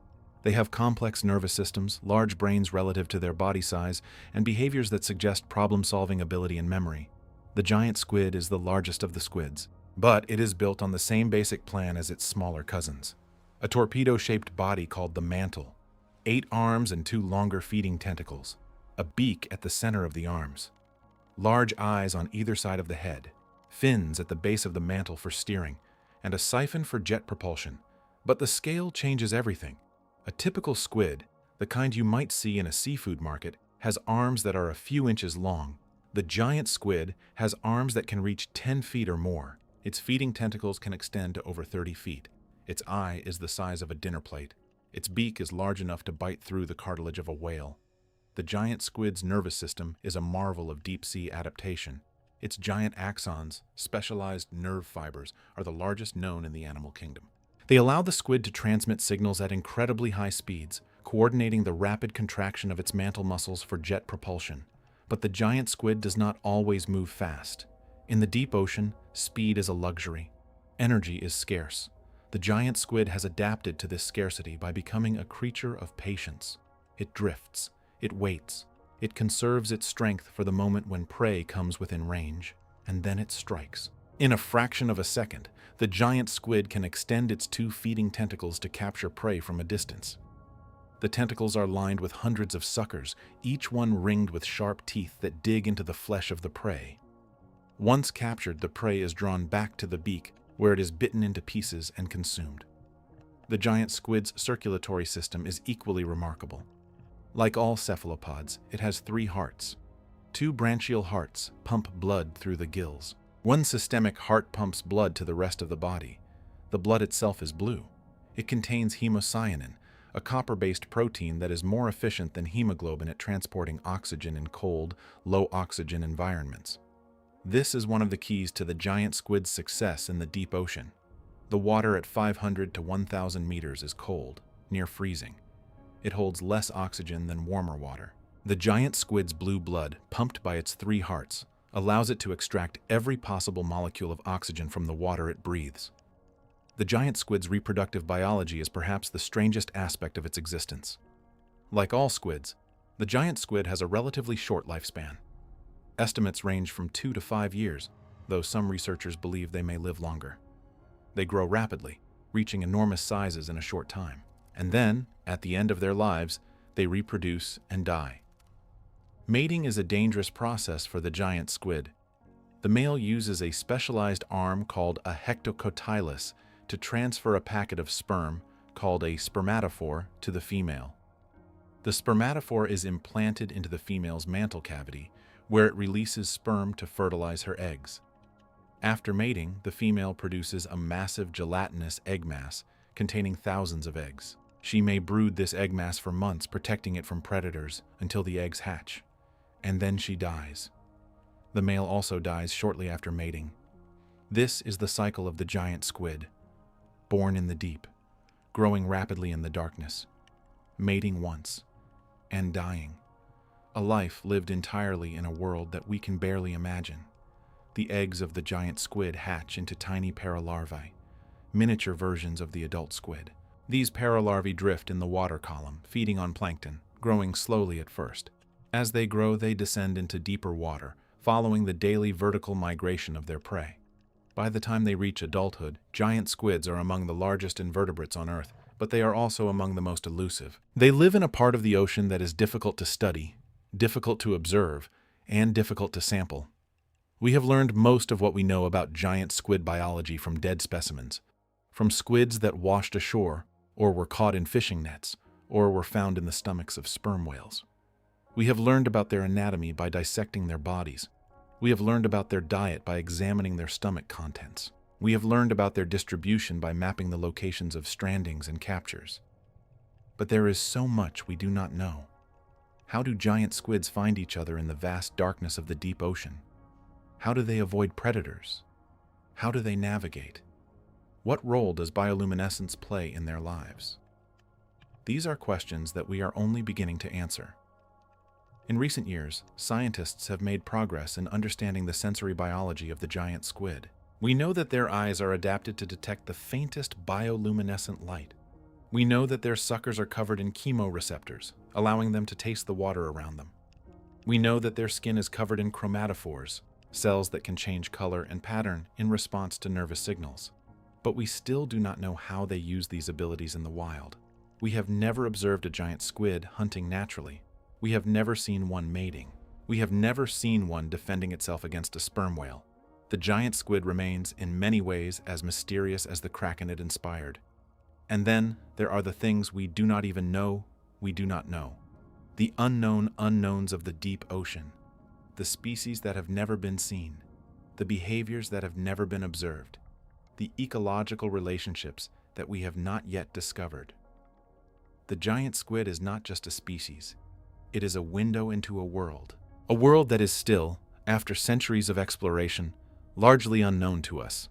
They have complex nervous systems, large brains relative to their body size, and behaviors that suggest problem-solving ability and memory. The giant squid is the largest of the squids, but it is built on the same basic plan as its smaller cousins. A torpedo-shaped body called the mantle, 8 arms and 2 longer feeding tentacles, a beak at the center of the arms, large eyes on either side of the head, fins at the base of the mantle for steering, and a siphon for jet propulsion. But the scale changes everything. A typical squid, the kind you might see in a seafood market, has arms that are a few inches long. The giant squid has arms that can reach 10 feet or more. Its feeding tentacles can extend to over 30 feet. Its eye is the size of a dinner plate. Its beak is large enough to bite through the cartilage of a whale. The giant squid's nervous system is a marvel of deep-sea adaptation. Its giant axons, specialized nerve fibers, are the largest known in the animal kingdom. They allow the squid to transmit signals at incredibly high speeds, coordinating the rapid contraction of its mantle muscles for jet propulsion. But the giant squid does not always move fast. In the deep ocean, speed is a luxury. Energy is scarce. The giant squid has adapted to this scarcity by becoming a creature of patience. It drifts. It waits. It conserves its strength for the moment when prey comes within range, and then it strikes. In a fraction of a second, the giant squid can extend its 2 feeding tentacles to capture prey from a distance. The tentacles are lined with hundreds of suckers, each one ringed with sharp teeth that dig into the flesh of the prey. Once captured, the prey is drawn back to the beak, where it is bitten into pieces and consumed. The giant squid's circulatory system is equally remarkable. Like all cephalopods, it has 3 hearts. 2 branchial hearts pump blood through the gills. One systemic heart pumps blood to the rest of the body. The blood itself is blue. It contains hemocyanin, a copper-based protein that is more efficient than hemoglobin at transporting oxygen in cold, low-oxygen environments. This is one of the keys to the giant squid's success in the deep ocean. The water at 500 to 1,000 meters is cold, near freezing. It holds less oxygen than warmer water. The giant squid's blue blood, pumped by its 3 hearts, allows it to extract every possible molecule of oxygen from the water it breathes. The giant squid's reproductive biology is perhaps the strangest aspect of its existence. Like all squids, the giant squid has a relatively short lifespan. Estimates range from 2 to 5 years, though some researchers believe they may live longer. They grow rapidly, reaching enormous sizes in a short time, and then, at the end of their lives, they reproduce and die. Mating is a dangerous process for the giant squid. The male uses a specialized arm called a hectocotylus to transfer a packet of sperm, called a spermatophore, to the female. The spermatophore is implanted into the female's mantle cavity, where it releases sperm to fertilize her eggs. After mating, the female produces a massive gelatinous egg mass containing thousands of eggs. She may brood this egg mass for months, protecting it from predators until the eggs hatch. And then she dies. The male also dies shortly after mating. This is the cycle of the giant squid. Born in the deep, growing rapidly in the darkness, mating once, and dying. A life lived entirely in a world that we can barely imagine. The eggs of the giant squid hatch into tiny paralarvae, miniature versions of the adult squid. These paralarvae drift in the water column, feeding on plankton, growing slowly at first. As they grow, they descend into deeper water, following the daily vertical migration of their prey. By the time they reach adulthood, giant squids are among the largest invertebrates on Earth, but they are also among the most elusive. They live in a part of the ocean that is difficult to study, difficult to observe, and difficult to sample. We have learned most of what we know about giant squid biology from dead specimens, from squids that washed ashore, or were caught in fishing nets, or were found in the stomachs of sperm whales. We have learned about their anatomy by dissecting their bodies. We have learned about their diet by examining their stomach contents. We have learned about their distribution by mapping the locations of strandings and captures. But there is so much we do not know. How do giant squids find each other in the vast darkness of the deep ocean? How do they avoid predators? How do they navigate? What role does bioluminescence play in their lives? These are questions that we are only beginning to answer. In recent years, scientists have made progress in understanding the sensory biology of the giant squid. We know that their eyes are adapted to detect the faintest bioluminescent light. We know that their suckers are covered in chemoreceptors, allowing them to taste the water around them. We know that their skin is covered in chromatophores, cells that can change color and pattern in response to nervous signals. But we still do not know how they use these abilities in the wild. We have never observed a giant squid hunting naturally. We have never seen one mating. We have never seen one defending itself against a sperm whale. The giant squid remains, in many ways, as mysterious as the Kraken it inspired. And then there are the things we do not even know we do not know. The unknown unknowns of the deep ocean. The species that have never been seen. The behaviors that have never been observed. The ecological relationships that we have not yet discovered. The giant squid is not just a species. It is a window into a world that is still, after centuries of exploration, largely unknown to us.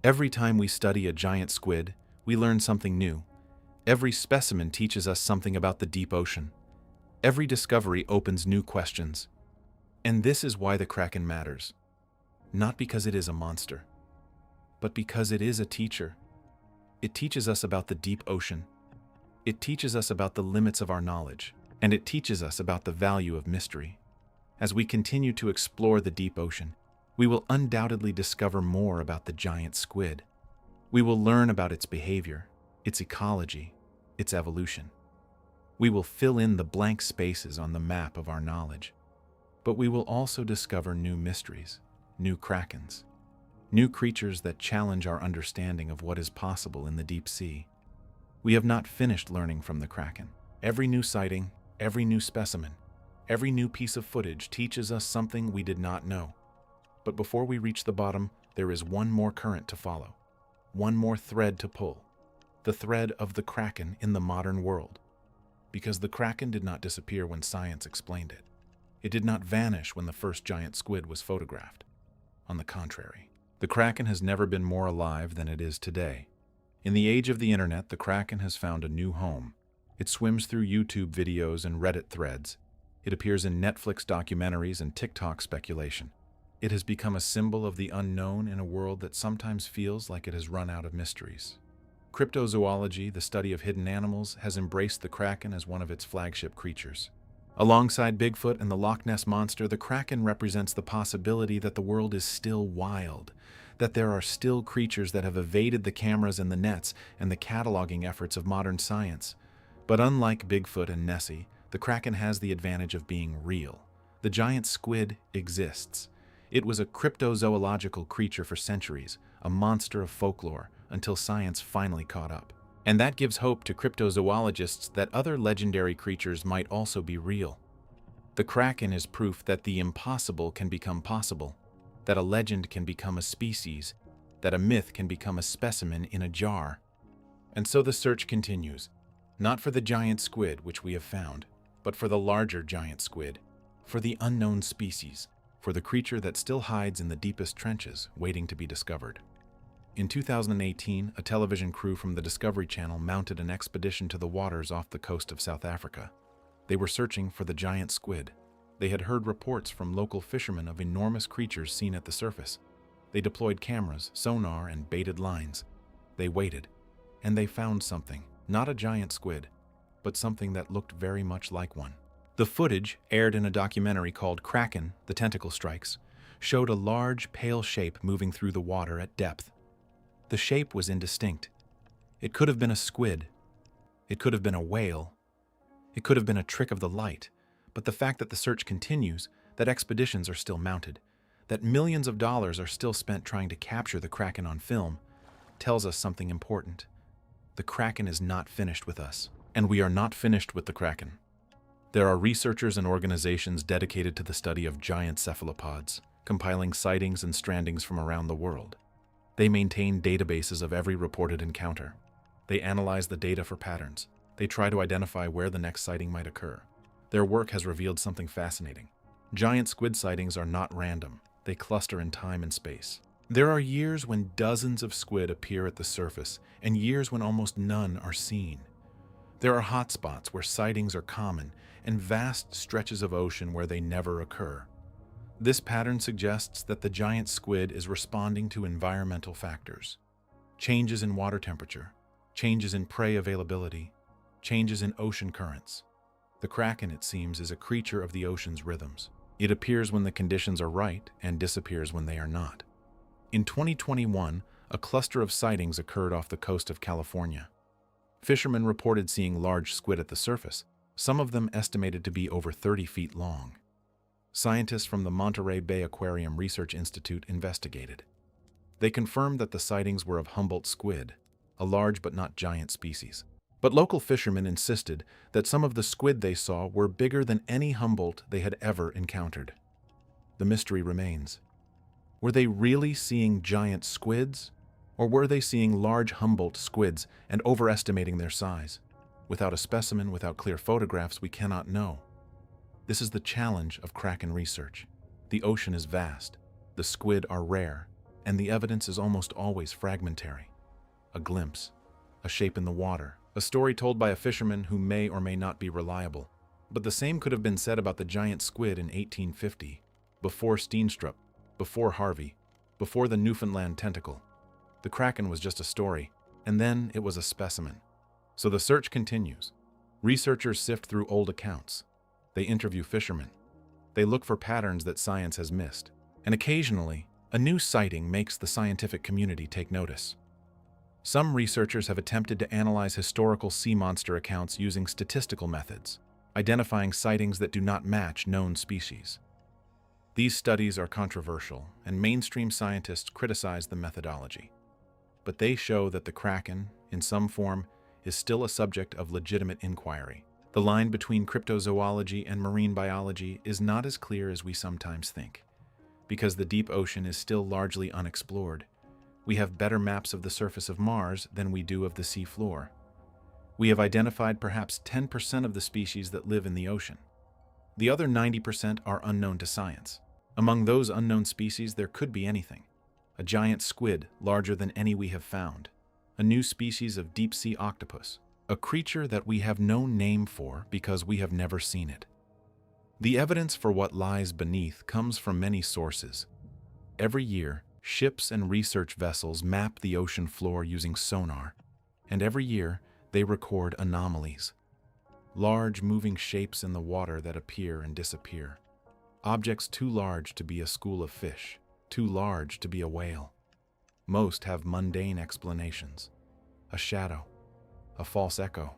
Every time we study a giant squid, we learn something new. Every specimen teaches us something about the deep ocean. Every discovery opens new questions. And this is why the Kraken matters. Not because it is a monster, but because it is a teacher. It teaches us about the deep ocean. It teaches us about the limits of our knowledge, and it teaches us about the value of mystery. As we continue to explore the deep ocean, we will undoubtedly discover more about the giant squid. We will learn about its behavior, its ecology, its evolution. We will fill in the blank spaces on the map of our knowledge. But we will also discover new mysteries, new krakens, new creatures that challenge our understanding of what is possible in the deep sea. We have not finished learning from the Kraken. Every new sighting, every new specimen, every new piece of footage teaches us something we did not know. But before we reach the bottom, there is one more current to follow, one more thread to pull, the thread of the Kraken in the modern world. Because the Kraken did not disappear when science explained it. It did not vanish when the first giant squid was photographed. On the contrary, the Kraken has never been more alive than it is today. In the age of the internet, the Kraken has found a new home. It swims through YouTube videos and Reddit threads. It appears in Netflix documentaries and TikTok speculation. It has become a symbol of the unknown in a world that sometimes feels like it has run out of mysteries. Cryptozoology, the study of hidden animals, has embraced the Kraken as one of its flagship creatures. Alongside Bigfoot and the Loch Ness Monster, the Kraken represents the possibility that the world is still wild, that there are still creatures that have evaded the cameras and the nets and the cataloging efforts of modern science. But unlike Bigfoot and Nessie, the Kraken has the advantage of being real. The giant squid exists. It was a cryptozoological creature for centuries, a monster of folklore, until science finally caught up. And that gives hope to cryptozoologists that other legendary creatures might also be real. The Kraken is proof that the impossible can become possible, that a legend can become a species, that a myth can become a specimen in a jar. And so the search continues, not for the giant squid which we have found, but for the larger giant squid, for the unknown species, for the creature that still hides in the deepest trenches, waiting to be discovered. In 2018, a television crew from the Discovery Channel mounted an expedition to the waters off the coast of South Africa. They were searching for the giant squid. They had heard reports from local fishermen of enormous creatures seen at the surface. They deployed cameras, sonar, and baited lines. They waited, and they found something, not a giant squid, but something that looked very much like one. The footage, aired in a documentary called Kraken, The Tentacle Strikes, showed a large, pale shape moving through the water at depth. The shape was indistinct. It could have been a squid. It could have been a whale. It could have been a trick of the light. But the fact that the search continues, that expeditions are still mounted, that millions of dollars are still spent trying to capture the Kraken on film, tells us something important. The Kraken is not finished with us, and we are not finished with the Kraken. There are researchers and organizations dedicated to the study of giant cephalopods, compiling sightings and strandings from around the world. They maintain databases of every reported encounter. They analyze the data for patterns. They try to identify where the next sighting might occur. Their work has revealed something fascinating. Giant squid sightings are not random. They cluster in time and space. There are years when dozens of squid appear at the surface, and years when almost none are seen. There are hotspots where sightings are common, and vast stretches of ocean where they never occur. This pattern suggests that the giant squid is responding to environmental factors. Changes in water temperature, changes in prey availability, changes in ocean currents. The Kraken, it seems, is a creature of the ocean's rhythms. It appears when the conditions are right and disappears when they are not. In 2021, a cluster of sightings occurred off the coast of California. Fishermen reported seeing large squid at the surface, some of them estimated to be over 30 feet long. Scientists from the Monterey Bay Aquarium Research Institute investigated. They confirmed that the sightings were of Humboldt squid, a large but not giant species. But local fishermen insisted that some of the squid they saw were bigger than any Humboldt they had ever encountered. The mystery remains. Were they really seeing giant squids? Or were they seeing large Humboldt squids and overestimating their size? Without a specimen, without clear photographs, we cannot know. This is the challenge of Kraken research. The ocean is vast, the squid are rare, and the evidence is almost always fragmentary. A glimpse, a shape in the water, a story told by a fisherman who may or may not be reliable. But the same could have been said about the giant squid in 1850, before Steenstrup, before Harvey, before the Newfoundland tentacle. The Kraken was just a story, and then it was a specimen. So the search continues. Researchers sift through old accounts. They interview fishermen. They look for patterns that science has missed. And occasionally, a new sighting makes the scientific community take notice. Some researchers have attempted to analyze historical sea monster accounts using statistical methods, identifying sightings that do not match known species. These studies are controversial, and mainstream scientists criticize the methodology. But they show that the Kraken, in some form, is still a subject of legitimate inquiry. The line between cryptozoology and marine biology is not as clear as we sometimes think. Because the deep ocean is still largely unexplored, we have better maps of the surface of Mars than we do of the sea floor. We have identified perhaps 10% of the species that live in the ocean. The other 90% are unknown to science. Among those unknown species, there could be anything. A giant squid larger than any we have found. A new species of deep-sea octopus. A creature that we have no name for because we have never seen it. The evidence for what lies beneath comes from many sources. Every year, ships and research vessels map the ocean floor using sonar, and every year they record anomalies. Large moving shapes in the water that appear and disappear. Objects too large to be a school of fish, too large to be a whale. Most have mundane explanations. A shadow, a false echo,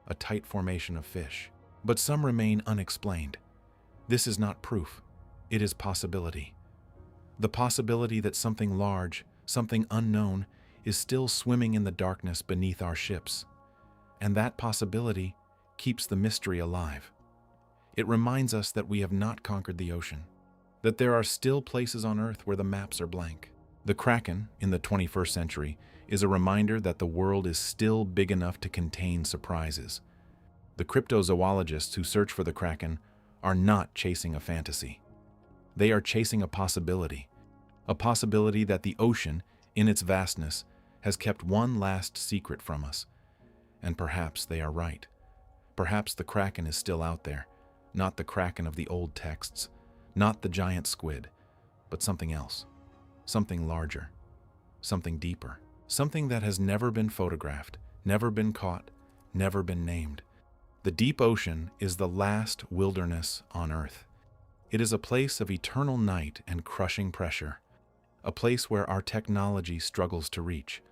a tight formation of fish. But some remain unexplained. This is not proof, it is possibility. The possibility that something large, something unknown, is still swimming in the darkness beneath our ships. And that possibility keeps the mystery alive. It reminds us that we have not conquered the ocean, that there are still places on Earth where the maps are blank. The Kraken, in the 21st century, is a reminder that the world is still big enough to contain surprises. The cryptozoologists who search for the Kraken are not chasing a fantasy. They are chasing a possibility that the ocean, in its vastness, has kept one last secret from us. And perhaps they are right. Perhaps the Kraken is still out there, not the Kraken of the old texts, not the giant squid, but something else, something larger, something deeper, something that has never been photographed, never been caught, never been named. The deep ocean is the last wilderness on Earth. It is a place of eternal night and crushing pressure, a place where our technology struggles to reach,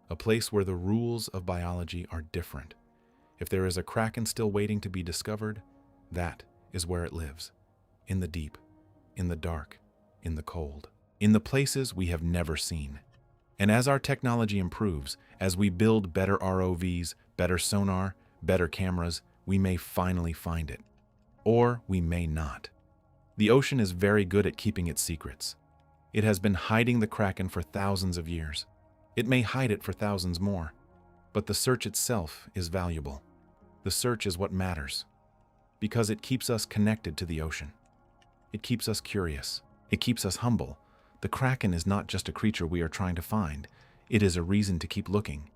a place where the rules of biology are different. If there is a Kraken still waiting to be discovered, that is where it lives, in the deep, in the dark, in the cold, in the places we have never seen. And as our technology improves, as we build better ROVs, better sonar, better cameras, we may finally find it. Or we may not. The ocean is very good at keeping its secrets. It has been hiding the Kraken for thousands of years. It may hide it for thousands more. But the search itself is valuable. The search is what matters. Because it keeps us connected to the ocean. It keeps us curious. It keeps us humble. The Kraken is not just a creature we are trying to find. It is a reason to keep looking.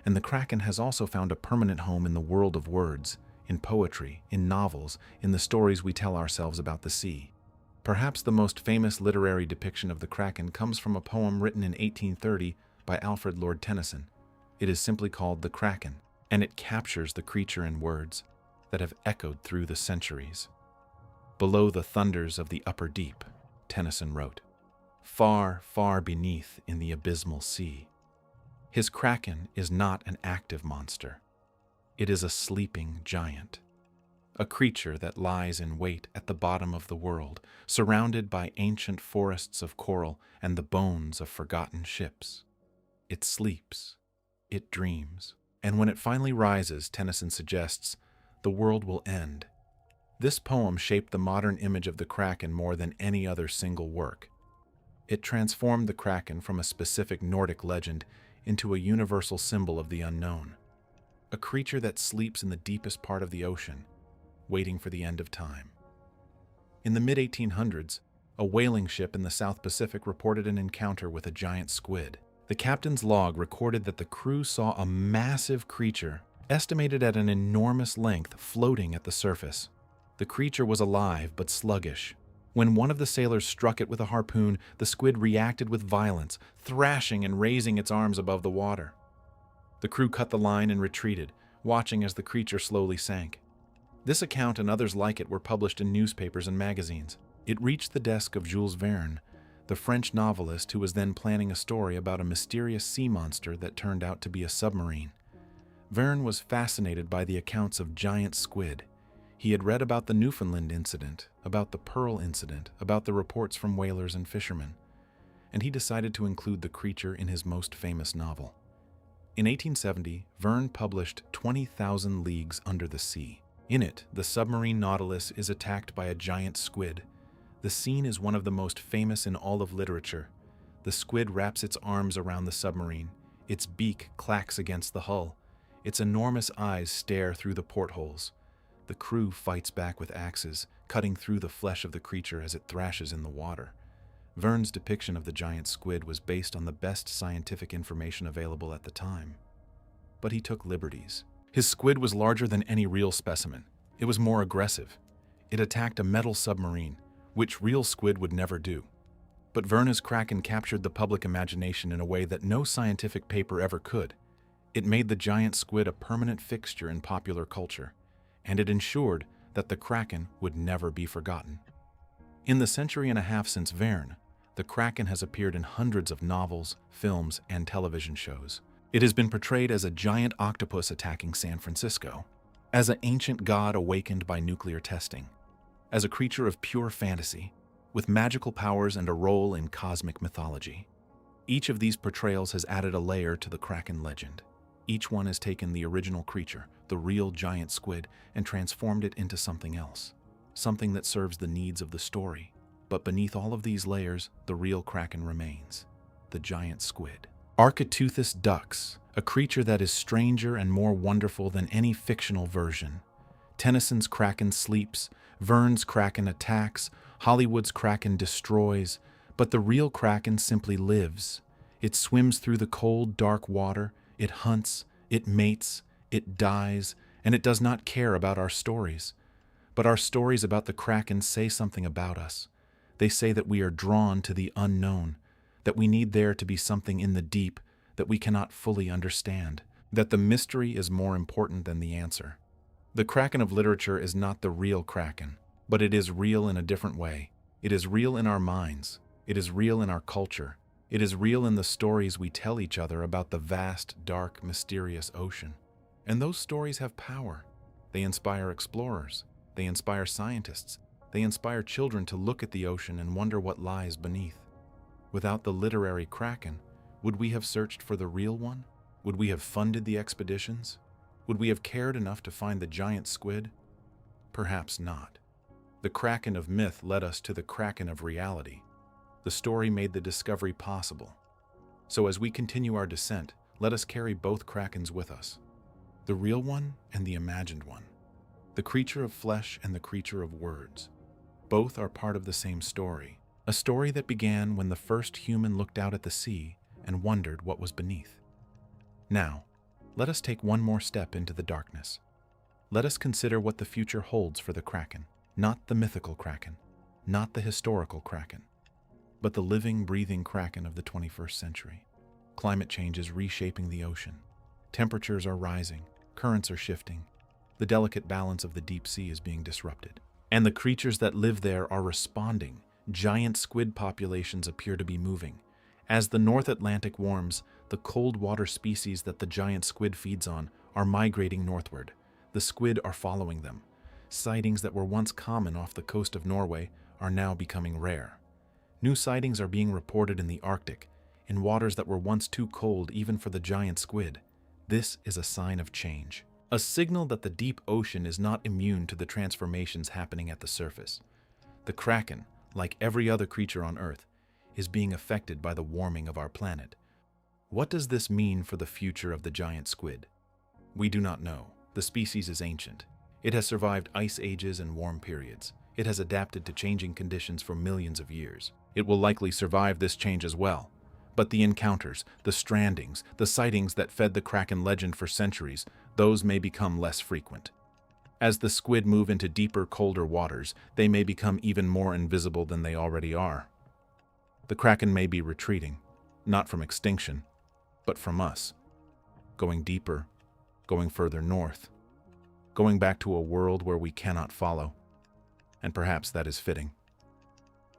And the Kraken has also found a permanent home in the world of words, in poetry, in novels, in the stories we tell ourselves about the sea. Perhaps the most famous literary depiction of the Kraken comes from a poem written in 1830 by Alfred Lord Tennyson. It is simply called the Kraken, and it captures the creature in words that have echoed through the centuries. Below the thunders of the upper deep, Tennyson wrote, far, far beneath in the abysmal sea. His Kraken is not an active monster. It is a sleeping giant, a creature that lies in wait at the bottom of the world, surrounded by ancient forests of coral and the bones of forgotten ships. It sleeps, it dreams, and when it finally rises, Tennyson suggests, the world will end. This poem shaped the modern image of the Kraken more than any other single work. It transformed the Kraken from a specific Nordic legend into a universal symbol of the unknown, a creature that sleeps in the deepest part of the ocean, waiting for the end of time. In the mid-1800s, a whaling ship in the South Pacific reported an encounter with a giant squid. The captain's log recorded that the crew saw a massive creature, estimated at an enormous length, floating at the surface. The creature was alive but sluggish. When one of the sailors struck it with a harpoon, the squid reacted with violence, thrashing and raising its arms above the water. The crew cut the line and retreated, watching as the creature slowly sank. This account and others like it were published in newspapers and magazines. It reached the desk of Jules Verne, the French novelist who was then planning a story about a mysterious sea monster that turned out to be a submarine. Verne was fascinated by the accounts of giant squid. He had read about the Newfoundland incident, about the Pearl incident, about the reports from whalers and fishermen, and he decided to include the creature in his most famous novel. In 1870, Verne published 20,000 Leagues Under the Sea. In it, the submarine Nautilus is attacked by a giant squid. The scene is one of the most famous in all of literature. The squid wraps its arms around the submarine. Its beak clacks against the hull. Its enormous eyes stare through the portholes. The crew fights back with axes, cutting through the flesh of the creature as it thrashes in the water. Verne's depiction of the giant squid was based on the best scientific information available at the time. But he took liberties. His squid was larger than any real specimen. It was more aggressive. It attacked a metal submarine, which real squid would never do. But Verne's Kraken captured the public imagination in a way that no scientific paper ever could. It made the giant squid a permanent fixture in popular culture, and it ensured that the Kraken would never be forgotten. In the century and a half since Verne, the Kraken has appeared in hundreds of novels, films, and television shows. It has been portrayed as a giant octopus attacking San Francisco, as an ancient god awakened by nuclear testing, as a creature of pure fantasy, with magical powers and a role in cosmic mythology. Each of these portrayals has added a layer to the Kraken legend. Each one has taken the original creature, the real giant squid, and transformed it into something else, something that serves the needs of the story. But beneath all of these layers, the real Kraken remains, the giant squid. Archaeoteuthis dux, a creature that is stranger and more wonderful than any fictional version. Tennyson's Kraken sleeps, Verne's Kraken attacks, Hollywood's Kraken destroys, but the real Kraken simply lives. It swims through the cold, dark water, it hunts, it mates, it dies, and it does not care about our stories. But our stories about the Kraken say something about us. They say that we are drawn to the unknown, that we need there to be something in the deep that we cannot fully understand, that the mystery is more important than the answer. The Kraken of literature is not the real Kraken, but it is real in a different way. It is real in our minds. It is real in our culture. It is real in the stories we tell each other about the vast, dark, mysterious ocean. And those stories have power. They inspire explorers. They inspire scientists. They inspire children to look at the ocean and wonder what lies beneath. Without the literary Kraken, would we have searched for the real one? Would we have funded the expeditions? Would we have cared enough to find the giant squid? Perhaps not. The Kraken of myth led us to the Kraken of reality. The story made the discovery possible. So as we continue our descent, let us carry both Krakens with us. The real one and the imagined one. The creature of flesh and the creature of words. Both are part of the same story. A story that began when the first human looked out at the sea and wondered what was beneath. Now, let us take one more step into the darkness. Let us consider what the future holds for the Kraken. Not the mythical Kraken, not the historical Kraken, but the living, breathing Kraken of the 21st century. Climate change is reshaping the ocean. Temperatures are rising, currents are shifting, the delicate balance of the deep sea is being disrupted. And the creatures that live there are responding. Giant squid populations appear to be moving. As the North Atlantic warms, the cold water species that the giant squid feeds on are migrating northward. The squid are following them. Sightings that were once common off the coast of Norway are now becoming rare. New sightings are being reported in the Arctic, in waters that were once too cold even for the giant squid. This is a sign of change. A signal that the deep ocean is not immune to the transformations happening at the surface. The Kraken, like every other creature on Earth, is being affected by the warming of our planet. What does this mean for the future of the giant squid? We do not know. The species is ancient. It has survived ice ages and warm periods. It has adapted to changing conditions for millions of years. It will likely survive this change as well. But the encounters, the strandings, the sightings that fed the Kraken legend for centuries, those may become less frequent. As the squid move into deeper, colder waters, they may become even more invisible than they already are. The Kraken may be retreating, not from extinction, but from us. Going deeper, going further north, going back to a world where we cannot follow. And perhaps that is fitting.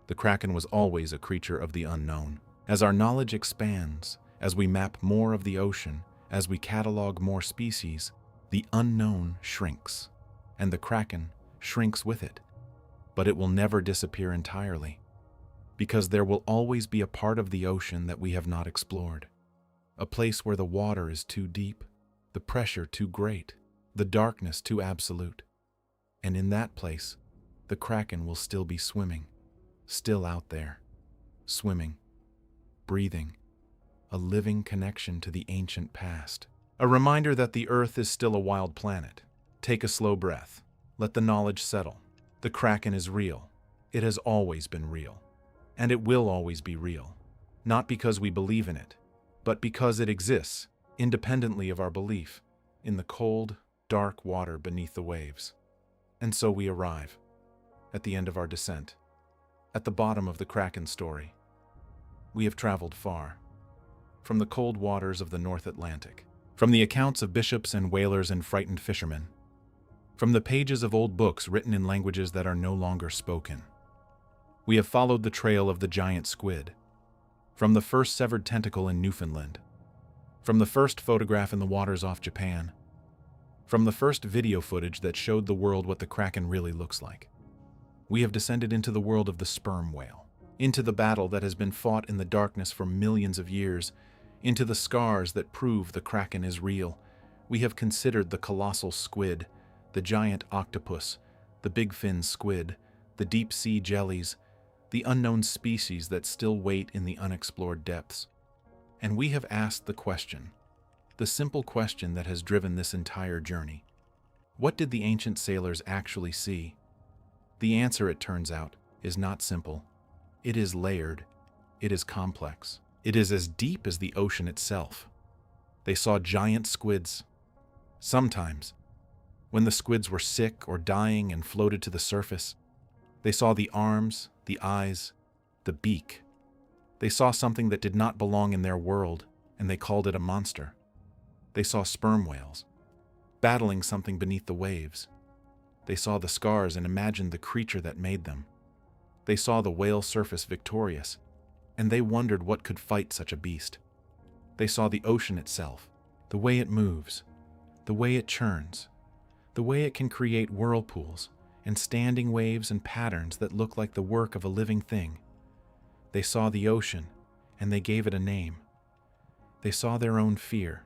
The Kraken was always a creature of the unknown. As our knowledge expands, as we map more of the ocean, as we catalog more species, the unknown shrinks, and the Kraken shrinks with it. But it will never disappear entirely, because there will always be a part of the ocean that we have not explored, a place where the water is too deep, the pressure too great, the darkness too absolute. And in that place, the Kraken will still be swimming, still out there, swimming, breathing, a living connection to the ancient past. A reminder that the Earth is still a wild planet. Take a slow breath. Let the knowledge settle. The Kraken is real. It has always been real. And it will always be real. Not because we believe in it, but because it exists, independently of our belief, in the cold, dark water beneath the waves. And so we arrive, at the end of our descent, at the bottom of the Kraken story. We have traveled far, from the cold waters of the North Atlantic, from the accounts of bishops and whalers and frightened fishermen, from the pages of old books written in languages that are no longer spoken. We have followed the trail of the giant squid, from the first severed tentacle in Newfoundland, from the first photograph in the waters off Japan, from the first video footage that showed the world what the Kraken really looks like. We have descended into the world of the sperm whale, into the battle that has been fought in the darkness for millions of years, into the scars that prove the Kraken is real. We have considered the colossal squid, the giant octopus, the big fin squid, the deep sea jellies, the unknown species that still wait in the unexplored depths. And we have asked the question, the simple question that has driven this entire journey. What did the ancient sailors actually see? The answer, it turns out, is not simple. It is layered. It is complex. It is as deep as the ocean itself. They saw giant squids. Sometimes, when the squids were sick or dying and floated to the surface, they saw the arms, the eyes, the beak. They saw something that did not belong in their world, and they called it a monster. They saw sperm whales, battling something beneath the waves. They saw the scars and imagined the creature that made them. They saw the whale surface victorious, and they wondered what could fight such a beast. They saw the ocean itself, the way it moves, the way it churns, the way it can create whirlpools and standing waves and patterns that look like the work of a living thing. They saw the ocean, and they gave it a name. They saw their own fear,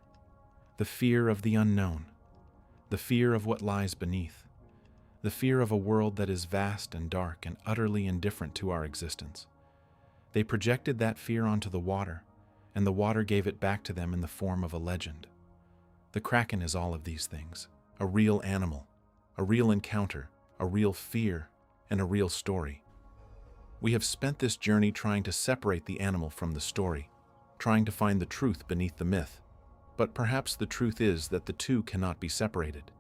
the fear of the unknown, the fear of what lies beneath, the fear of a world that is vast and dark and utterly indifferent to our existence. They projected that fear onto the water, and the water gave it back to them in the form of a legend. The Kraken is all of these things, a real animal, a real encounter, a real fear, and a real story. We have spent this journey trying to separate the animal from the story, trying to find the truth beneath the myth. But perhaps the truth is that the two cannot be separated.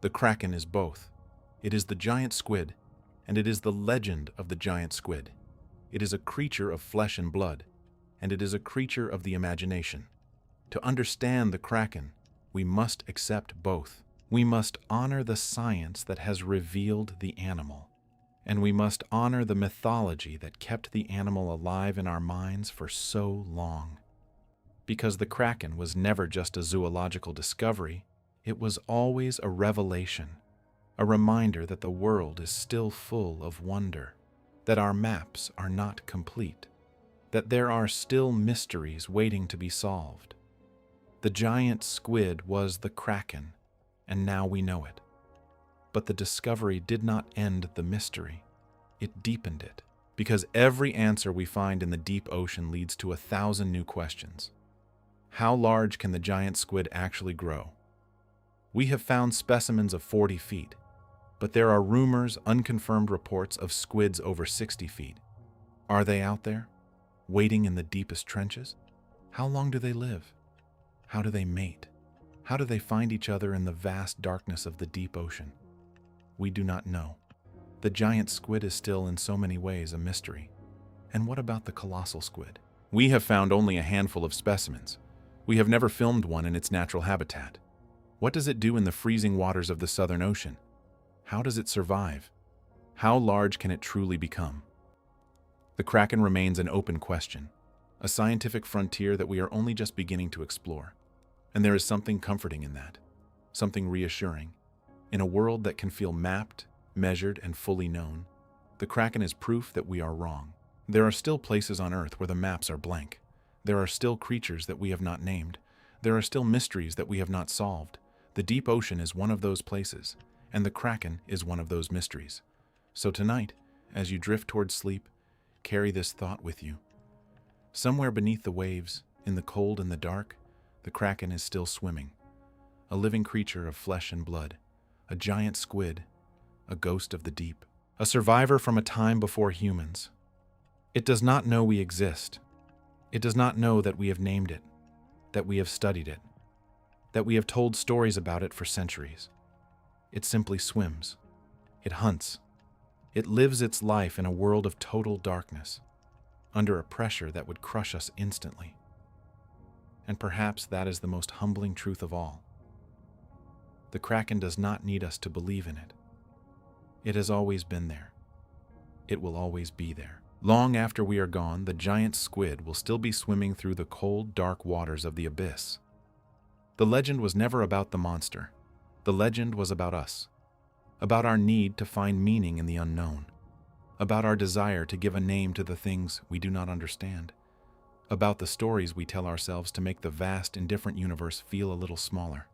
The Kraken is both. It is the giant squid, and it is the legend of the giant squid. It is a creature of flesh and blood, and it is a creature of the imagination. To understand the Kraken we must accept both. We must honor the science that has revealed the animal, and we must honor the mythology that kept the animal alive in our minds for so long. Because the Kraken was never just a zoological discovery, it was always a revelation, a reminder that the world is still full of wonder, that our maps are not complete, that there are still mysteries waiting to be solved. The giant squid was the Kraken, and now we know it. But the discovery did not end the mystery. It deepened it, because every answer we find in the deep ocean leads to 1,000 new questions. How large can the giant squid actually grow? We have found specimens of 40 feet, but there are rumors, unconfirmed reports of squids over 60 feet. Are they out there, waiting in the deepest trenches? How long do they live? How do they mate? How do they find each other in the vast darkness of the deep ocean? We do not know. The giant squid is still in so many ways a mystery. And what about the colossal squid? We have found only a handful of specimens. We have never filmed one in its natural habitat. What does it do in the freezing waters of the Southern Ocean? How does it survive? How large can it truly become? The Kraken remains an open question, a scientific frontier that we are only just beginning to explore. And there is something comforting in that, something reassuring. In a world that can feel mapped, measured, and fully known, the Kraken is proof that we are wrong. There are still places on Earth where the maps are blank. There are still creatures that we have not named. There are still mysteries that we have not solved. The deep ocean is one of those places, and the Kraken is one of those mysteries. So tonight, as you drift towards sleep, carry this thought with you. Somewhere beneath the waves, in the cold and the dark, the Kraken is still swimming, a living creature of flesh and blood, a giant squid, a ghost of the deep, a survivor from a time before humans. It does not know we exist. It does not know that we have named it, that we have studied it, that we have told stories about it for centuries. It simply swims. It hunts. It lives its life in a world of total darkness, under a pressure that would crush us instantly. And perhaps that is the most humbling truth of all. The Kraken does not need us to believe in it. It has always been there. It will always be there. Long after we are gone, the giant squid will still be swimming through the cold, dark waters of the abyss. The legend was never about the monster. The legend was about us, about our need to find meaning in the unknown, about our desire to give a name to the things we do not understand, about the stories we tell ourselves to make the vast, indifferent universe feel a little smaller,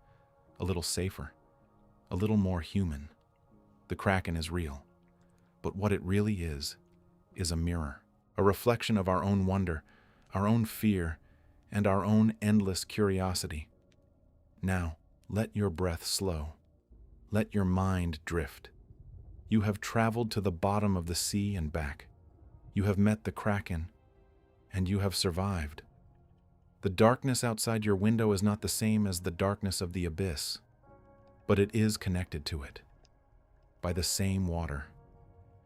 a little safer, a little more human. The Kraken is real, but what it really is a mirror, a reflection of our own wonder, our own fear, and our own endless curiosity. Now, let your breath slow. Let your mind drift. You have traveled to the bottom of the sea and back. You have met the Kraken, and you have survived. The darkness outside your window is not the same as the darkness of the abyss, but it is connected to it. By the same water,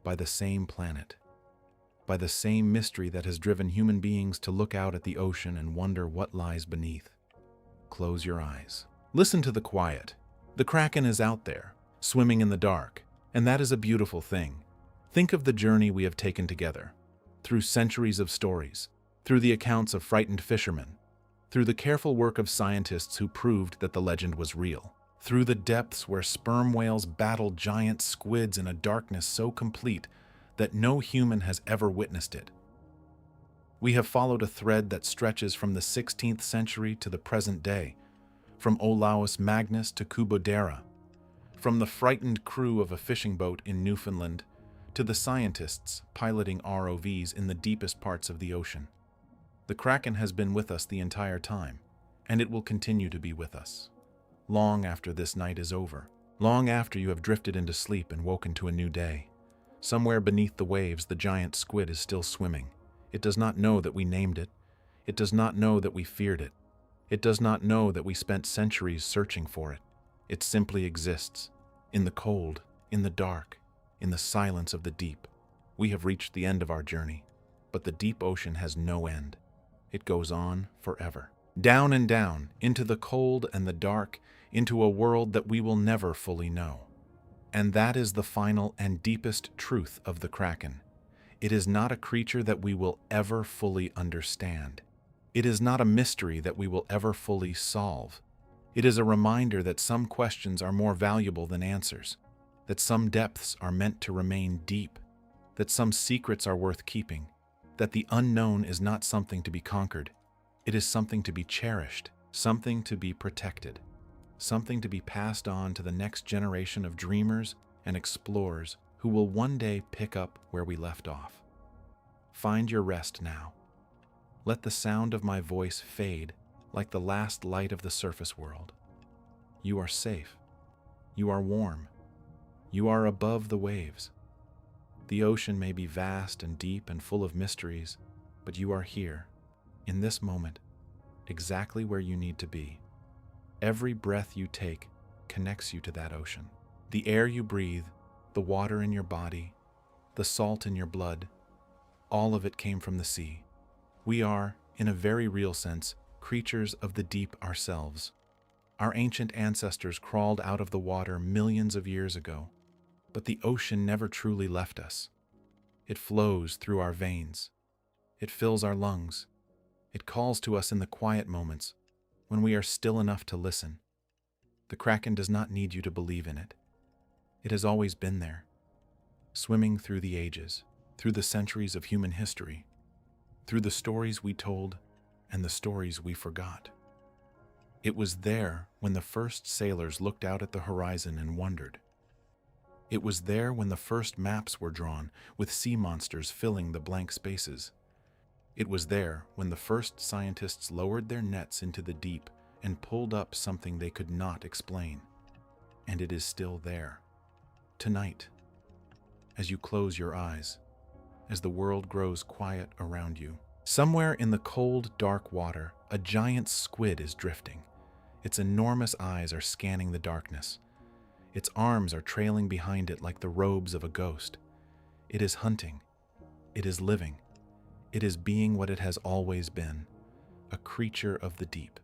by the same planet, by the same mystery that has driven human beings to look out at the ocean and wonder what lies beneath. Close your eyes. Listen to the quiet. The Kraken is out there, swimming in the dark, and that is a beautiful thing. Think of the journey we have taken together, through centuries of stories, through the accounts of frightened fishermen, through the careful work of scientists who proved that the legend was real, through the depths where sperm whales battled giant squids in a darkness so complete that no human has ever witnessed it. We have followed a thread that stretches from the 16th century to the present day, from Olaus Magnus to Kubodera, from the frightened crew of a fishing boat in Newfoundland to the scientists piloting ROVs in the deepest parts of the ocean. The Kraken has been with us the entire time, and it will continue to be with us, long after this night is over, long after you have drifted into sleep and woken to a new day. Somewhere beneath the waves, the giant squid is still swimming. It does not know that we named it. It does not know that we feared it. It does not know that we spent centuries searching for it. It simply exists, in the cold, in the dark, in the silence of the deep. We have reached the end of our journey, but the deep ocean has no end. It goes on forever. Down and down, into the cold and the dark, into a world that we will never fully know. And that is the final and deepest truth of the Kraken. It is not a creature that we will ever fully understand. It is not a mystery that we will ever fully solve. It is a reminder that some questions are more valuable than answers, that some depths are meant to remain deep, that some secrets are worth keeping, that the unknown is not something to be conquered. It is something to be cherished, something to be protected, something to be passed on to the next generation of dreamers and explorers who will one day pick up where we left off. Find your rest now. Let the sound of my voice fade like the last light of the surface world. You are safe. You are warm. You are above the waves. The ocean may be vast and deep and full of mysteries, but you are here, in this moment, exactly where you need to be. Every breath you take connects you to that ocean. The air you breathe, the water in your body, the salt in your blood, all of it came from the sea. We are, in a very real sense, creatures of the deep ourselves. Our ancient ancestors crawled out of the water millions of years ago, but the ocean never truly left us. It flows through our veins. It fills our lungs. It calls to us in the quiet moments, when we are still enough to listen. The Kraken does not need you to believe in it. It has always been there, swimming through the ages, through the centuries of human history, through the stories we told and the stories we forgot. It was there when the first sailors looked out at the horizon and wondered. It was there when the first maps were drawn, with sea monsters filling the blank spaces. It was there when the first scientists lowered their nets into the deep and pulled up something they could not explain. And it is still there. Tonight, as you close your eyes, as the world grows quiet around you, somewhere in the cold, dark water, a giant squid is drifting. Its enormous eyes are scanning the darkness. Its arms are trailing behind it like the robes of a ghost. It is hunting. It is living. It is being what it has always been, a creature of the deep,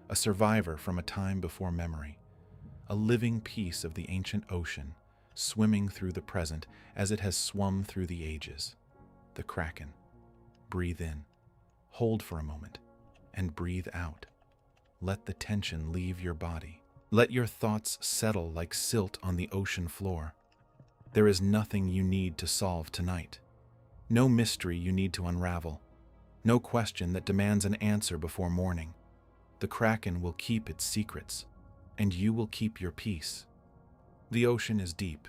a survivor from a time before memory, a living piece of the ancient ocean, swimming through the present as it has swum through the ages. The Kraken. Breathe in, hold for a moment, and breathe out. Let the tension leave your body. Let your thoughts settle like silt on the ocean floor. There is nothing you need to solve tonight. No mystery you need to unravel. No question that demands an answer before morning. The Kraken will keep its secrets, and you will keep your peace. The ocean is deep.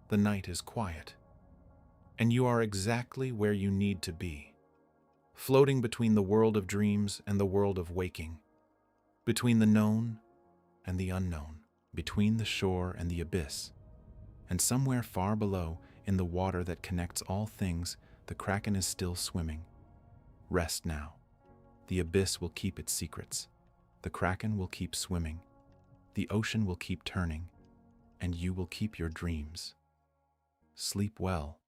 The night is quiet. And you are exactly where you need to be. Floating between the world of dreams and the world of waking. Between the known and the unknown, between the shore and the abyss. And somewhere far below, in the water that connects all things, the Kraken is still swimming. Rest now. The abyss will keep its secrets. The Kraken will keep swimming. The ocean will keep turning. And you will keep your dreams. Sleep well.